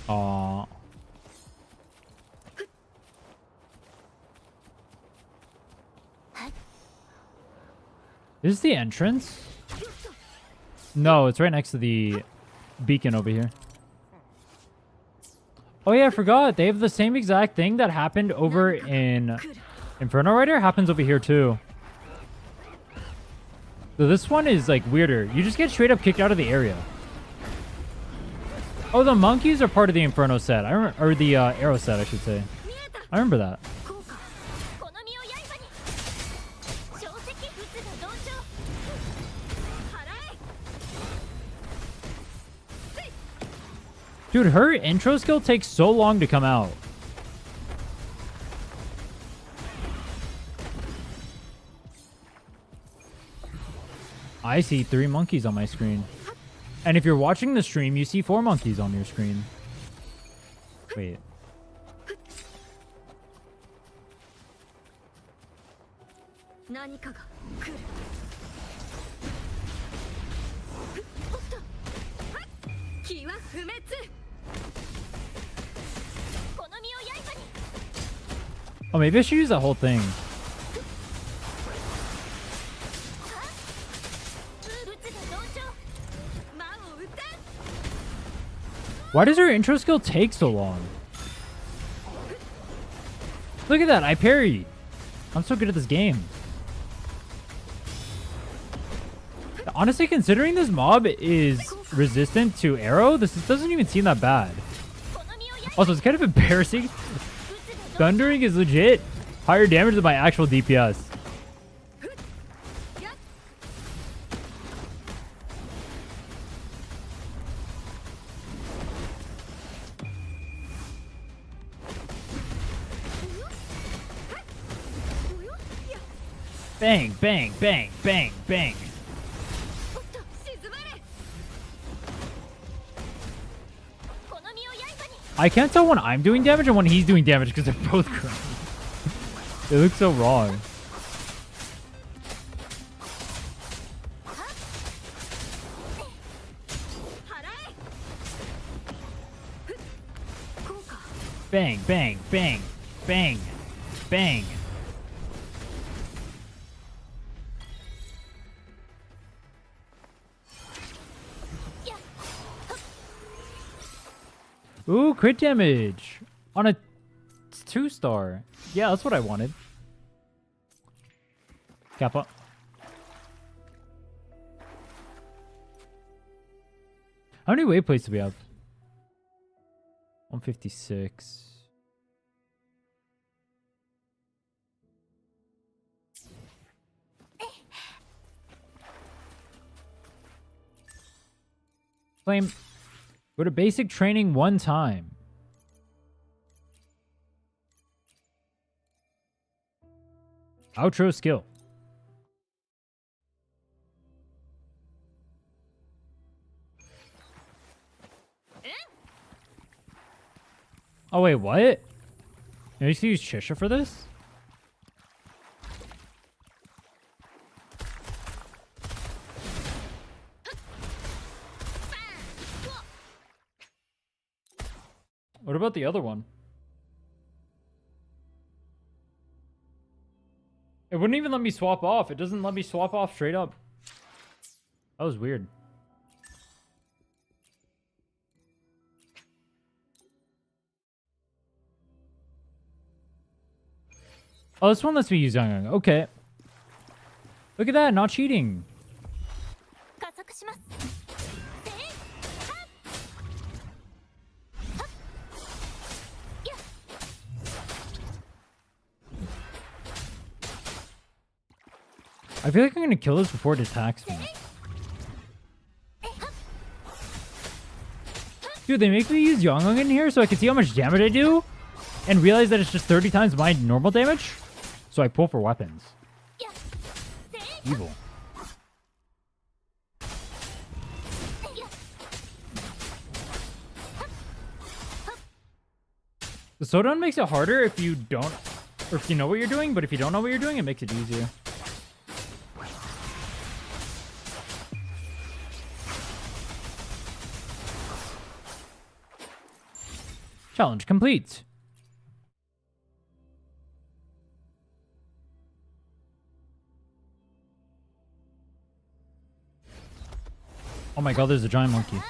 Speaker 1: Aww. Is this the entrance? No, it's right next to the beacon over here. Oh yeah, I forgot. They have the same exact thing that happened over in Inferno Rider happens over here too. So this one is like weirder. You just get straight up kicked out of the area. Oh, the monkeys are part of the Inferno set. I remember, or the Aero set, I should say. I remember that. Dude, her intro skill takes so long to come out. I see 3 monkeys on my screen. And if you're watching the stream, you see 4 monkeys on your screen. Wait. Oh, maybe I should use that whole thing. Why does her intro skill take so long? Look at that, I parried. I'm so good at this game. Honestly, considering this mob is resistant to Aero, this doesn't even seem that bad. Also, it's kind of embarrassing. Thundering is legit higher damage than my actual DPS. Bang, bang, bang, bang, bang. I can't tell when I'm doing damage and when he's doing damage because they're both grinding. They look so wrong. Bang, bang, bang, bang, bang. Ooh, crit damage on a 2-star. Yeah, that's what I wanted. Kappa. How many waypoints do we have? 156. Flame. Go to basic training 1 time. Outro skill. Oh wait, what? You need to use Shisha for this? What about the other one? It wouldn't even let me swap off. It doesn't let me swap off straight up. That was weird. Oh, this one lets me use Yang. Okay. Look at that, not cheating. I feel like I'm gonna kill this before it attacks me. Dude, they make me use Yongung in here so I can see how much damage I do and realize that it's just 30 times my normal damage. So I pull for weapons. Evil. The slowdown makes it harder if you don't, or if you know what you're doing, but if you don't know what you're doing, it makes it easier. Challenge complete. Oh my god, there's a giant monkey.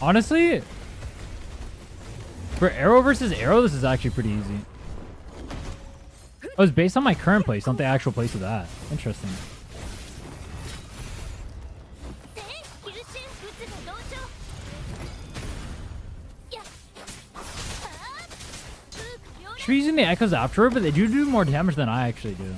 Speaker 1: Honestly, for Aero versus Aero, this is actually pretty easy. Oh, it's based on my current place, not the actual place of that. Interesting. Should be using the echoes afterward, but they do more damage than I actually do.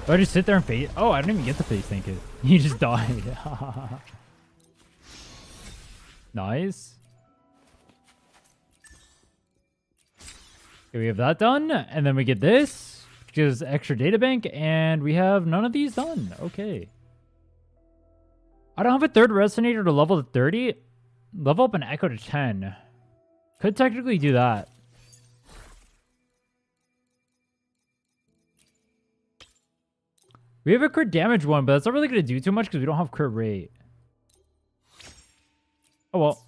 Speaker 1: Do I just sit there and face? Oh, I didn't even get to face tank it. He just died. Nice. Okay, we have that done, and then we get this, which gives extra data bank, and we have none of these done. Okay. I don't have a third resonator to level to 30. Level up an echo to 10. Could technically do that. We have a crit damage one, but that's not really going to do too much because we don't have crit rate. Oh well.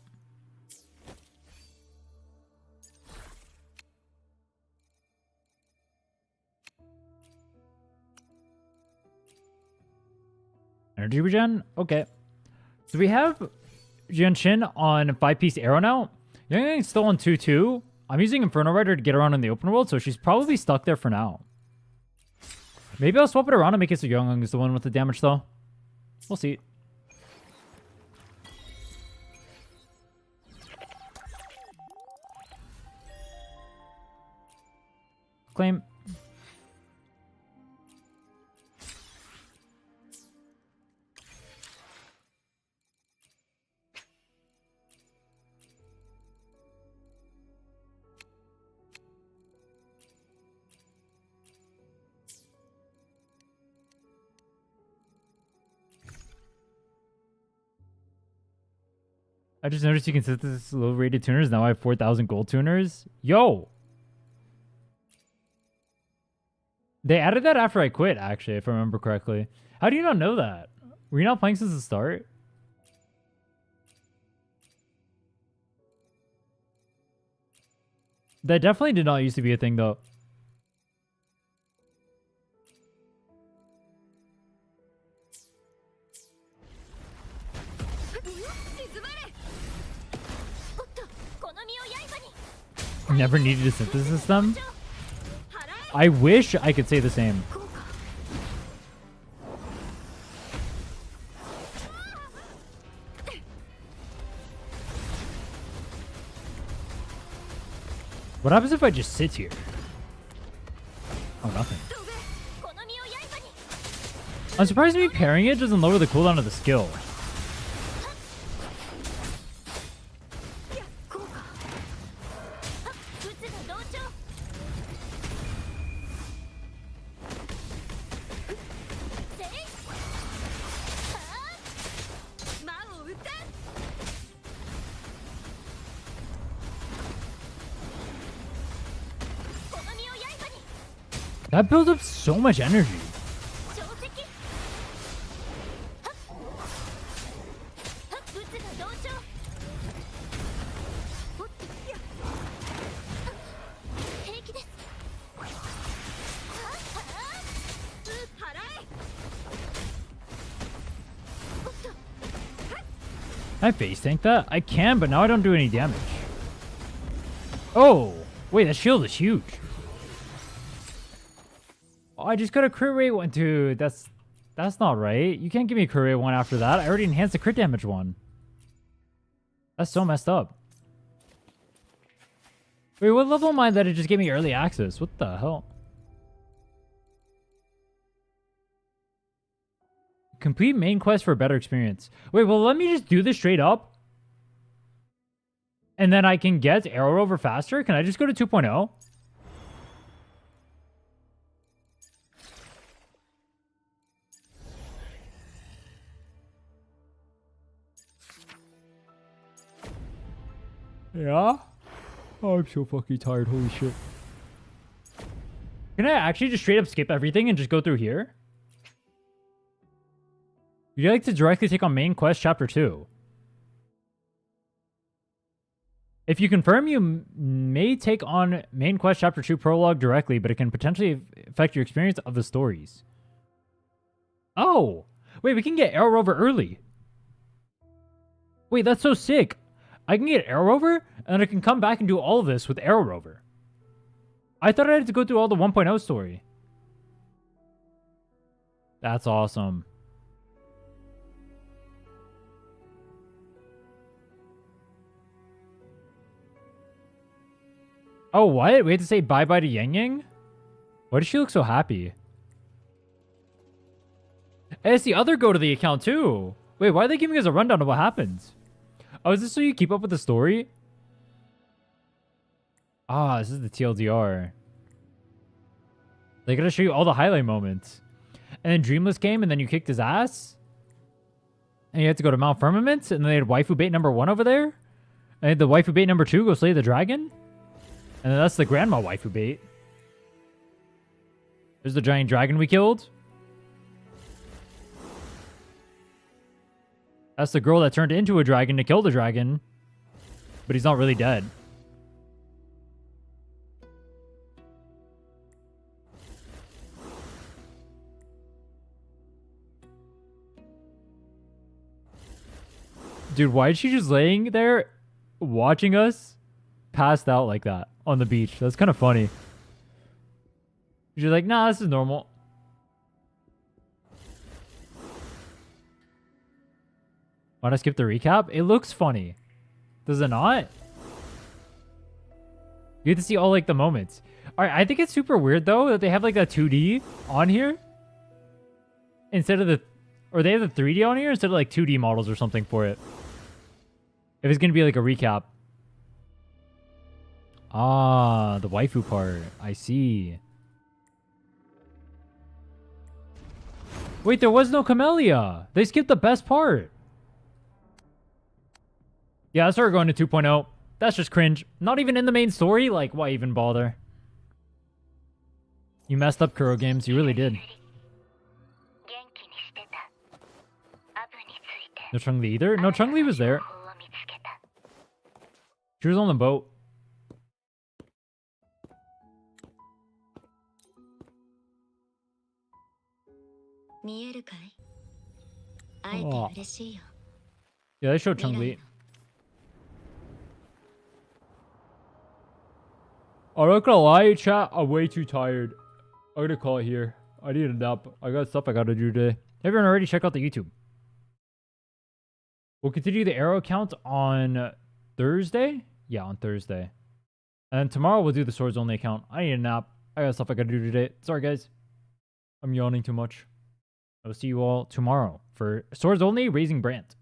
Speaker 1: Energy regen? Okay. So we have Jianshin on 5-piece Aero now. Yang still on 2-2. I'm using Inferno Rider to get around in the open world, so she's probably stuck there for now. Maybe I'll swap it around and make it so Young is the one with the damage, though. We'll see. Claim. I just noticed you can set this low rated tuners. Now I have 4,000 gold tuners. Yo! They added that after I quit, actually, if I remember correctly. How do you not know that? Were you not playing since the start? That definitely did not used to be a thing, though. Never needed a synthesis them. I wish I could say the same. What happens if I just sit here? Oh, nothing. I'm surprised me pairing it doesn't lower the cooldown of the skill. That builds up so much energy.
Speaker 2: 定石はっ物が同調おっとや平気ですはっ払えおっと
Speaker 1: Can I face tank that? I can, but now I don't do any damage. Oh, wait, that shield is huge. Oh, I just got a crit rate one. Dude, that's not right. You can't give me a crit rate one after that. I already enhanced the crit damage one. That's so messed up. Wait, what level am I that it just gave me early access? What the hell? Complete main quest for a better experience. Wait, well, let me just do this straight up. And then I can get Aero over faster? Can I just go to 2.0? Yeah? Oh, I'm so fucking tired. Holy shit. Can I actually just straight up skip everything and just go through here? Would you like to directly take on main quest chapter 2? If you confirm, you may take on main quest chapter 2 prologue directly, but it can potentially affect your experience of the stories. Oh! Wait, we can get Aero Rover early. Wait, that's so sick. I can get Aero Rover, and I can come back and do all of this with Aero Rover. I thought I had to go through all the 1.0 story. That's awesome. Oh, what? We had to say bye-bye to Yang Yang? Why does she look so happy? Hey, it's the other go to the account, too. Wait, why are they giving us a rundown of what happens? Oh, is this so you keep up with the story? Ah, this is the TLDR. They gotta show you all the highlight moments. And then Dreamless came, and then you kicked his ass? And you had to go to Mount Firmament, and then they had waifu bait number 1 over there? And the waifu bait number 2, go slay the dragon? And then that's the grandma waifu bait. There's the giant dragon we killed. That's the girl that turned into a dragon to kill the dragon. But he's not really dead. Dude, why is she just laying there watching us passed out like that on the beach? That's kind of funny. She's like, nah, this is normal. Want to skip the recap? It looks funny. Does it not? You get to see all like the moments. All right, I think it's super weird though that they have like that 2D on here instead of the, or they have the 3D on here instead of like 2D models or something for it. If it's gonna be like a recap. Ah, the waifu part. I see. Wait, there was no Camellia. They skipped the best part. Yeah, that's why we're going to 2.0. That's just cringe. Not even in the main story? Like, why even bother? You messed up, Kuro Games. You really did. No Chun-Li either? No, Chun-Li was there. She was on the boat. Oh. Yeah, they showed Chun-Li. I'm not gonna lie, chat. I'm way too tired. I'm gonna call it here. I need a nap. I got stuff I gotta do today. Everyone already check out the YouTube. We'll continue the Aero account on Thursday. Yeah, on Thursday. And then tomorrow we'll do the Swords Only account. I need a nap. I got stuff I gotta do today. Sorry, guys. I'm yawning too much. I will see you all tomorrow for Swords Only Raising Brand.